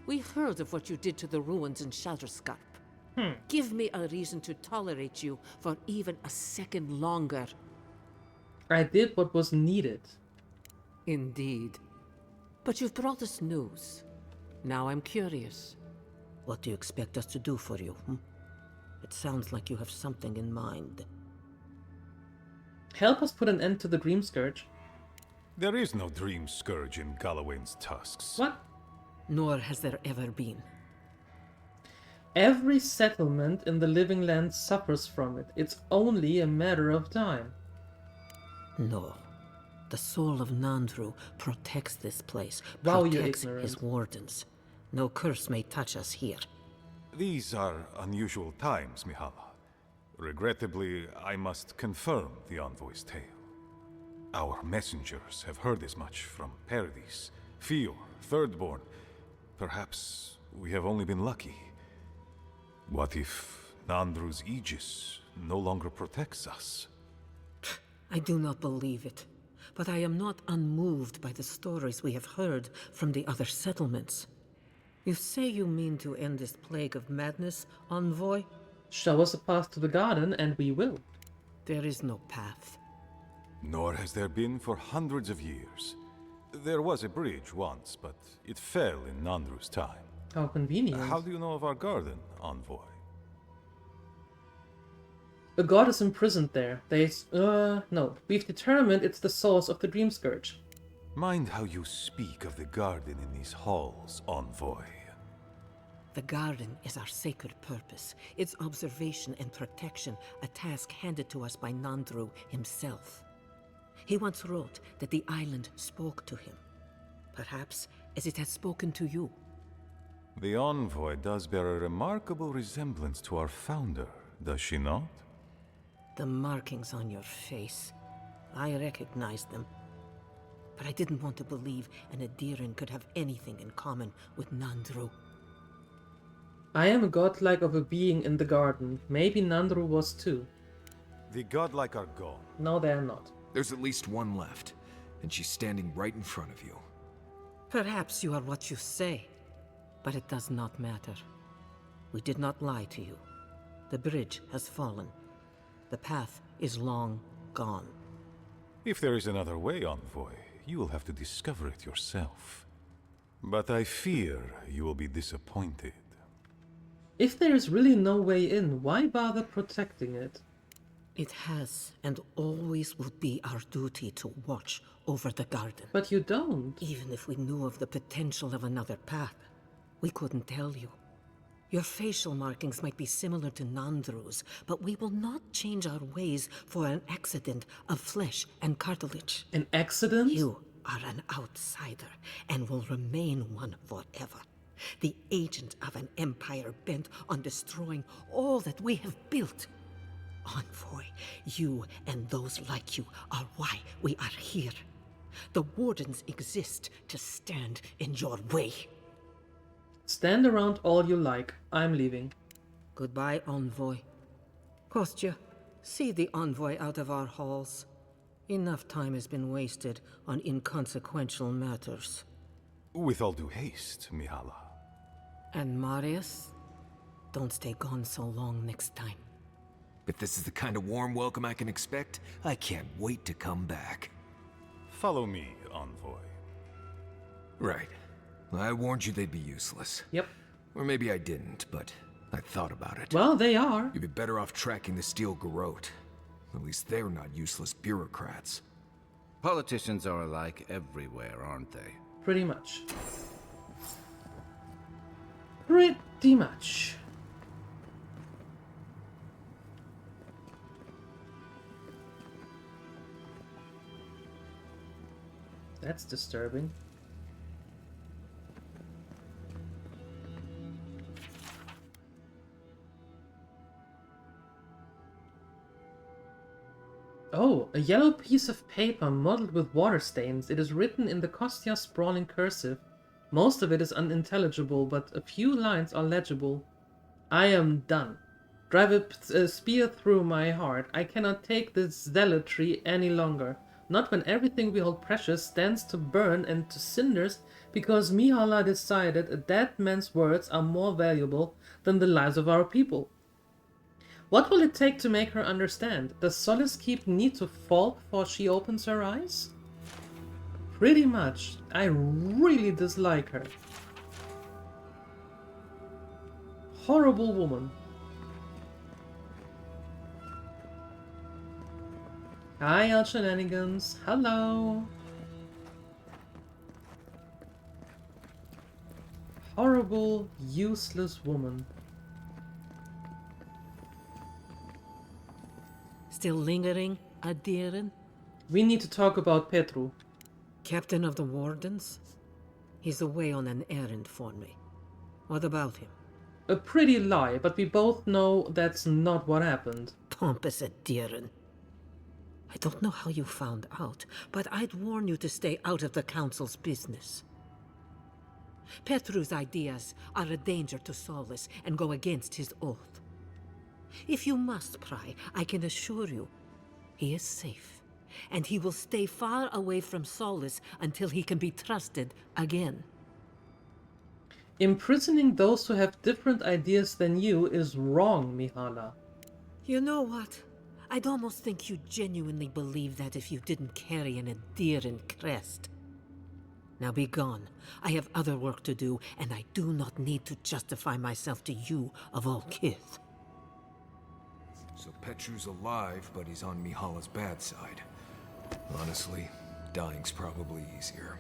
We heard of what you did to the ruins in Shatterscarp. Give me a reason to tolerate you for even a second longer. I did what was needed. Indeed. But you've brought us news. Now I'm curious. What do you expect us to do for you, It sounds like you have something in mind. Help us put an end to the Dream Scourge. There is no Dream Scourge in Galawain's tusks. What? Nor has there ever been. Every settlement in the Living Land suffers from it. It's only a matter of time. No. The soul of Nandru protects this place, Wow, you're protects ignorant. his wardens. No curse may touch us here. These are unusual times, Mihala. Regrettably, I must confirm the envoy's tale. Our messengers have heard as much from Paradis, Fior, Thirdborn. Perhaps we have only been lucky. What if Nandru's aegis no longer protects us? I do not believe it, but I am not unmoved by the stories we have heard from the other settlements. You say you mean to end this plague of madness, envoy? Show us a path to the garden, and we will. There is no path. Nor has there been for hundreds of years. There was a bridge once, but it fell in Nandru's time. How convenient. How do you know of our garden, envoy? A god is imprisoned there. No. We've determined it's the source of the Dream Scourge. Mind how you speak of the garden in these halls, envoy. The garden is our sacred purpose, its observation and protection, a task handed to us by Nandru himself. He once wrote that the island spoke to him. Perhaps as it has spoken to you. The envoy does bear a remarkable resemblance to our founder, does she not? The markings on your face. I recognized them. But I didn't want to believe an Adiran could have anything in common with Nandru. I am a godlike of a being in the garden. Maybe Nandru was too. The godlike are gone. No, they're not. There's at least one left, and she's standing right in front of you. Perhaps you are what you say, but it does not matter. We did not lie to you. The bridge has fallen. The path is long gone. If there is another way, envoy, you will have to discover it yourself. But I fear you will be disappointed. If there is really no way in, why bother protecting it? It has and always will be our duty to watch over the garden. But you don't. Even if we knew of the potential of another path, we couldn't tell you. Your facial markings might be similar to Nandru's, but we will not change our ways for an accident of flesh and cartilage. An accident? You are an outsider and will remain one forever. The agent of an empire bent on destroying all that we have built. Envoy, you and those like you are why we are here. The Wardens exist to stand in your way. Stand around all you like. I'm leaving. Goodbye, Envoy. Kostya, see the Envoy out of our halls. Enough time has been wasted on inconsequential matters. With all due haste, Mihala. And Marius, don't stay gone so long next time. If this is the kind of warm welcome I can expect, I can't wait to come back. Follow me, envoy. Right. I warned you they'd be useless. Yep. Or maybe I didn't, but I thought about it. Well, they are. You'd be better off tracking the Steel Garrote. At least they're not useless bureaucrats. Politicians are alike everywhere, aren't they? Pretty much. Pretty much. That's disturbing. Oh, a yellow piece of paper mottled with water stains. It is written in the Kostya sprawling cursive. Most of it is unintelligible, but a few lines are legible. I am done. Drive a spear through my heart. I cannot take this zealotry any longer. Not when everything we hold precious stands to burn and to cinders because Mihala decided a dead man's words are more valuable than the lives of our people. What will it take to make her understand? Does Solace Keep need to fall before she opens her eyes? Pretty much. I really dislike her. Horrible woman. Hi, El Shenanigans. Hello. Horrible, useless woman. Still lingering, Adiran? We need to talk about Petru. Captain of the Wardens? He's away on an errand for me. What about him? A pretty lie, but we both know that's not what happened. Pompous Adiran. I don't know how you found out, but I'd warn you to stay out of the Council's business. Petru's ideas are a danger to Solace and go against his oath. If you must pry, I can assure you, he is safe, and he will stay far away from Solace until he can be trusted again. Imprisoning those who have different ideas than you is wrong, Mihala. You know what? I'd almost think you genuinely believe that if you didn't carry an Adiran crest. Now be gone. I have other work to do, and I do not need to justify myself to you of all kith. So Petru's alive, but he's on Mihala's bad side. Honestly, dying's probably easier.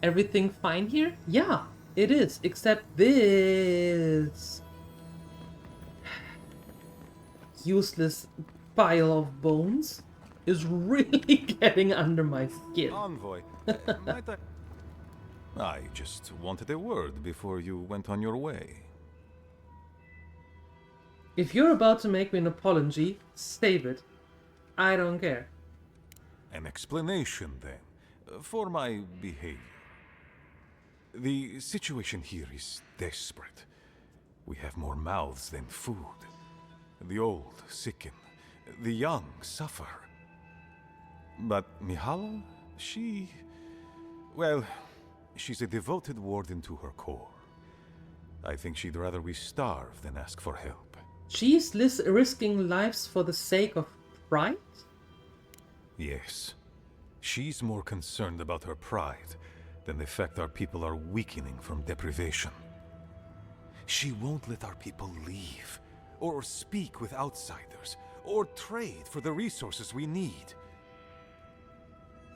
Everything fine here? Yeah, it is, except this. useless pile of bones is really getting under my skin. Envoy, might I just wanted a word before you went on your way. If you're about to make me an apology, save it. I don't care. An explanation, then, for my behavior. The situation here is desperate. We have more mouths than food. The old sicken. The young suffer. But Mihala, well, she's a devoted warden to her core. I think she'd rather we starve than ask for help. She's risking lives for the sake of pride? Yes. She's more concerned about her pride than the fact our people are weakening from deprivation. She won't let our people leave, or speak with outsiders, or trade for the resources we need.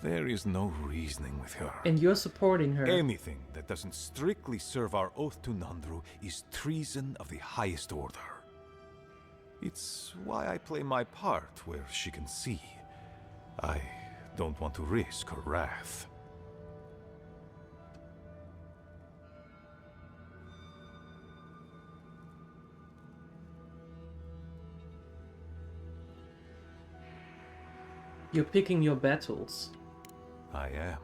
There is no reasoning with her. And you're supporting her. Anything that doesn't strictly serve our oath to Nandru is treason of the highest order. It's why I play my part where she can see. I don't want to risk her wrath. You're picking your battles. I am.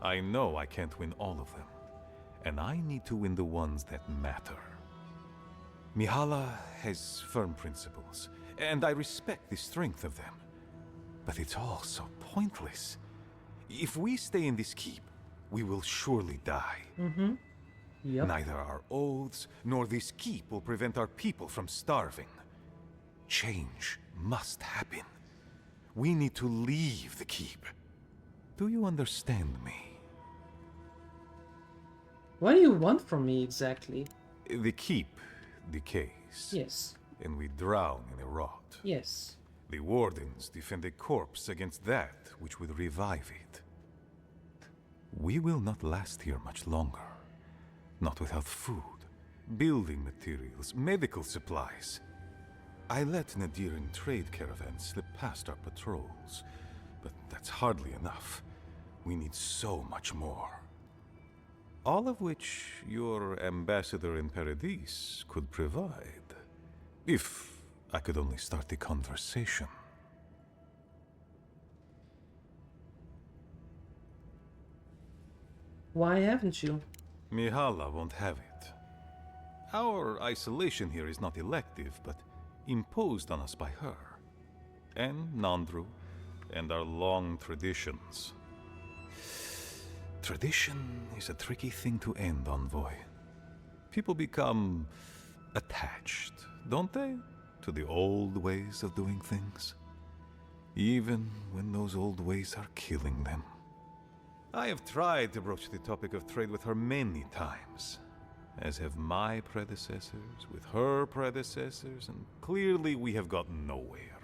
I know I can't win all of them, and I need to win the ones that matter. Mihala has firm principles, and I respect the strength of them. But it's all so pointless. If we stay in this keep, we will surely die. Mm-hmm. Yep. Neither our oaths nor this keep will prevent our people from starving. Change must happen. We need to leave the keep. Do you understand me? What do you want from me exactly? The keep decays. Yes. And we drown in a rot. Yes. The wardens defend a corpse against that which would revive it. We will not last here much longer. Not without food, building materials, medical supplies. I let Nadiran trade caravans slip past our patrols, but that's hardly enough. We need so much more. All of which your ambassador in Paradis could provide. If I could only start the conversation. Why haven't you? Mihala won't have it. Our isolation here is not elective, but imposed on us by her. And Nandru, and our long traditions. Tradition is a tricky thing to end, Envoy. People become attached, don't they? To the old ways of doing things. Even when those old ways are killing them. I have tried to broach the topic of trade with her many times, as have my predecessors with her predecessors, and clearly we have gotten nowhere.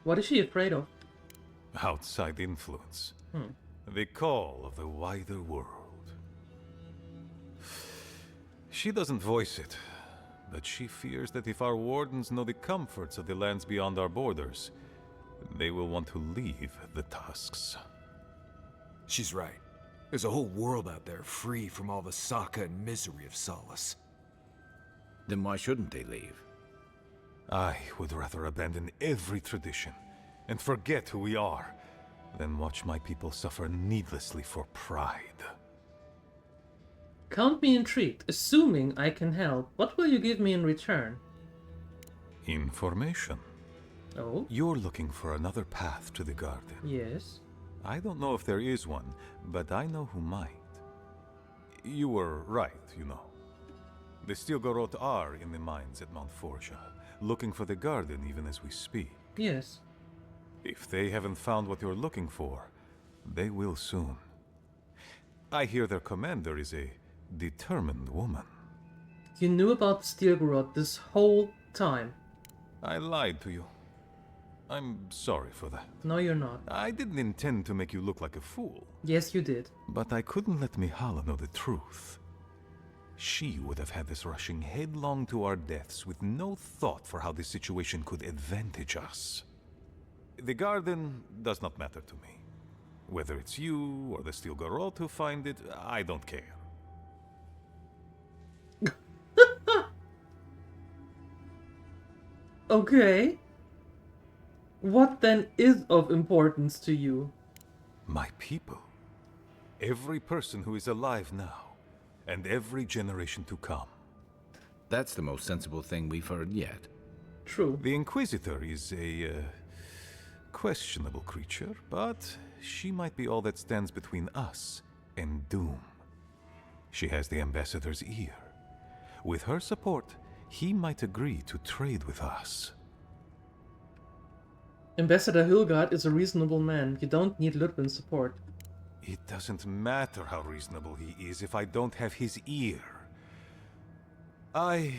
What is she afraid of? Outside influence. The call of the wider world. She doesn't voice it, but she fears that if our wardens know the comforts of the lands beyond our borders, they will want to leave the tusks. She's right. There's a whole world out there free from all the Saka and misery of Solace. Then why shouldn't they leave? I would rather abandon every tradition and forget who we are than watch my people suffer needlessly for pride. Count me intrigued. Assuming I can help, what will you give me in return? Information. Oh? You're looking for another path to the garden. Yes. I don't know if there is one, but I know who might. You were right, you know. The Stilgarot are in the mines at Mount Forja, looking for the garden even as we speak. Yes. If they haven't found what you're looking for, they will soon. I hear their commander is a determined woman. You knew about Stilgarot this whole time. I lied to you. I'm sorry for that. No, you're not. I didn't intend to make you look like a fool. Yes, you did. But I couldn't let Mihala know the truth. she would have had us rushing headlong to our deaths with no thought for how this situation could advantage us. The garden does not matter to me. Whether it's you or the Steel Garrote who find it, I don't care. Okay. What then is of importance to you? My people. Every person who is alive now, and every generation to come. That's the most sensible thing we've heard yet. True. The Inquisitor is a questionable creature, but she might be all that stands between us and doom. She has the Ambassador's ear. With her support, he might agree to trade with us. Ambassador Hilgard is a reasonable man. You don't need Ludwin's support. It doesn't matter how reasonable he is if I don't have his ear. I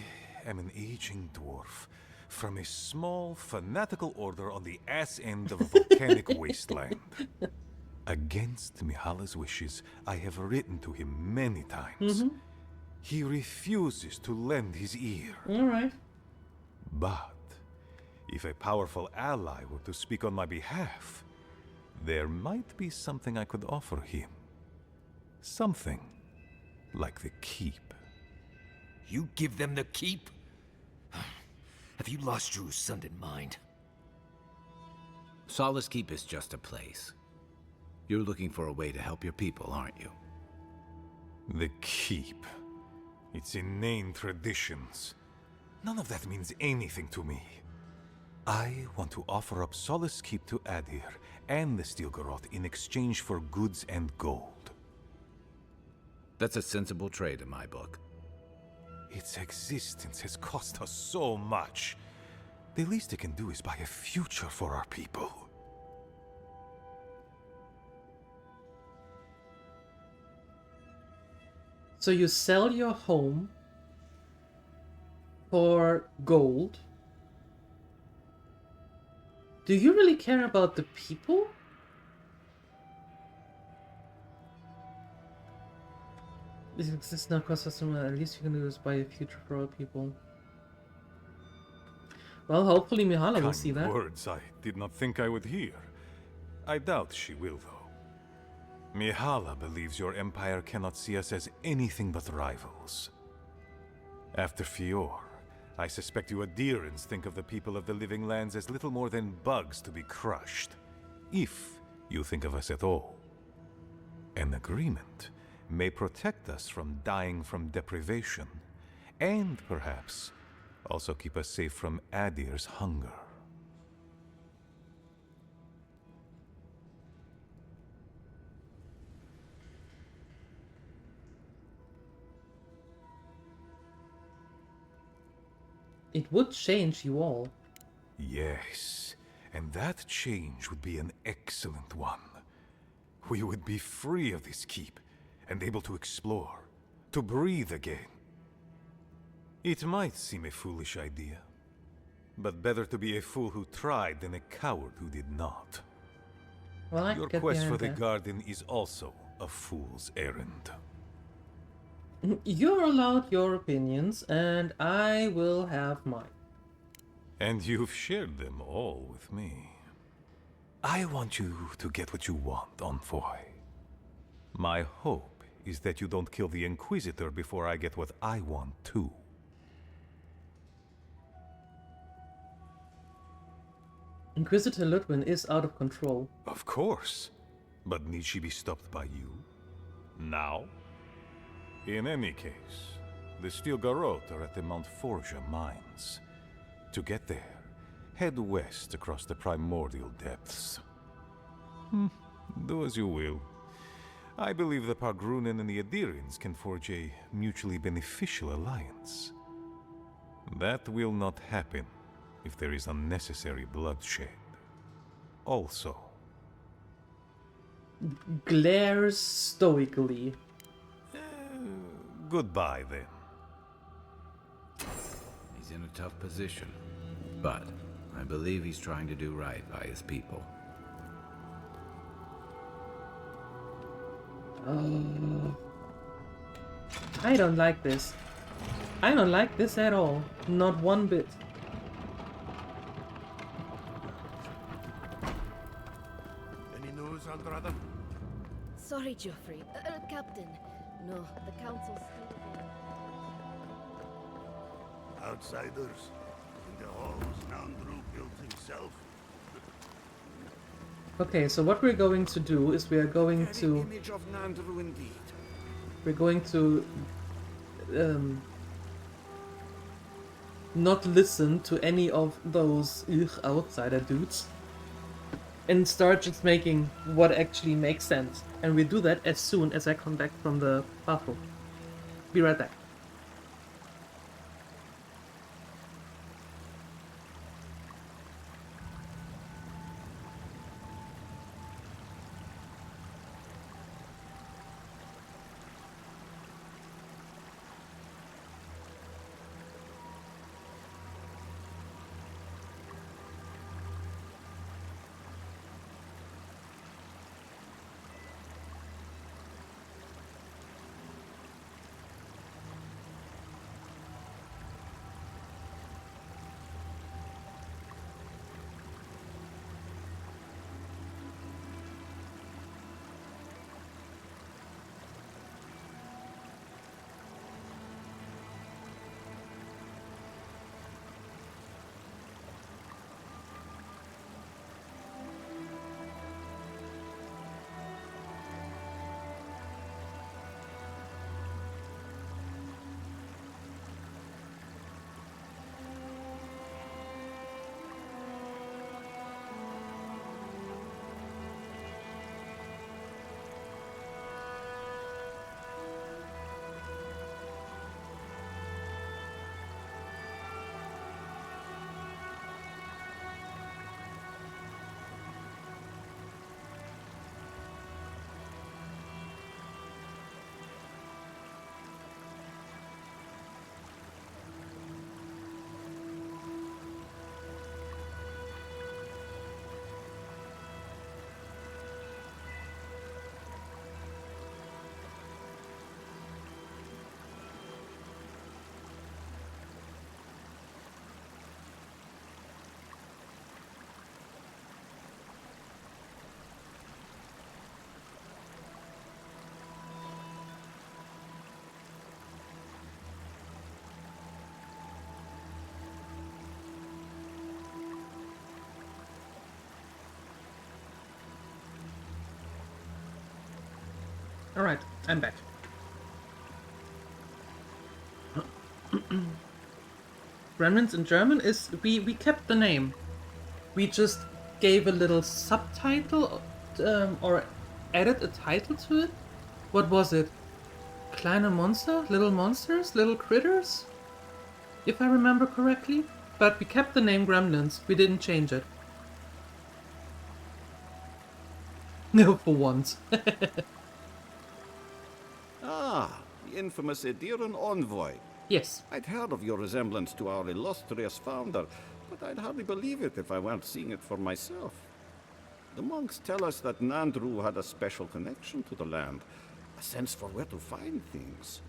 am an aging dwarf from a small, fanatical order on the ass end of a volcanic wasteland. Against Mihala's wishes, I have written to him many times. He refuses to lend his ear. Alright. But if a powerful ally were to speak on my behalf, there might be something I could offer him. Something like the keep. You give them the keep? Have you lost your Usundan mind? Solace Keep is just a place. You're looking for a way to help your people, aren't you? The keep. Its inane traditions. None of that means anything to me. I want to offer up Solace Keep to Adir and the Steel Garrote in exchange for goods and gold. That's a sensible trade in my book. Its existence has cost us so much. The least it can do is buy a future for our people. So you sell your home for gold. Do you really care about the people? This exists now cost us at least you can do is buy a future for our people. Well, hopefully Mihala will see that. Words I did not think I would hear. I doubt she will, though. Mihala believes your empire cannot see us as anything but rivals. After Fior, I suspect you Adirans think of the people of the Living Lands as little more than bugs to be crushed. If you think of us at all. An agreement may protect us from dying from deprivation, and perhaps also keep us safe from Adir's hunger. It would change you all. Yes, and that change would be an excellent one. We would be free of this keep, and able to explore, to breathe again. It might seem a foolish idea, but better to be a fool who tried than a coward who did not. Well, I Your get quest for behind the that. garden is also a fool's errand. You're allowed your opinions, and I will have mine. And you've shared them all with me. I want you to get what you want, Envoy. My hope is that you don't kill the Inquisitor before I get what I want too. Inquisitor Ludwin is out of control. Of course. But need she be stopped by you? Now? In any case, the Steel Garrote are at the Mount Forja mines. To get there, head west across the primordial depths. Do as you will. I believe the Pargrunen and the Adirans can forge a mutually beneficial alliance. That will not happen if there is unnecessary bloodshed. Also, Glares stoically. Goodbye then. He's in a tough position, but I believe he's trying to do right by his people. I don't like this. I don't like this at all. Not one bit. Any news, Andrada? Sorry, Geoffrey. Captain. No, the council's still... Outsiders in the halls Nandru built himself. Okay, so what we're going to do is we are going to... Image of Nandru indeed. We're going to... not listen to any of those outsider dudes. And start just making what actually makes sense. And we do that as soon as I come back from the bathroom. Be right back. Alright, I'm back. Remnants in German is... We kept the name. We just gave a little subtitle or added a title to it. What was it? Kleine Monster? Little Monsters? Little Critters? If I remember correctly. But we kept the name Gremlins. We didn't change it. No, for once. Ah, the infamous Ediran envoy. Yes. I'd heard of your resemblance to our illustrious founder, but I'd hardly believe it if I weren't seeing it for myself. The monks tell us that Nandru had a special connection to the land, a sense for where to find things.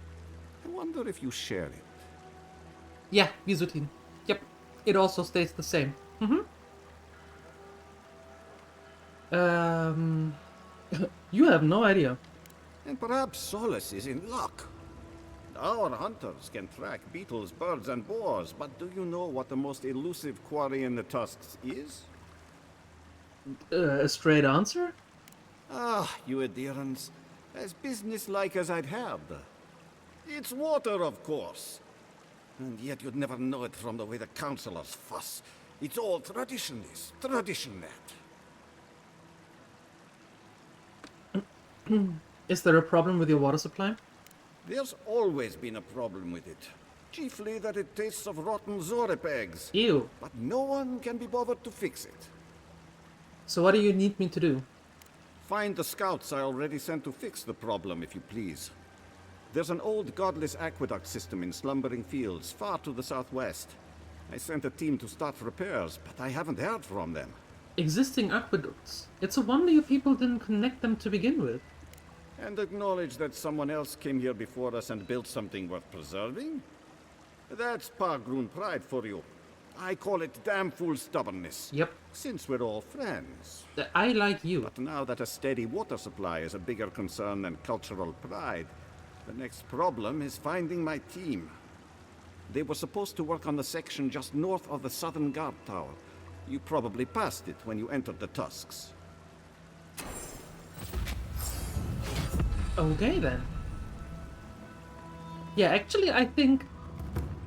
I wonder if you share it. Yeah, Visutin. Yep, it also stays the same. You have no idea. And perhaps Solace is in luck. Our hunters can track beetles, birds, and boars, but do you know what the most elusive quarry in the tusks is? A straight answer? Ah, you Edirans. As businesslike as I'd had. It's water, of course. And yet you'd never know it from the way the councillors fuss. It's all traditionist, traditionette. Is there a problem with your water supply? There's always been a problem with it. Chiefly that it tastes of rotten Zorip eggs. Ew. But no one can be bothered to fix it. So what do you need me to do? Find the scouts I already sent to fix the problem, if you please. There's an old godless aqueduct system in Slumbering Fields, far to the southwest. I sent a team to start repairs, but I haven't heard from them. Existing aqueducts. It's a wonder you people didn't connect them to begin with. And acknowledge that someone else came here before us and built something worth preserving? That's Pargroon pride for you. I call it damn fool stubbornness. Yep. Since we're all friends. I like you. But now that a steady water supply is a bigger concern than cultural pride, the next problem is finding my team. They were supposed to work on the section just north of the southern guard tower. You probably passed it when you entered the Tusks. Okay then. Yeah, actually I think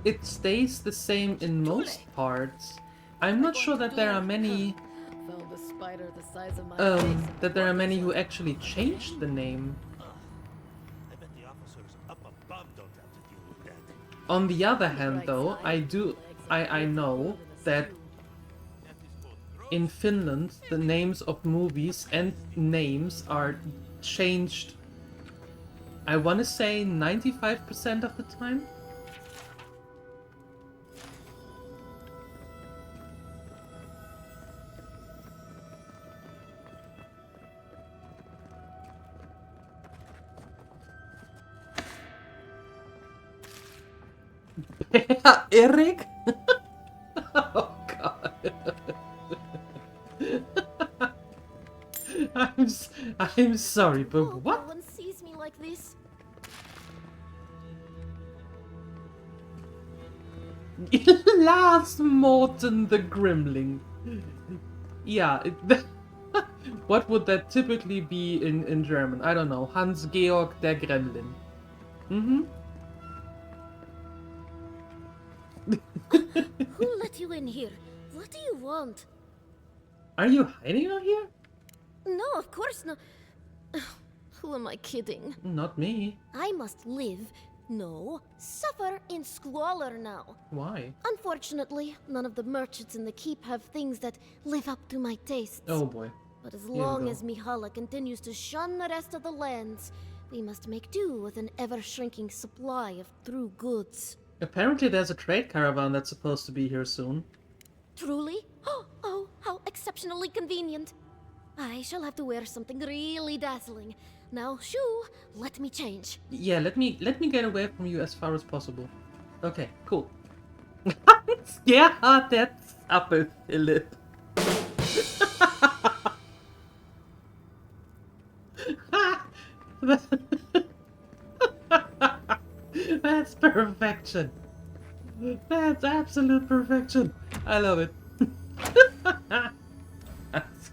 it stays the same in most parts. I'm not sure that there are many Found a spider the size of my that there are many who actually changed the name. I bet the officers up above don't have to deal with that. On the other hand though, I know that in Finland the names of movies and names are changed, I want to say 95% of the time. Eric? Oh god. I'm sorry, but what? No one sees me like this. Lars Morten the Grimling. Yeah, what would that typically be in German? I don't know. Hans-Georg der Gremlin. Mm-hmm. Who let you in here? What do you want? Are you hiding out here? No, of course not. Who am I kidding? Not me. I must live, no, suffer in squalor now. Why? Unfortunately, none of the merchants in the keep have things that live up to my tastes. Oh boy. But as Here we long go. as Mihala continues to shun the rest of the lands, we must make do with an ever-shrinking supply of true goods. Apparently there's a trade caravan that's supposed to be here soon. Truly? Oh, how exceptionally convenient. I shall have to wear something really dazzling. Now, shoo, let me change. Yeah, let me get away from you as far as possible. Okay, cool. Yeah, that's Apple Philip. That's perfection. That's absolute perfection. I love it.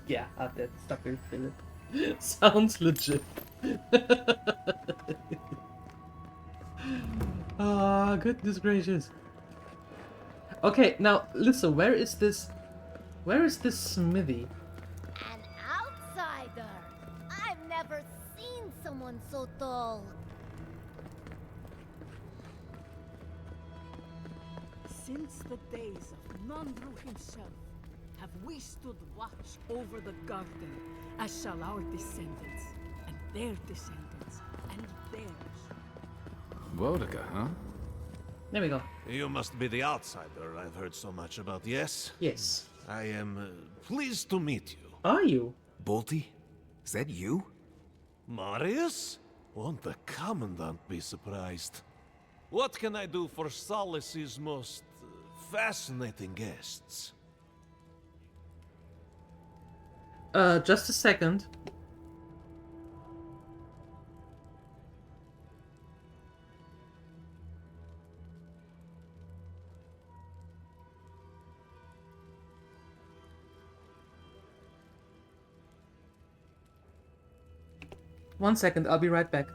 Yeah, that's Apple Philip. Sounds legit. Oh, goodness gracious. Okay, now listen, where is this smithy? An outsider! I've never seen someone so tall. Since the days of Nandru himself, have we stood watch over the garden, as shall our descendants, and their descendants, and theirs. Boudica, huh? There we go. You must be the outsider I've heard so much about, yes? Yes. I am pleased to meet you. Are you? Bolty? Is that you? Marius? Won't the Commandant be surprised? What can I do for Solace's most fascinating guests? Just a second. One second, I'll be right back.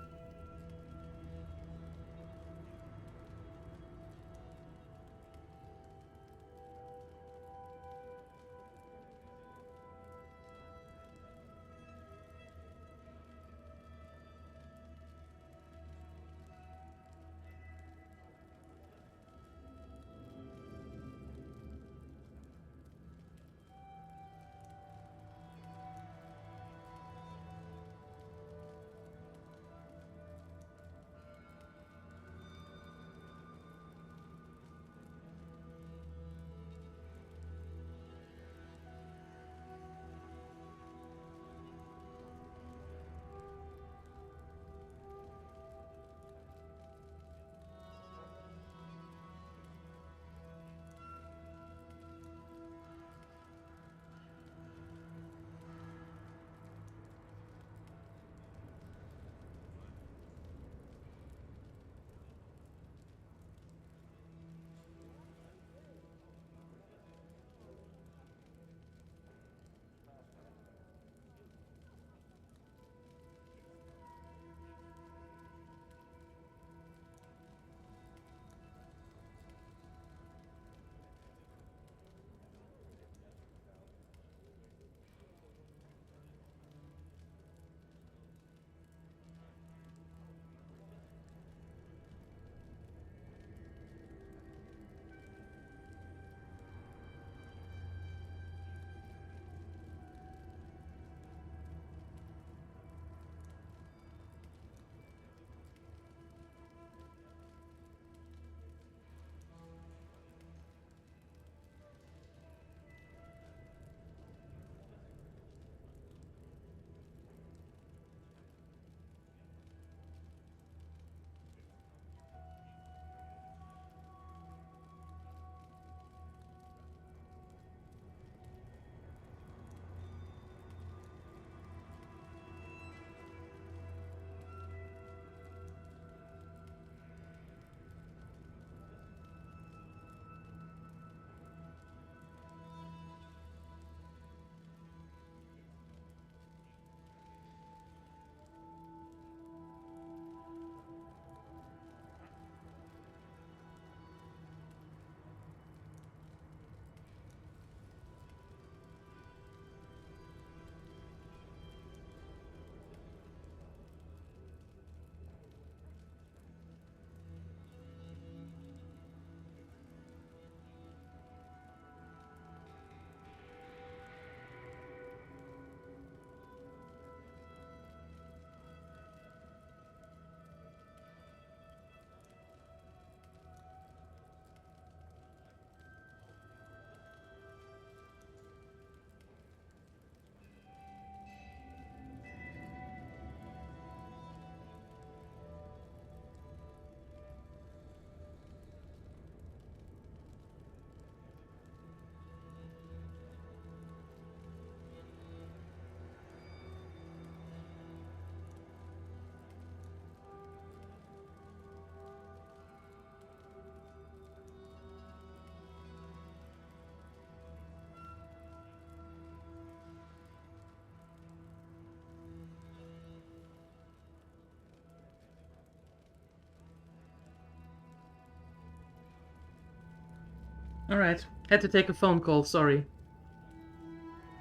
Alright, had to take a phone call, sorry.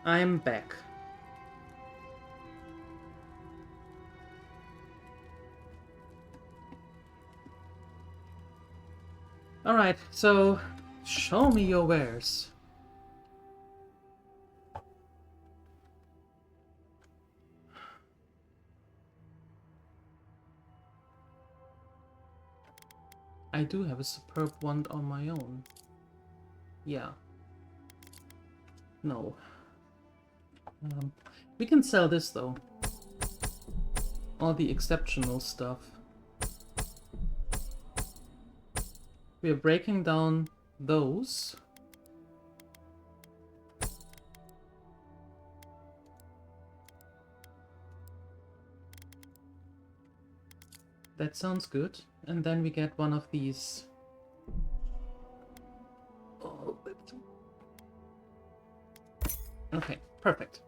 I'm back. Alright, so show me your wares. I do have a superb wand on my own. Yeah. No. We can sell this though. All the exceptional stuff. We are breaking down those. That sounds good. And then we get one of these. Oh, okay, perfect.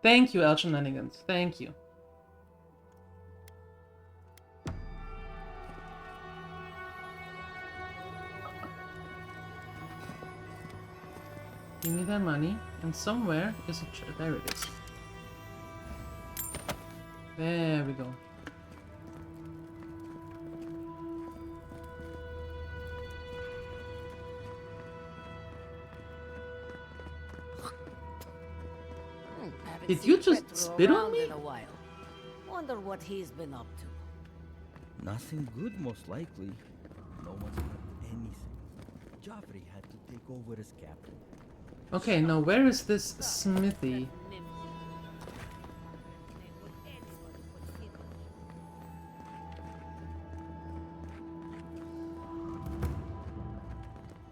Thank you, Shenanigans. Thank you. Give me that money, and somewhere is a there it is. There we go. Did you just spit on me? Wonder what he's been up to. Nothing good, most likely. No one's heard anything. Joffrey had to take over as captain. Okay, now where is this smithy?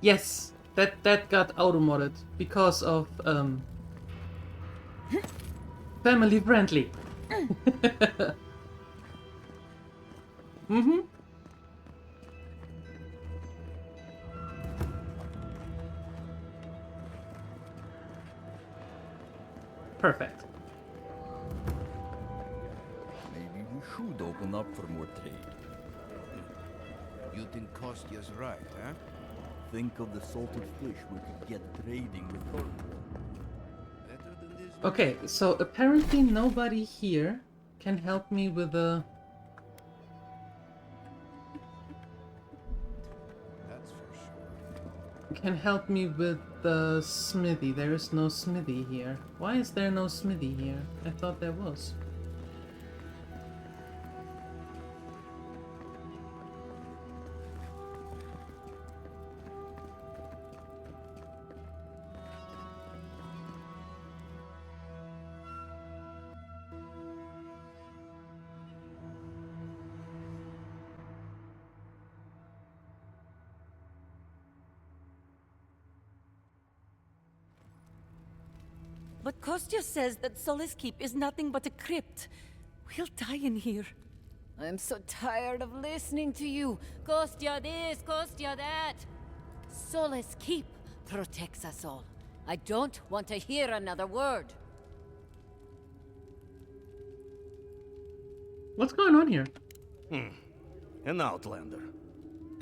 Yes, that got auto-modded because of family friendly. Mm-hmm. Perfect. Maybe we should open up for more trade. You think Kostya's right, huh? Think of the salted fish we could get trading with Thornwall. Okay, so apparently nobody here can help me with the... That's for sure. Can help me with the smithy. There is no smithy here. Why is there no smithy here? I thought there was. But Kostya says that Solace Keep is nothing but a crypt. We'll die in here. I'm so tired of listening to you. Kostya this, Kostya that. Solace Keep protects us all. I don't want to hear another word. What's going on here? An outlander.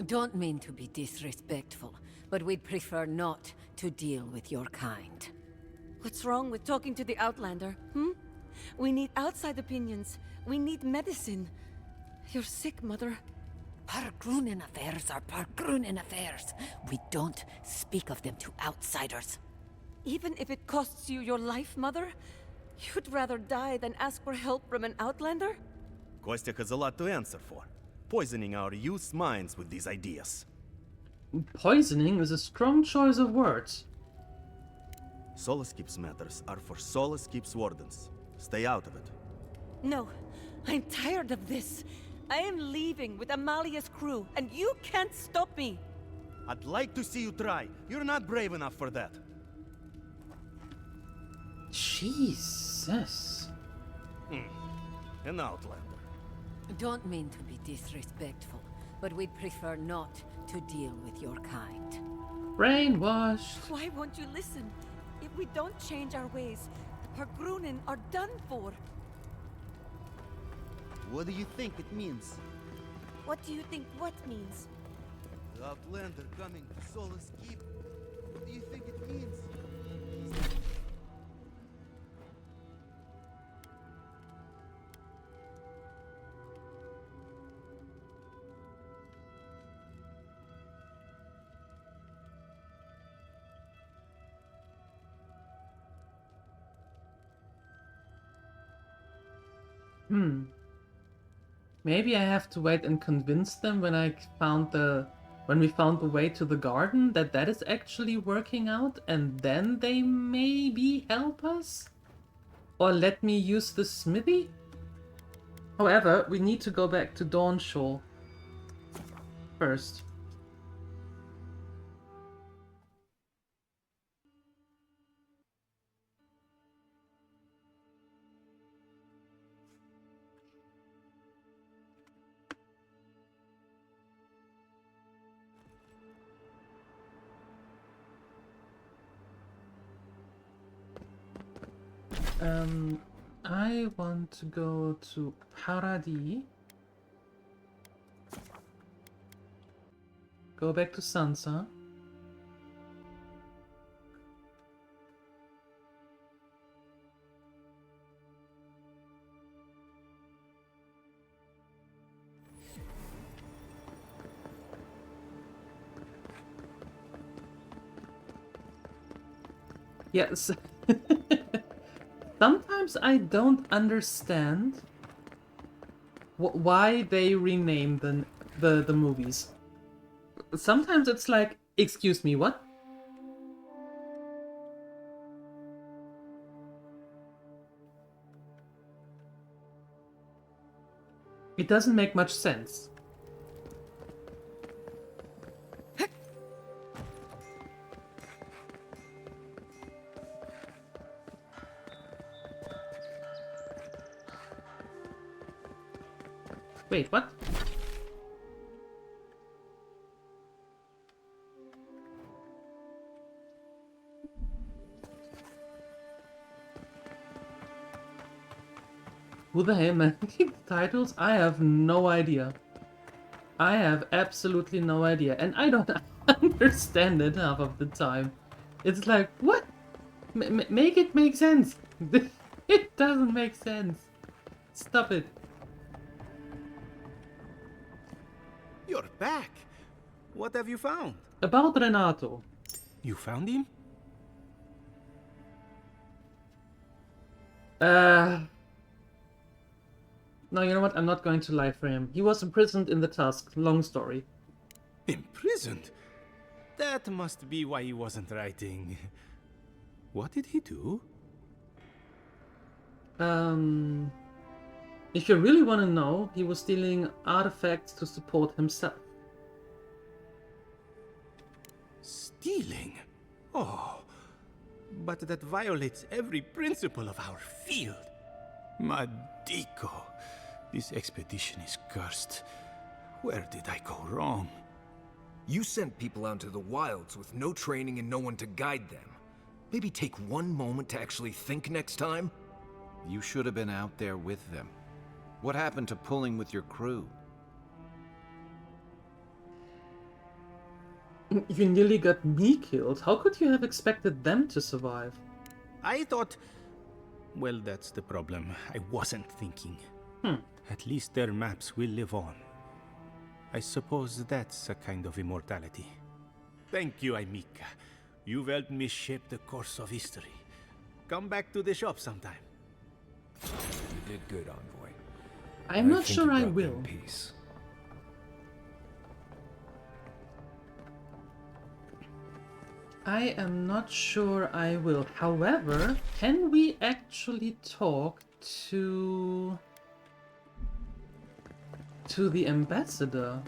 Don't mean to be disrespectful, but we'd prefer not to deal with your kind. What's wrong with talking to the Outlander, We need outside opinions. We need medicine. You're sick, Mother. Pargrunen affairs are Pargrunen affairs. We don't speak of them to outsiders. Even if it costs you your life, Mother? You'd rather die than ask for help from an Outlander? Kostya has a lot to answer for. Poisoning our youth's minds with these ideas. Poisoning is a strong choice of words. Solace Keep's matters are for Solace Keep's wardens. Stay out of it. No, I'm tired of this. I am leaving with Amalia's crew, and you can't stop me. I'd like to see you try. You're not brave enough for that. Jesus. An outlander. Don't mean to be disrespectful, but we'd prefer not to deal with your kind. Brainwashed. Why won't you listen? If we don't change our ways, the Pargrunen are done for. What do you think it means? What do you think what means? The Outlander coming to Solace Keep. What do you think it means? Maybe I have to wait and convince them when we found the way to the garden that is actually working out, and then they maybe help us? Or let me use the smithy? However, we need to go back to Dawnshore first. I want to go to Paradis. Go back to Sansa. Yes. Sometimes I don't understand why they rename the movies. Sometimes it's like, excuse me, what? It doesn't make much sense. Wait, what? Who the hell making titles? I have no idea. I have absolutely no idea, and I don't understand it half of the time. It's like, what? Make it make sense. It doesn't make sense. Stop it. You're back. What have you found? About Renato. You found him? No, you know what? I'm not going to lie for him. He was imprisoned in the Tusk. Long story. Imprisoned? That must be why he wasn't writing. What did he do? If you really want to know, he was stealing artifacts to support himself. Stealing? Oh, but that violates every principle of our field. Madico, this expedition is cursed. Where did I go wrong? You sent people out into the wilds with no training and no one to guide them. Maybe take one moment to actually think next time? You should have been out there with them. What happened to pulling with your crew? You nearly got me killed. How could you have expected them to survive? I thought... Well, that's the problem. I wasn't thinking. At least their maps will live on. I suppose that's a kind of immortality. Thank you, Aimika. You've helped me shape the course of history. Come back to the shop sometime. You did good, Envoy. I'm not sure I will. Peace. I am not sure I will. However, can we actually talk to the ambassador?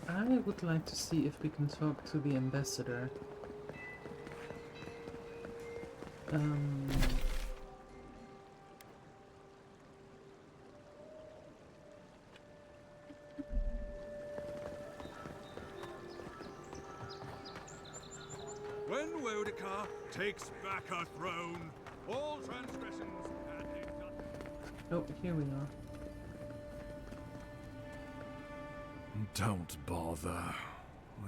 I I would like to see if we can talk to the ambassador. When Wodekar takes back her throne, all transgressions and Oh, here we are. Don't bother.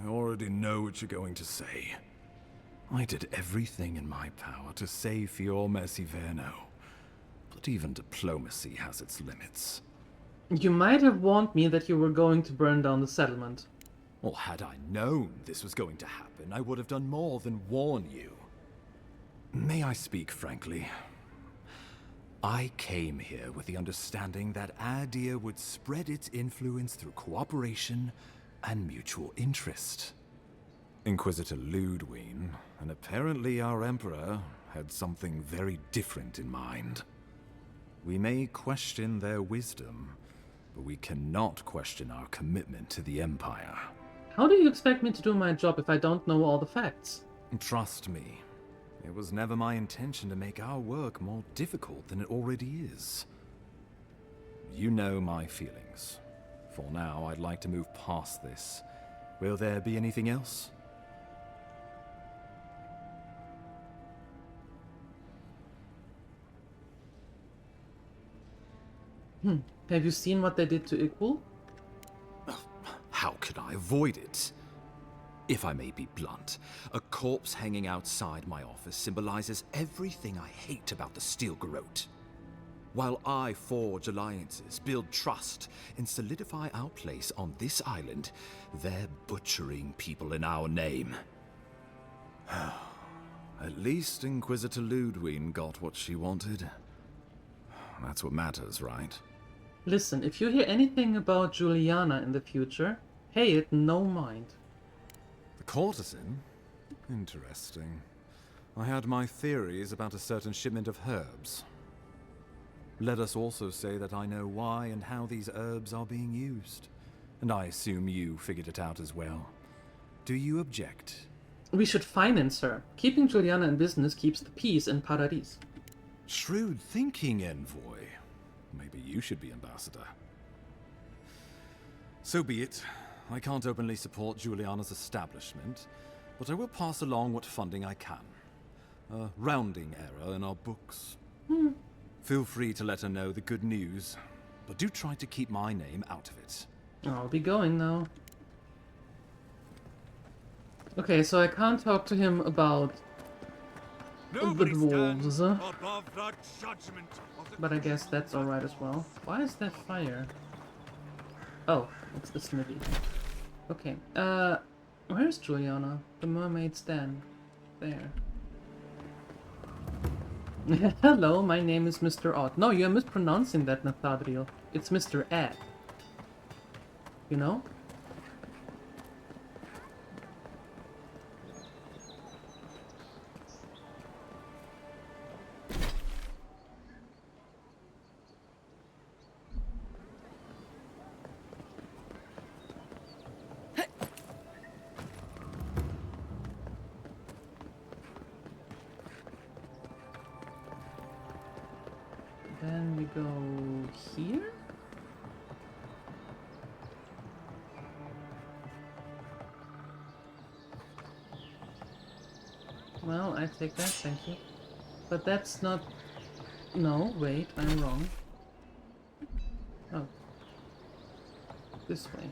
I already know what you're going to say. I did everything in my power to save Fiorme Siverno. But even diplomacy has its limits. You might have warned me that you were going to burn down the settlement. Well, had I known this was going to happen, I would have done more than warn you. May I speak frankly? I came here with the understanding that Adir would spread its influence through cooperation and mutual interest. Inquisitor Ludwig, and apparently our Emperor, had something very different in mind. We may question their wisdom, but we cannot question our commitment to the Empire. How do you expect me to do my job if I don't know all the facts? Trust me, it was never my intention to make our work more difficult than it already is. You know my feelings. For now, I'd like to move past this. Will there be anything else? Have you seen what they did to Iqbal? How could I avoid it? If I may be blunt, a corpse hanging outside my office symbolizes everything I hate about the Steel Garrote. While I forge alliances, build trust, and solidify our place on this island, they're butchering people in our name. At least Inquisitor Ludwig got what she wanted. That's what matters, right? Listen, if you hear anything about Juliana in the future, pay it no mind. The courtesan? Interesting. I had my theories about a certain shipment of herbs. Let us also say that I know why and how these herbs are being used. And I assume you figured it out as well. Do you object? We should finance her. Keeping Juliana in business keeps the peace in Paradis. Shrewd thinking, Envoy. Maybe you should be ambassador. So be it. I can't openly support Juliana's establishment, but I will pass along what funding I can. A rounding error in our books. Feel free to let her know the good news, but do try to keep my name out of it. I'll be going now. Okay, so I can't talk to him about the dwarves, but I guess that's alright as well. Why is that fire? Oh, it's the smithy. Okay, where's Juliana? The mermaid's den. There. Hello, my name is Mr. Odd. No, you're mispronouncing that, Nathadriel. It's Mr. Ed. You know? Then we go here? Well, I take that, thank you. But that's not... No, wait, I'm wrong. Oh. This way.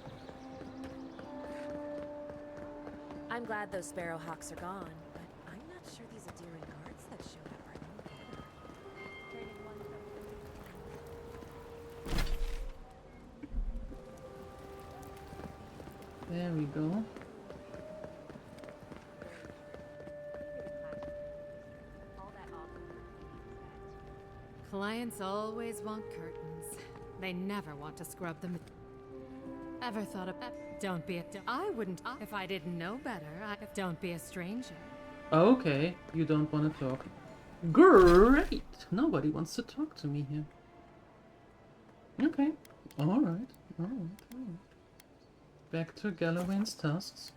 I'm glad those sparrowhawks are gone, but I'm not sure these endearing guards that showed up are no good. There we go. Clients always want curtains. They never want to scrub them. Ever thought of... Don't be a... I wouldn't... If I didn't know better, don't be a stranger. Okay, you don't want to talk. Great! Nobody wants to talk to me here. Okay. Alright. Back to Galloway's tusks.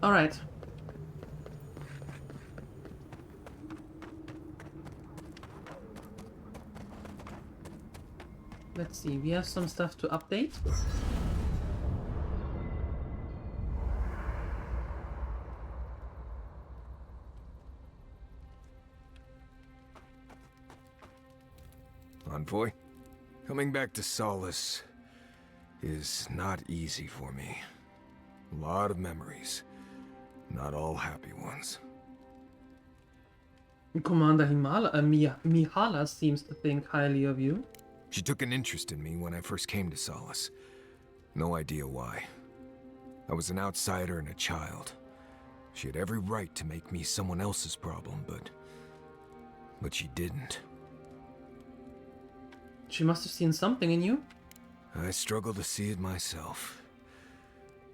All right. Let's see, we have some stuff to update. Envoy, coming back to Solace is not easy for me. A lot of memories, not all happy ones. Commander Mihala seems to think highly of you. She took an interest in me when I first came to Solace. No idea why. I was an outsider and a child. She had every right to make me someone else's problem, but she didn't. She must have seen something in you. I struggle to see it myself.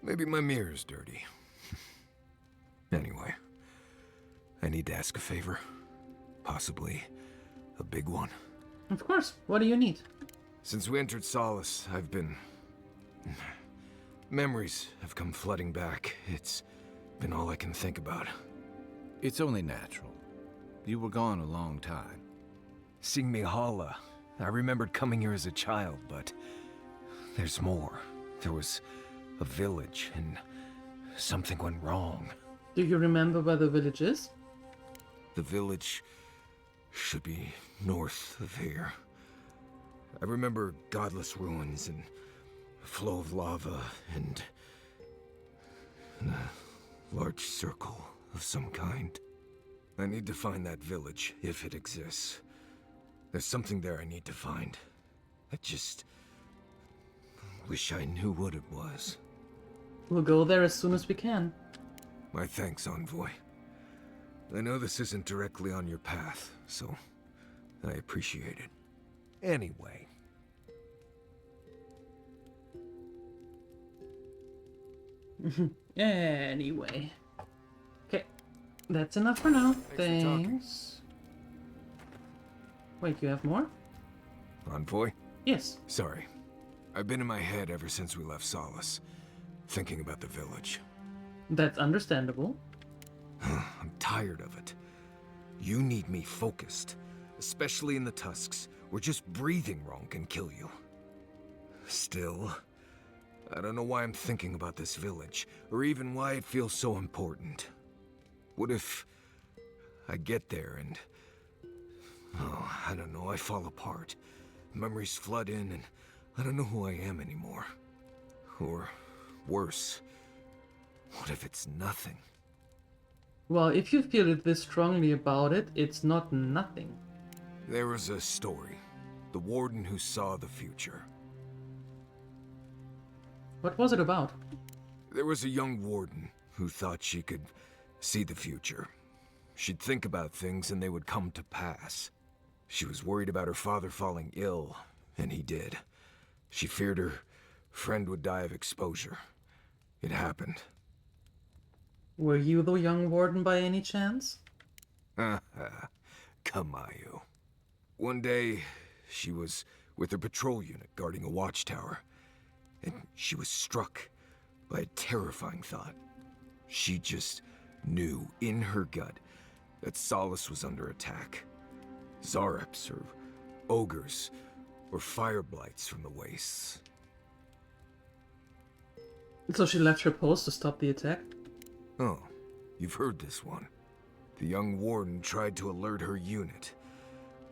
Maybe my mirror's dirty. Anyway, I need to ask a favor. Possibly a big one. Of course. What do you need? Since we entered Solace, I've been... Memories have come flooding back. It's been all I can think about. It's only natural. You were gone a long time. Seeing Mihala, I remembered coming here as a child, but there's more. There was a village, and something went wrong. Do you remember where the village is? The village should be north of here. I remember godless ruins and a flow of lava and a large circle of some kind. I need to find that village, if it exists. There's something there I need to find. I just wish I knew what it was. We'll go there as soon as we can. My thanks, Envoy. I know this isn't directly on your path, so I appreciate it. Anyway. Anyway. Okay. That's enough for now. Thanks. Wait, you have more? Envoy? Yes. Sorry. I've been in my head ever since we left Solace, thinking about the village. That's understandable. I'm tired of it. You need me focused, especially in the tusks, where just breathing wrong can kill you. Still, I don't know why I'm thinking about this village, or even why it feels so important. What if I get there and... oh, I don't know, I fall apart. Memories flood in and I don't know who I am anymore. Or worse, what if it's nothing? Well, if you feel it this strongly about it, it's not nothing. There was a story. The warden who saw the future. What was it about? There was a young warden who thought she could see the future. She'd think about things and they would come to pass. She was worried about her father falling ill, and he did. She feared her friend would die of exposure. It happened. Were you the young warden by any chance? Kamayu. One day, she was with her patrol unit guarding a watchtower, and she was struck by a terrifying thought. She just knew in her gut that Solace was under attack. Zareps or ogres or fire blights from the wastes. So she left her post to stop the attack? Oh, you've heard this one. The young warden tried to alert her unit,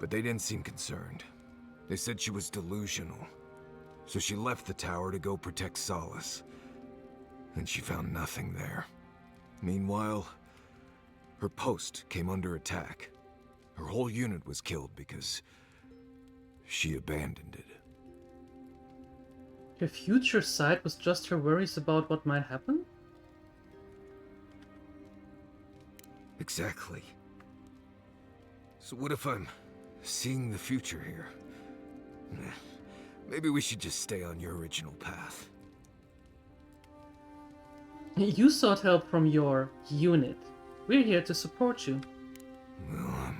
but they didn't seem concerned. They said she was delusional. So she left the tower to go protect Solace. And she found nothing there. Meanwhile, her post came under attack. Her whole unit was killed because she abandoned it. Her future sight was just her worries about what might happen? Exactly. So what if I'm seeing the future here? Maybe we should just stay on your original path. You sought help from your unit. We're here to support you. Well,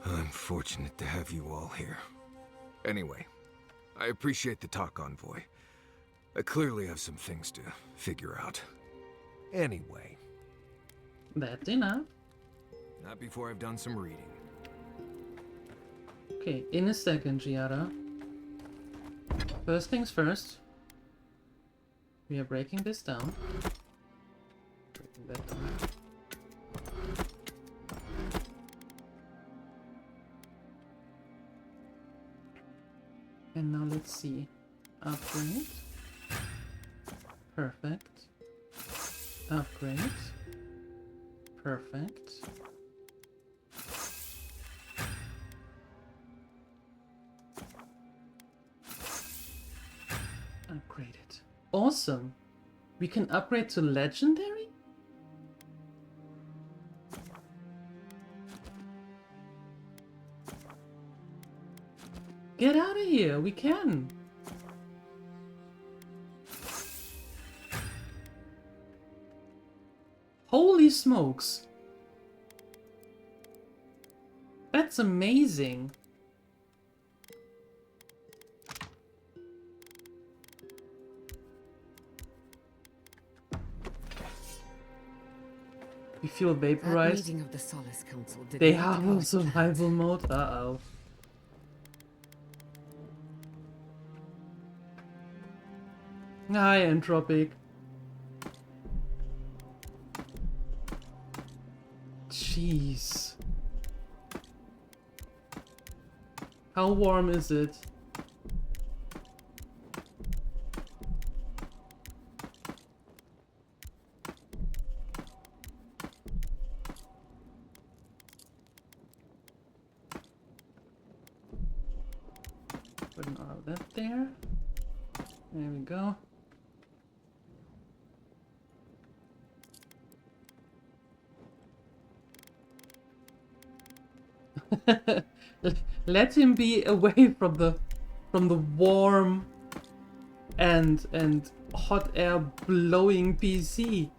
I'm fortunate to have you all here. Anyway, I appreciate the talk, Envoy. I clearly have some things to figure out. Anyway. That's enough. Not before I've done some reading. Okay, in a second, Giada. First things first. We are breaking this down. Breaking that down. And now let's see. Upgrade. Perfect. Upgrade. Perfect. Upgrade it. Awesome. We can upgrade to legendary? Get out of here, we can. Holy smokes. That's amazing. You feel vaporized? That meeting of the Solace Council did They not have go a as survival mode? Uh-oh. Hi, Entropic. Jeez. How warm is it? Putting all of that there. There we go. Let him be away from the warm and hot air blowing PC.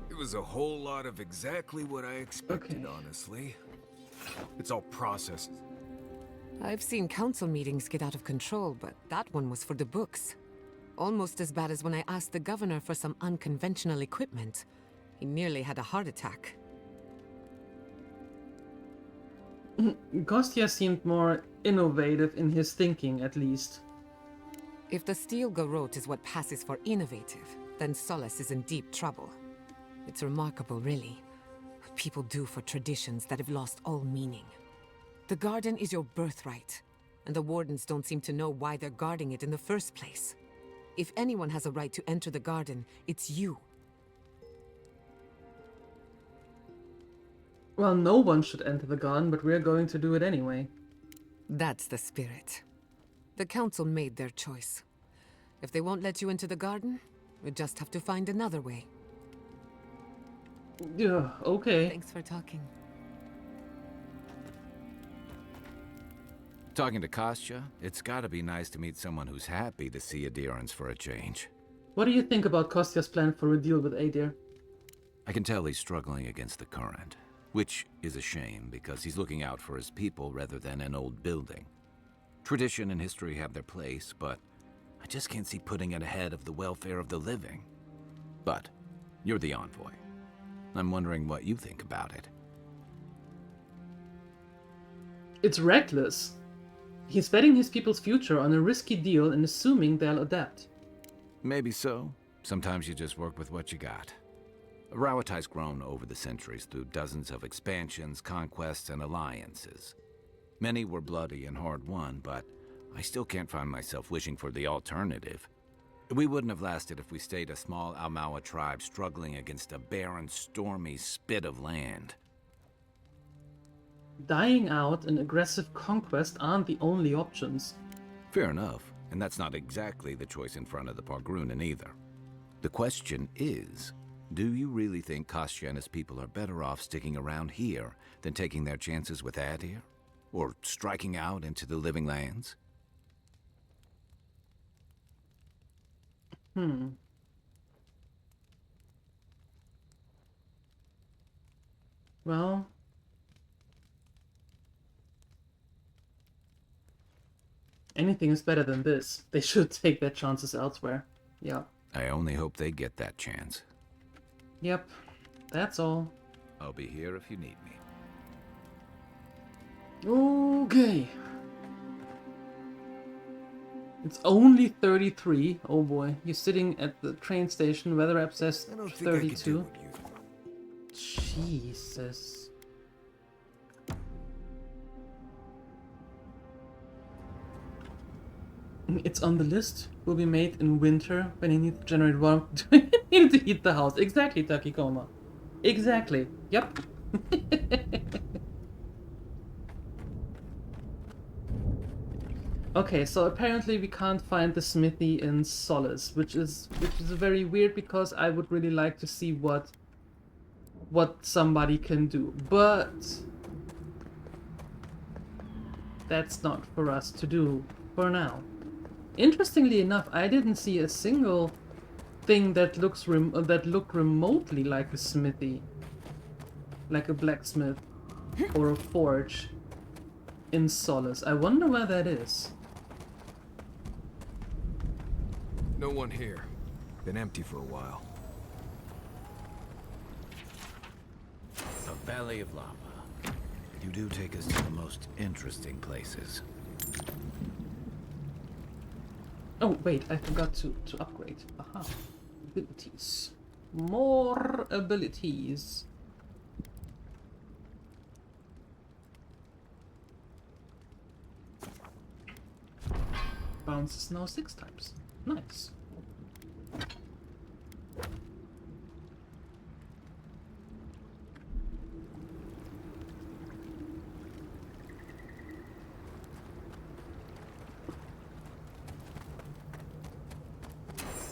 It was a whole lot of exactly what I expected, honestly. It's all processes. I've seen council meetings get out of control, but that one was for the books. Almost as bad as when I asked the governor for some unconventional equipment. He nearly had a heart attack. Kostya seemed more innovative in his thinking, at least. If the steel garrote is what passes for innovative, then Solace is in deep trouble. It's remarkable, really, what people do for traditions that have lost all meaning. The garden is your birthright, and the wardens don't seem to know why they're guarding it in the first place. If anyone has a right to enter the garden, it's you. Well, no one should enter the garden, but we're going to do it anyway. That's the spirit. The council made their choice. If they won't let you into the garden, we just have to find another way. Yeah, okay. Thanks for talking. Talking to Kostya, it's gotta be nice to meet someone who's happy to see adherence for a change. What do you think about Kostya's plan for a deal with Adir? I can tell he's struggling against the current, which is a shame because he's looking out for his people rather than an old building. Tradition and history have their place, but I just can't see putting it ahead of the welfare of the living. But you're the envoy. I'm wondering what you think about it. It's reckless. He's betting his people's future on a risky deal and assuming they'll adapt. Maybe so. Sometimes you just work with what you got. Rawatai's grown over the centuries through dozens of expansions, conquests, and alliances. Many were bloody and hard-won, but I still can't find myself wishing for the alternative. We wouldn't have lasted if we stayed a small Almawa tribe struggling against a barren, stormy spit of land. Dying out and aggressive conquest aren't the only options. Fair enough, and that's not exactly the choice in front of the Pargrunen either. The question is, do you really think Kostya and his people are better off sticking around here than taking their chances with Adir? Or striking out into the Living Lands? Well, anything is better than this. They should take their chances elsewhere. Yeah. I only hope they get that chance. Yep. That's all. I'll be here if you need me. Okay. It's only 33. Oh boy. You're sitting at the train station. Weather app says 32. Jesus. It's on the list. Will be made in winter when you need to generate warmth. You need to heat the house. Exactly, Takikoma. Exactly. Yep. Okay, so apparently we can't find the smithy in Solace, which is very weird because I would really like to see what somebody can do, but that's not for us to do for now. Interestingly enough, I didn't see a single thing that looked remotely like a smithy, like a blacksmith or a forge in Solace. I wonder where that is. No one here. Been empty for a while. A valley of lava. You do take us to the most interesting places. Oh, wait, I forgot to upgrade. Aha. Abilities. More abilities. Bounces now 6 times. Nice.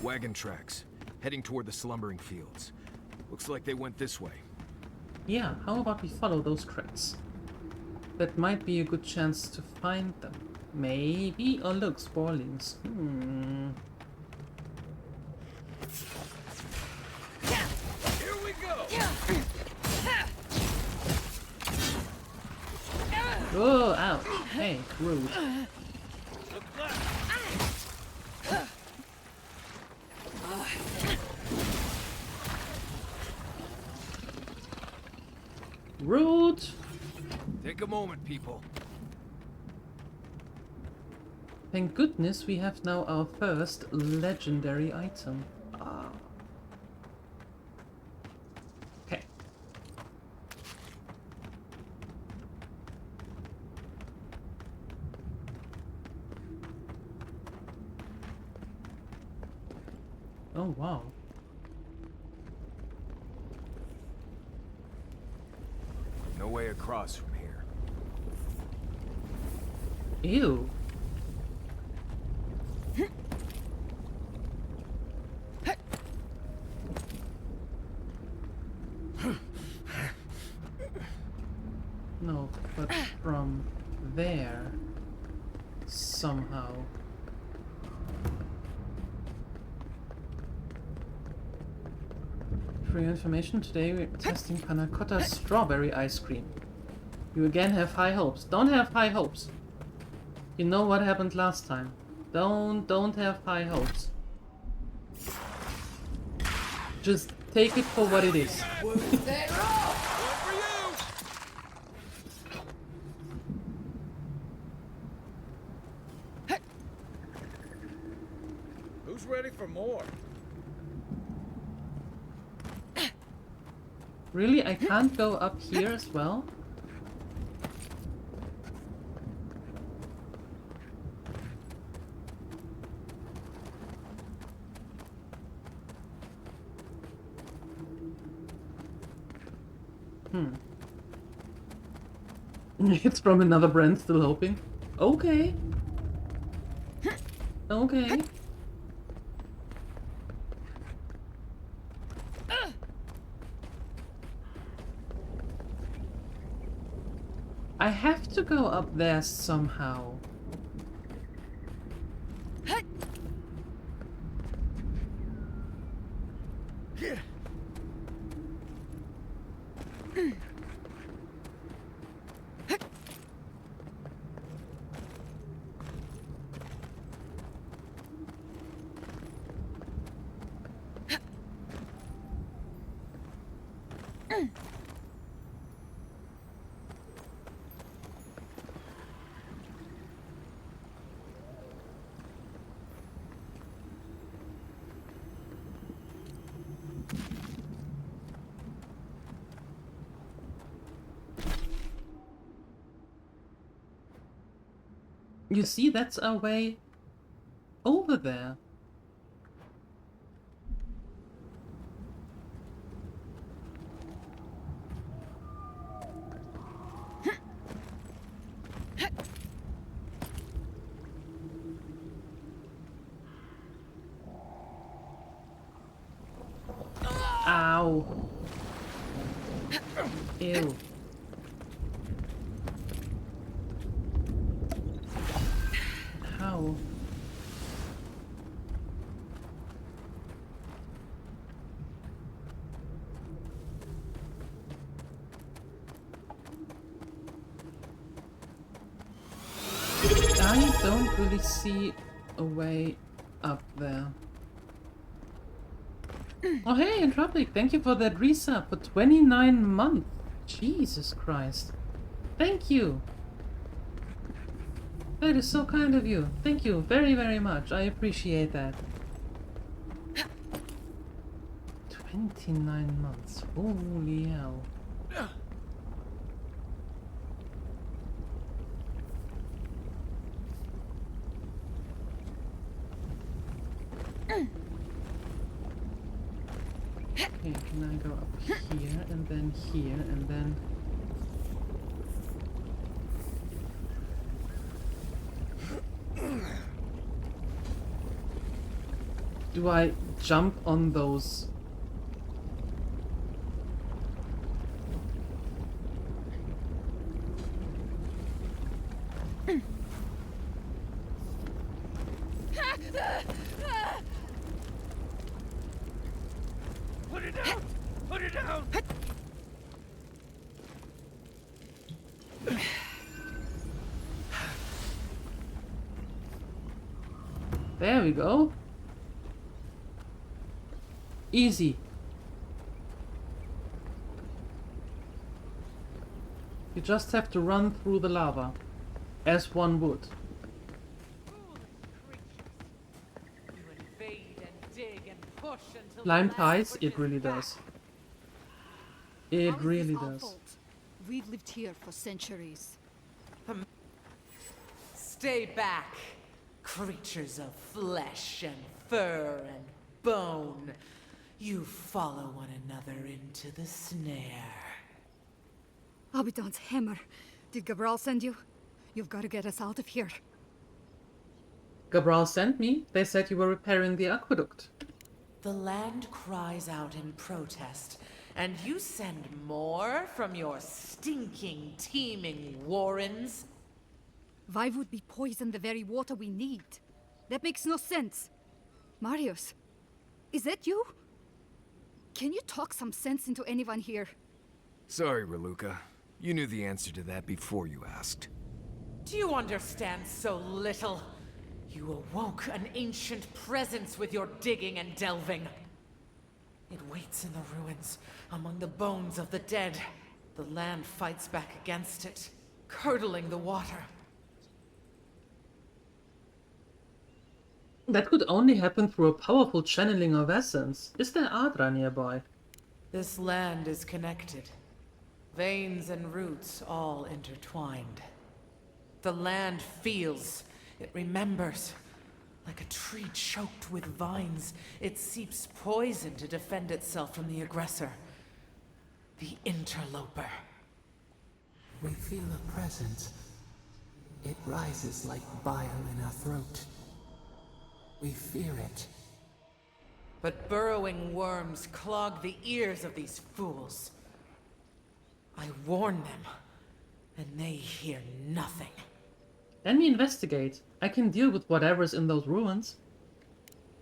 Wagon tracks, heading toward the slumbering fields. Looks like they went this way. Yeah, how about we follow those tracks? That might be a good chance to find them. Maybe? Oh look, spoilings. Here we go! Oh, ouch. Hey, rude. Rude! Take a moment, people. Thank goodness we have now our first legendary item. Ah. Okay. Oh wow. No way across from here. Ew. No, but from there, somehow. For your information, today we're testing panna cotta strawberry ice cream. You again have high hopes. Don't have high hopes. You know what happened last time. Don't have high hopes. Just take it for what it is. Who's ready for more? Really? I can't go up here as well? It's from another brand, still hoping. Okay. Okay. I have to go up there somehow. You see, that's our way over there. Ow. Ew. How? I don't really see a way up there. Oh hey, Entropic, thank you for that resub for 29 months. Jesus Christ. Thank you. That is so kind of you. Thank you very, very much. I appreciate that. 29 months. Holy hell. Okay, can I go up here and then here and then... Do I jump on those? Put it down! Put it down! There we go. Easy. You just have to run through the lava, as one would. Lime ties, it really does. It really does. We've lived here for centuries. Stay back, creatures of flesh and fur and bone. You follow one another into the snare. Abidan's hammer. Did Gabral send you? You've got to get us out of here. Gabral sent me. They said you were repairing the aqueduct. The land cries out in protest, and you send more from your stinking, teeming warrens? Why would we poison the very water we need? That makes no sense. Marius, is that you? Can you talk some sense into anyone here? Sorry, Raluca. You knew the answer to that before you asked. Do you understand so little? You awoke an ancient presence with your digging and delving. It waits in the ruins, among the bones of the dead. The land fights back against it, curdling the water. That could only happen through a powerful channeling of essence. Is there Adra nearby? This land is connected. Veins and roots all intertwined. The land feels, it remembers. Like a tree choked with vines, it seeps poison to defend itself from the aggressor. The interloper. We feel a presence. It rises like bile in our throat. We fear it. But burrowing worms clog the ears of these fools. I warn them, and they hear nothing. Let me investigate. I can deal with whatever's in those ruins.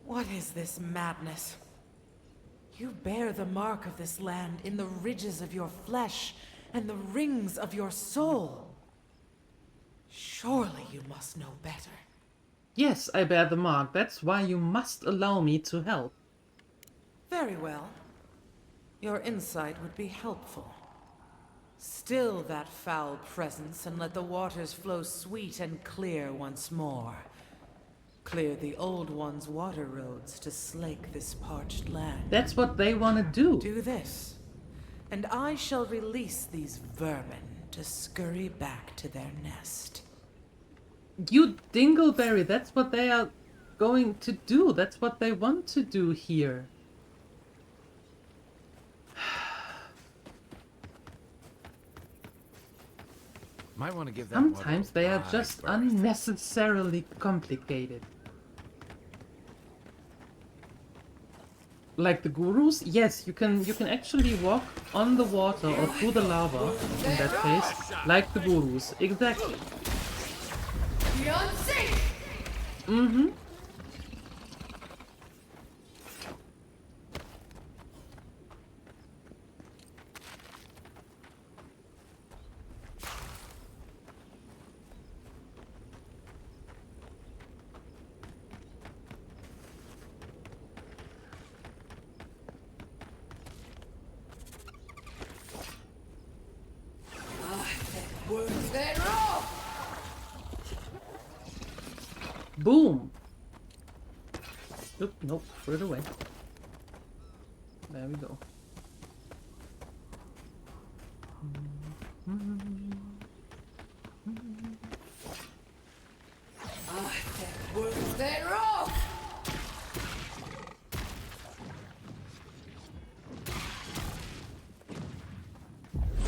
What is this madness? You bear the mark of this land in the ridges of your flesh and the rings of your soul. Surely you must know better. Yes, I bear the mark. That's why you must allow me to help. Very well. Your insight would be helpful. Still that foul presence and let the waters flow sweet and clear once more. Clear the old one's water roads to slake this parched land. That's what they want to do. Do this, and I shall release these vermin to scurry back to their nest. You dingleberry, that's what they are going to do. That's what they want to do here. Might want to give that Sometimes they are just unnecessarily complicated. Like the gurus? Yes, you can actually walk on the water or through the lava, in that case, like the gurus. Exactly. Mm-hmm. Boom! Oop, nope, put it away. There we go.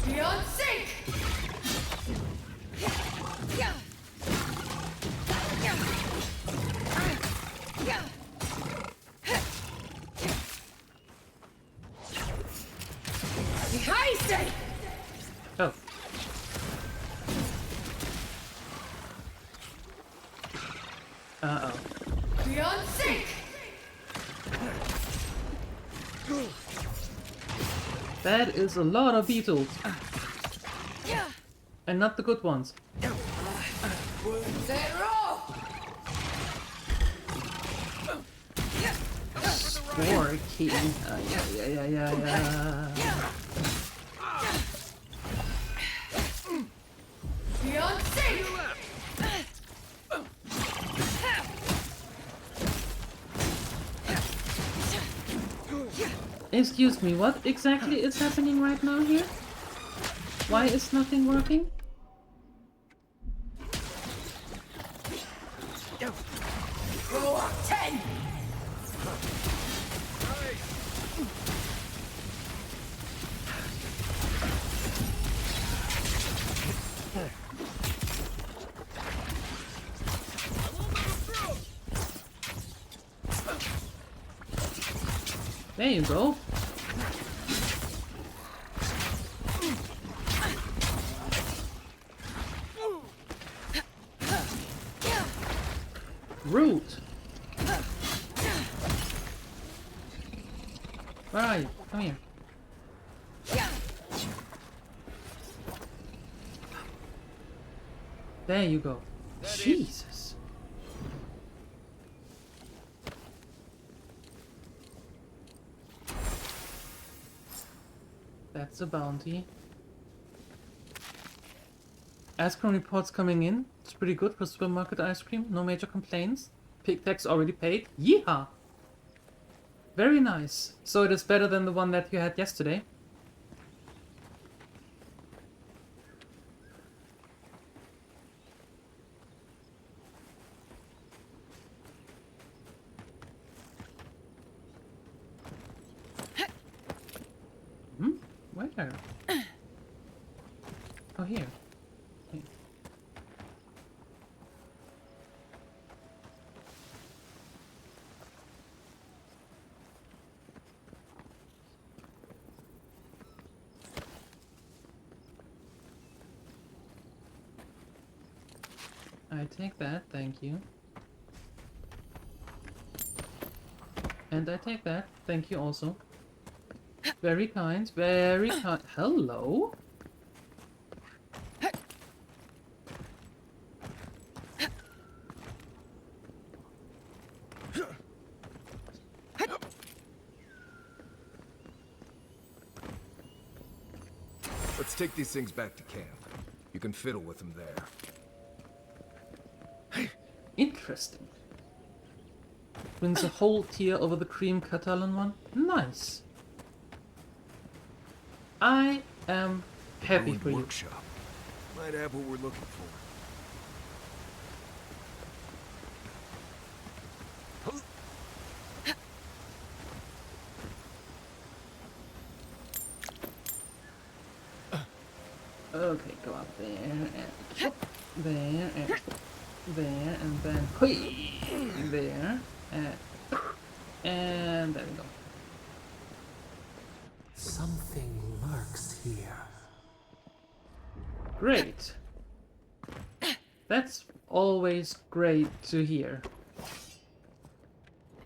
Beyond sync! Oh. Uh-oh. Beyond sync! That is a lot of beetles. And not the good ones. Sporky. Yeah. Beyond sync! Excuse me, what exactly is happening right now here? Why is nothing working? Go 10! There you go. Root. Where are you? Come here. There you go. Jesus. That's a bounty. Ice cream reports coming in. It's pretty good for supermarket ice cream. No major complaints. Pig tax already paid. Yeehaw! Very nice. So it is better than the one that you had yesterday. Where? Oh, here. I take that, thank you. And I take that, thank you also. Very kind, very kind. Hello? Let's take these things back to camp. You can fiddle with them there. Interesting. Wins a whole tier over the cream Catalan one. Nice. I am happy Ruined for you. workshop. Might have what we're looking for. Okay, go up there and chop there and there and then there and there we go. Something lurks here. Great. That's always great to hear.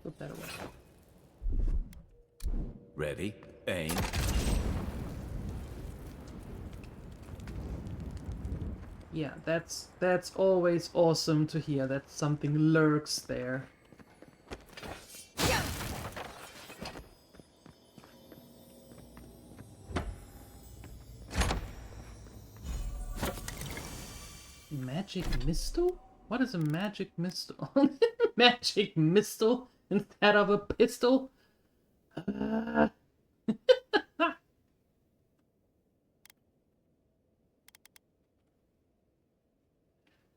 Put that away. Ready? Aim. Yeah, that's always awesome to hear that something lurks there. Magic missile? What is a magic missile? Magic missile instead of a pistol?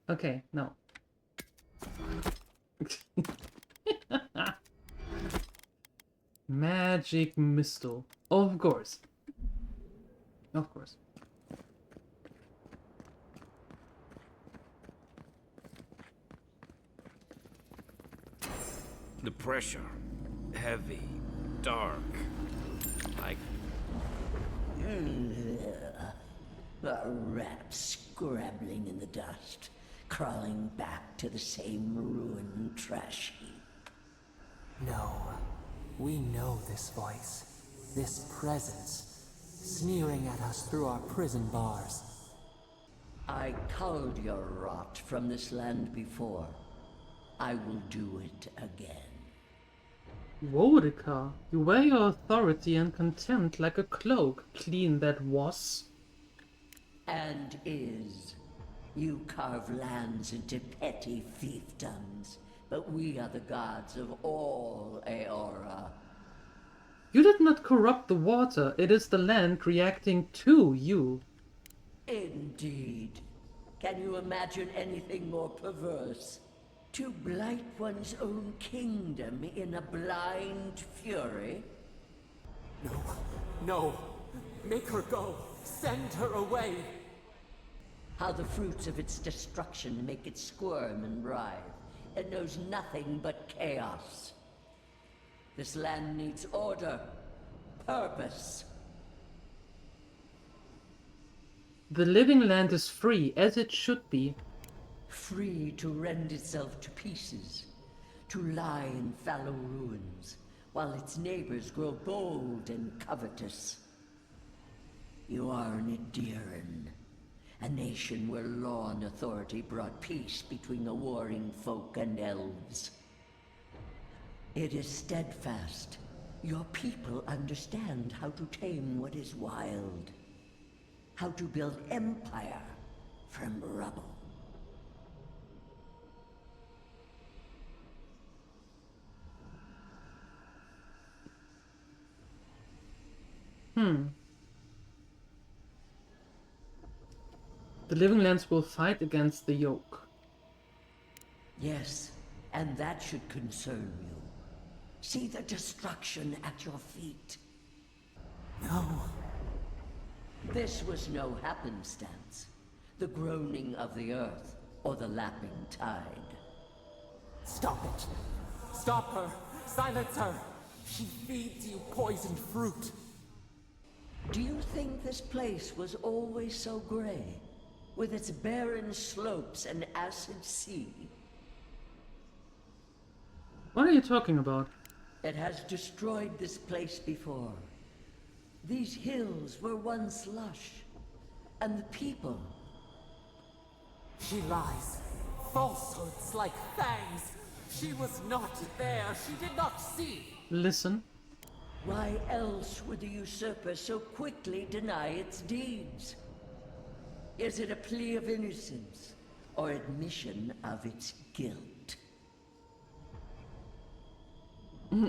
Okay, no. Magic missile. Of course. Of course. The pressure. Heavy. Dark. Like... A rat scrabbling in the dust, crawling back to the same ruined trash heap. No. We know this voice. This presence. Sneering at us through our prison bars. I culled your rot from this land before. I will do it again. Vodka, you wear your authority and contempt like a cloak. Clean that was. And is. You carve lands into petty fiefdoms, but we are the gods of all Aora. You did not corrupt the water, it is the land reacting to you. Indeed. Can you imagine anything more perverse? To blight one's own kingdom in a blind fury? No. No. Make her go. Send her away. How the fruits of its destruction make it squirm and writhe. It knows nothing but chaos. This land needs order, purpose. The living land is free, as it should be. Free to rend itself to pieces, to lie in fallow ruins, while its neighbors grow bold and covetous. You are an Adiran, a nation where law and authority brought peace between the warring folk and elves. It is steadfast. Your people understand how to tame what is wild, how to build empire from rubble. The living lands will fight against the yoke. Yes, and that should concern you. See the destruction at your feet. No. This was no happenstance. The groaning of the earth, or the lapping tide. Stop it. Stop her. Silence her. She feeds you poisoned fruit. Do you think this place was always so gray? with its barren slopes and acid sea. What are you talking about? It has destroyed this place before. These hills were once lush, and the people. She lies. Falsehoods like fangs. She was not there. She did not see. Listen. Why else would the usurper so quickly deny its deeds? Is it a plea of innocence, or admission of its guilt?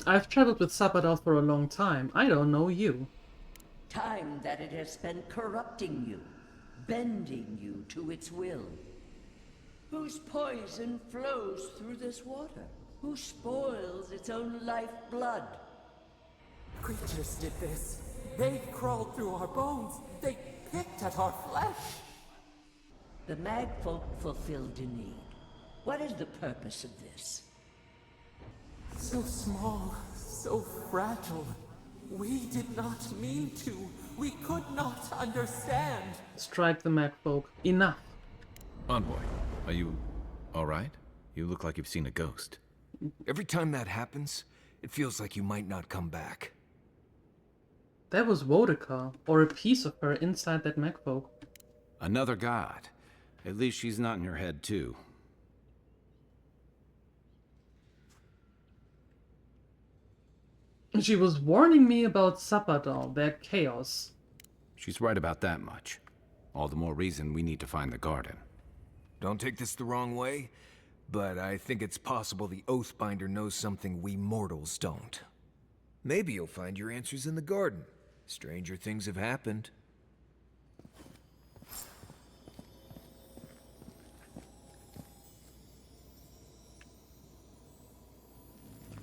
I've traveled with Sabadell for a long time. I don't know you. Time that it has spent corrupting you, bending you to its will. Whose poison flows through this water? Who spoils its own lifeblood? Creatures did this. They crawled through our bones. They picked at our flesh. The Magfolk fulfilled a need. What is the purpose of this? So small, so fragile. We did not mean to. We could not understand. Strike the Magfolk. Enough. Envoy, are you alright? You look like you've seen a ghost. Every time that happens, it feels like you might not come back. That was Vodka, or a piece of her inside that Magfolk. Another god. At least she's not in your head, too. She was warning me about Sabadell, that chaos. She's right about that much. All the more reason we need to find the garden. Don't take this the wrong way, but I think it's possible the Oathbinder knows something we mortals don't. Maybe you'll find your answers in the garden. Stranger things have happened.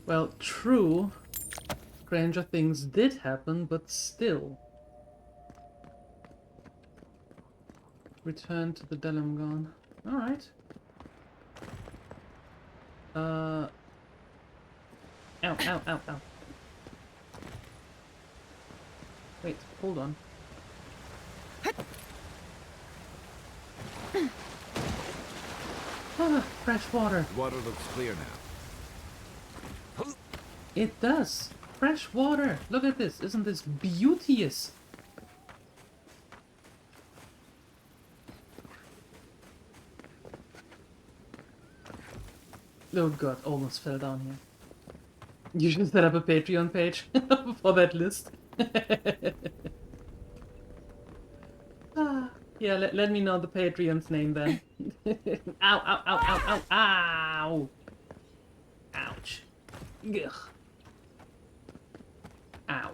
Well, true. Stranger things did happen, but still. Return to the Delimgon. Alright. Ow, ow, ow, ow. Wait, hold on. Ah, fresh water. Water looks clear now. It does. Fresh water. Look at this. Isn't this beauteous? Oh god, almost fell down here. You should set up a Patreon page for that list. Yeah, let me know the Patreon's name then. Ow, ow, ow, ow, ow, ow! Ouch. Ugh. Ow.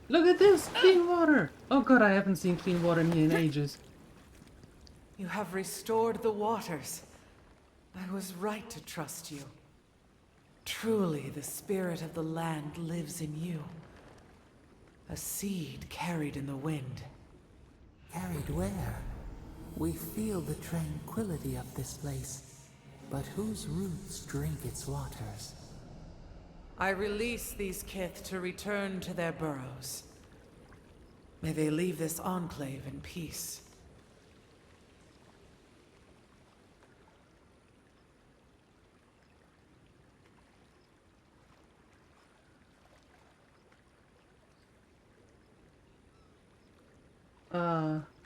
Look at this! Clean water! Oh god, I haven't seen clean water in here in ages. You have restored the waters. I was right to trust you. Truly, the spirit of the land lives in you. A seed carried in the wind. Carried where? We feel the tranquility of this place, but whose roots drink its waters? I release these kith to return to their burrows. May they leave this enclave in peace.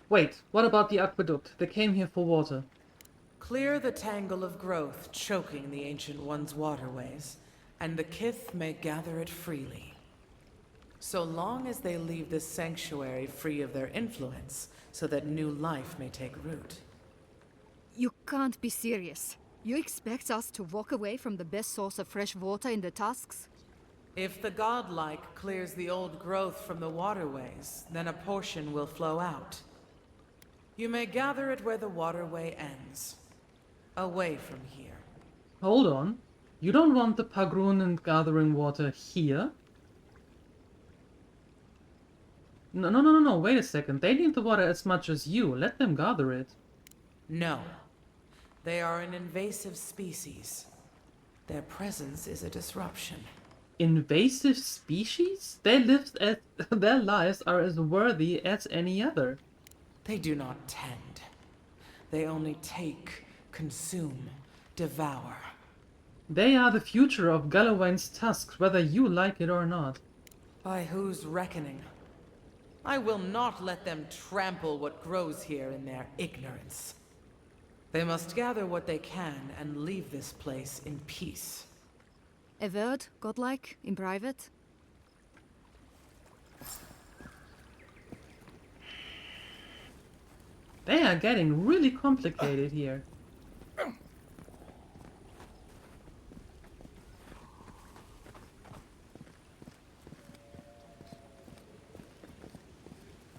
Wait, what about the aqueduct? They came here for water. Clear the tangle of growth choking the Ancient One's waterways, and the kith may gather it freely. So long as they leave this sanctuary free of their influence, so that new life may take root. You can't be serious. You expect us to walk away from the best source of fresh water in the Tusks? If the godlike clears the old growth from the waterways, then a portion will flow out. You may gather it where the waterway ends, away from here. Hold on. You don't want the Pagrunen gathering water here? No, wait a second. They need the water as much as you. Let them gather it. No. They are an invasive species. Their presence is a disruption. Invasive species? They live as their lives are as worthy as any other. They do not tend. They only take, consume, devour. They are the future of Gallowayne's tusks, whether you like it or not. By whose reckoning? I will not let them trample what grows here in their ignorance. They must gather what they can and leave this place in peace. Avowed, godlike, in private? They are getting really complicated here.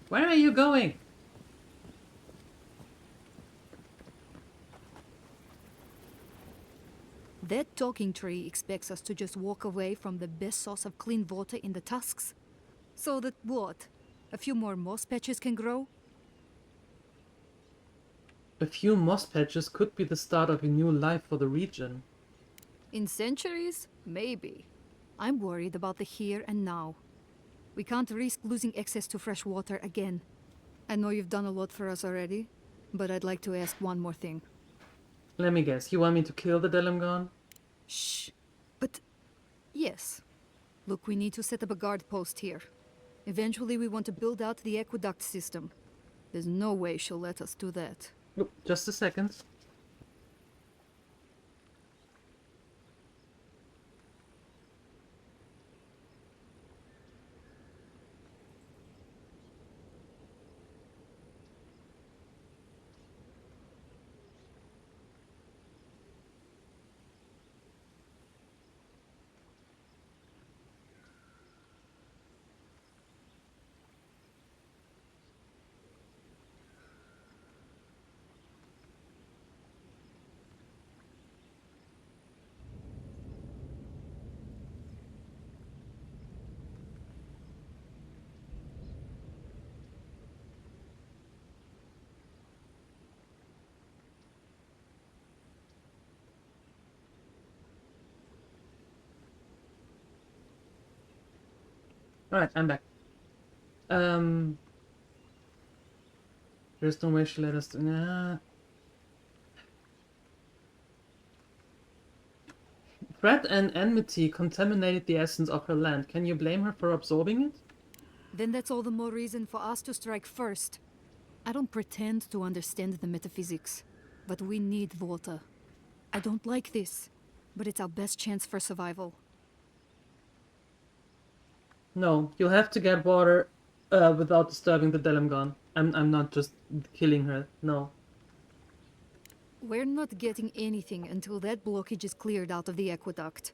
Where are you going? That talking tree expects us to just walk away from the best source of clean water in the tusks? So that what? A few more moss patches can grow? A few moss patches could be the start of a new life for the region. In centuries? Maybe. I'm worried about the here and now. We can't risk losing access to fresh water again. I know you've done a lot for us already, but I'd like to ask one more thing. Let me guess, you want me to kill the Delimgon? Shh. But... yes. Look, we need to set up a guard post here. Eventually we want to build out the aqueduct system. There's no way she'll let us do that. Look, just a second. Alright, I'm back. There's no way she let us... Nah. Threat and enmity contaminated the essence of her land. Can you blame her for absorbing it? Then that's all the more reason for us to strike first. I don't pretend to understand the metaphysics, but we need water. I don't like this, but it's our best chance for survival. No, you'll have to get water without disturbing the Delimgon. I'm not just killing her, no. We're not getting anything until that blockage is cleared out of the aqueduct.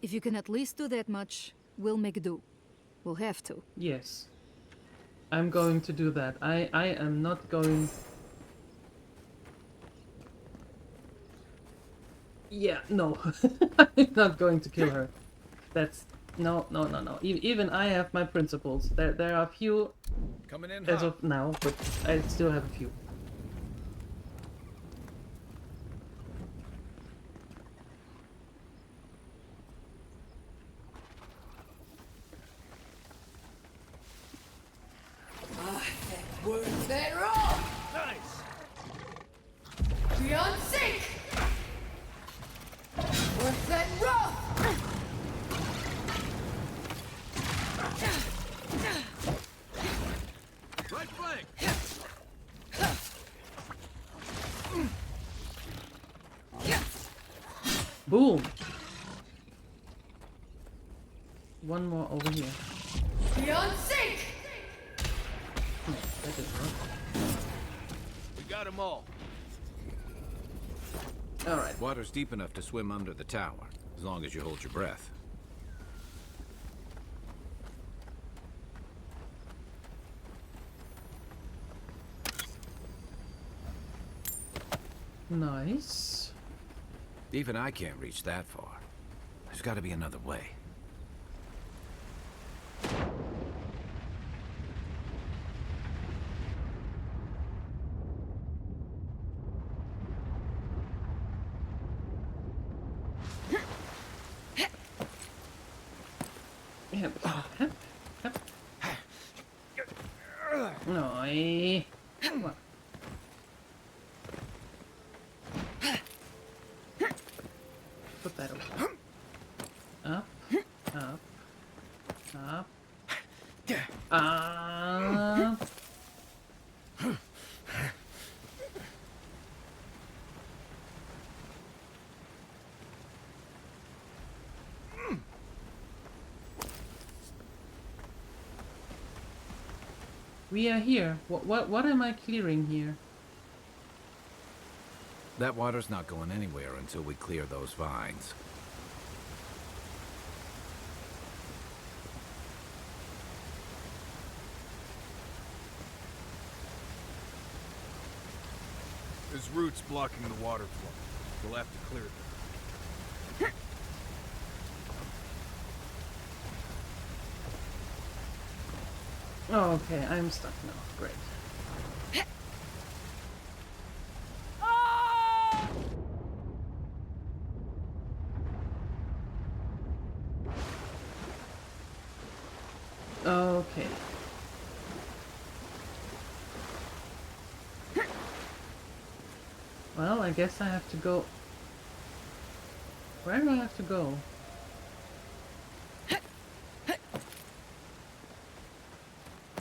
If you can at least do that much, we'll make do. We'll have to. Yes. I'm going to do that. I am not going... Yeah, no. I'm not going to kill her. That's... No. Even I have my principles. There are few coming in as of now, but I still have a few. Worth it all! Nice! Beyond sink! Worth it rough! Right flank! Boom! One more over here. Beyond sink! That didn't work. We got them all. Alright. Water's deep enough to swim under the tower, as long as you hold your breath. Nice. Even I can't reach that far. There's got to be another way. Oi. What? Put that away. Up, up, up, up. We are here. What am I clearing here? That water's not going anywhere until we clear those vines. There's roots blocking the water flow. We'll have to clear them. Oh, okay, I'm stuck now. Great. Okay. Well, I guess I have to go... Where do I have to go?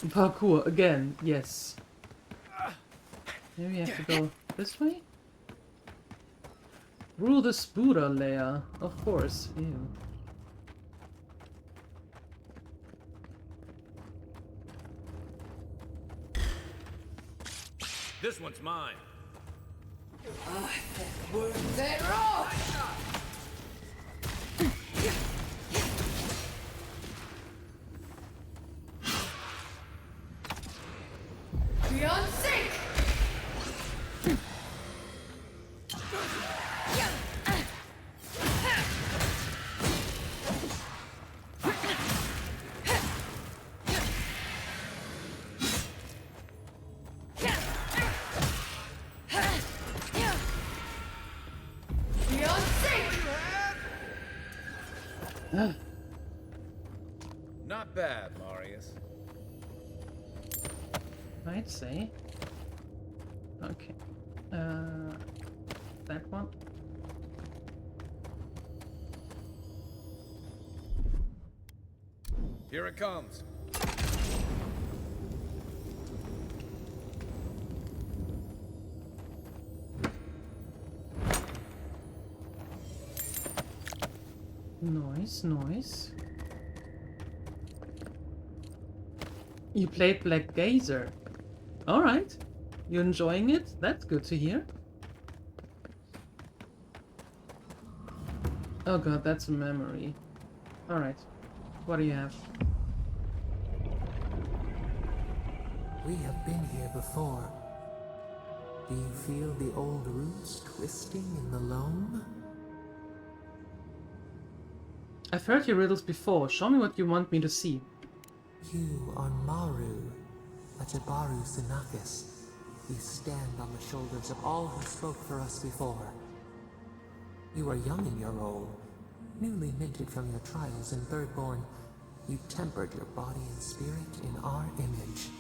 Parkour again, yes. Maybe I have to go this way? Rule the Spooder layer, of course. Ew. This one's mine. Word thereof! Beyond sync! Beyond sync! Not bad, Marius. I'd say. Okay. That one. Here it comes. Nice, nice. You played Black Gazer. Alright. You enjoying it? That's good to hear. Oh god, that's a memory. Alright. What do you have? We have been here before. Do you feel the old roots twisting in the loam? I've heard your riddles before. Show me what you want me to see. You are Maru, Ajabaru Sinakis. You stand on the shoulders of all who spoke for us before. You are young in your role, newly minted from your trials in Thirdborn. You tempered your body and spirit in our image.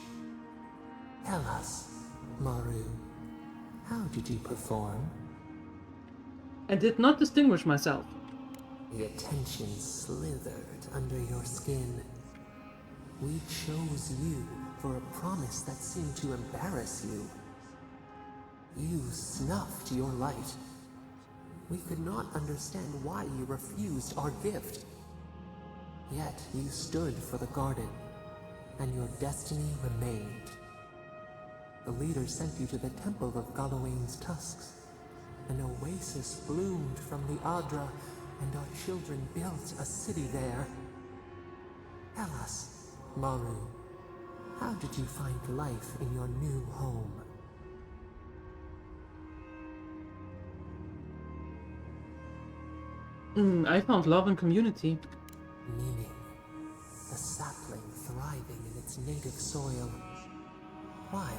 Tell us, Maru, how did you perform? I did not distinguish myself. The attention slithered under your skin. We chose you for a promise that seemed to embarrass you. You snuffed your light. We could not understand why you refused our gift. Yet you stood for the garden, and your destiny remained. The leader sent you to the temple of Galawain's tusks. An oasis bloomed from the Adra, and our children built a city there. Tell us, Maru, how did you find life in your new home? I found love and community. Meaning, the sapling thriving in its native soil. Why?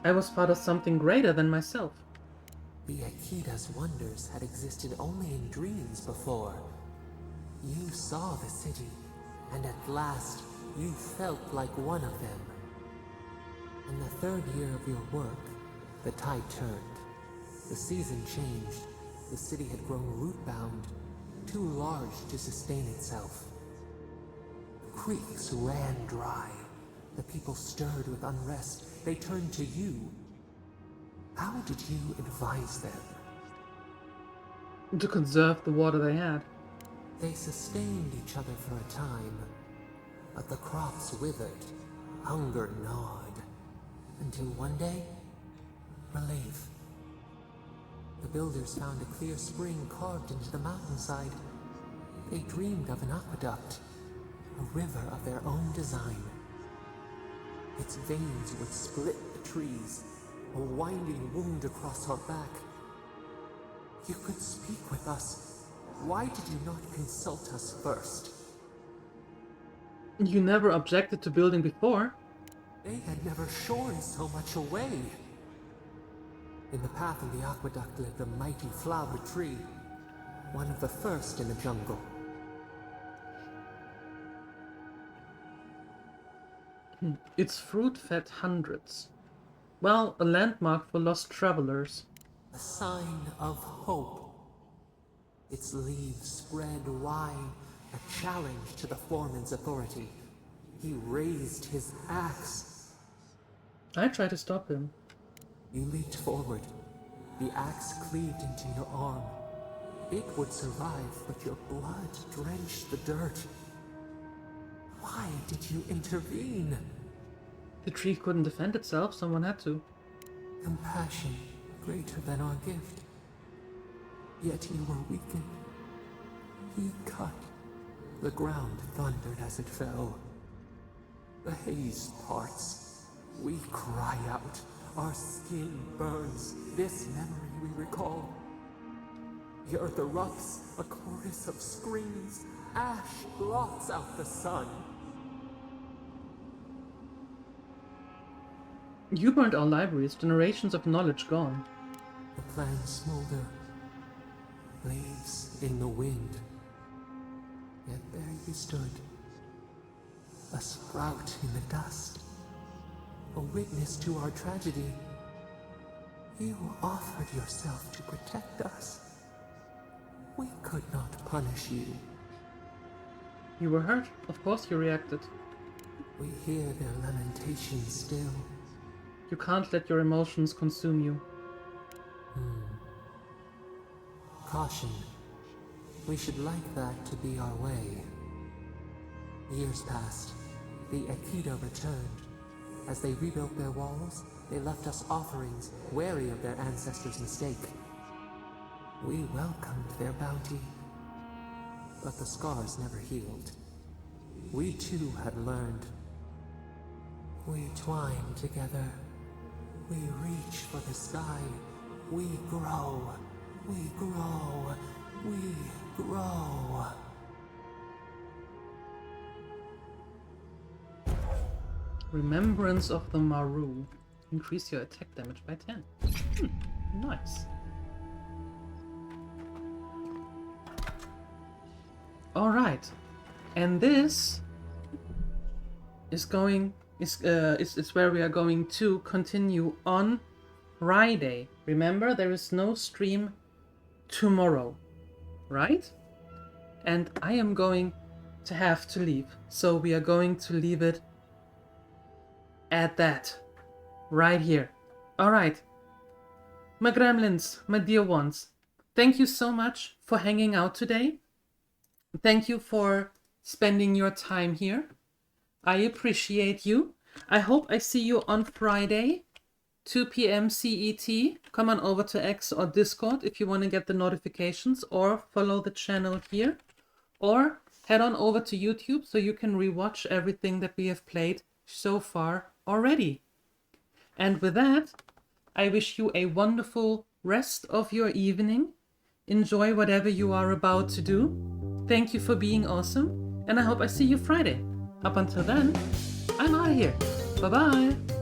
I was part of something greater than myself. The Akida's wonders had existed only in dreams before. You saw the city, and at last you felt like one of them. In the third year of your work, the tide turned. The season changed. The city had grown root-bound, too large to sustain itself. Creeks ran dry. The people stirred with unrest. They turned to you. How did you advise them? To conserve the water they had. They sustained each other for a time, but the crops withered, hunger gnawed, until one day, relief. The builders found a clear spring carved into the mountainside. They dreamed of an aqueduct, a river of their own design. Its veins would split the trees, a winding wound across our back. You could speak with us. Why did you not consult us first? You never objected to building before. They had never shorn so much away. In the path of the aqueduct lived a mighty flower tree, one of the first in the jungle. Its fruit fed hundreds. Well, a landmark for lost travelers. A sign of hope. Its leaves spread wide, a challenge to the foreman's authority. He raised his axe. I tried to stop him. You leaped forward. The axe cleaved into your arm. It would survive, but your blood drenched the dirt. Why did you intervene? The tree couldn't defend itself, someone had to. Compassion greater than our gift. Yet you were weakened. He cut. The ground thundered as it fell. The haze parts. We cry out. Our skin burns. This memory we recall. The earth erupts, a chorus of screams. Ash blots out the sun. You burned our libraries, generations of knowledge gone. The plants smolder. Leaves in the wind. Yet there you stood. A sprout in the dust. A witness to our tragedy. You offered yourself to protect us. We could not punish you. You were hurt. Of course you reacted. We hear their lamentations still. You can't let your emotions consume you. Caution. We should like that to be our way. Years passed. The Aikido returned. As they rebuilt their walls, they left us offerings, wary of their ancestors' mistake. We welcomed their bounty, but the scars never healed. We too had learned. We twine together. We reach for the sky. We grow. We grow. We grow. Remembrance of the Maru. Increase your attack damage by 10. Nice. Alright. And this is where we are going to continue on Friday. Remember, there is no stream tomorrow, right? And I am going to have to leave. So we are going to leave it at that. Right here. Alright. My gremlins, my dear ones, thank you so much for hanging out today. Thank you for spending your time here. I appreciate you. I hope I see you on Friday, 2 p.m. CET. Come on over to X or Discord if you want to get the notifications, or follow the channel here, or head on over to YouTube so you can rewatch everything that we have played so far already. And with that, I wish you a wonderful rest of your evening. Enjoy whatever you are about to do. Thank you for being awesome, and I hope I see you Friday. Up until then, I'm out of here. Bye-bye.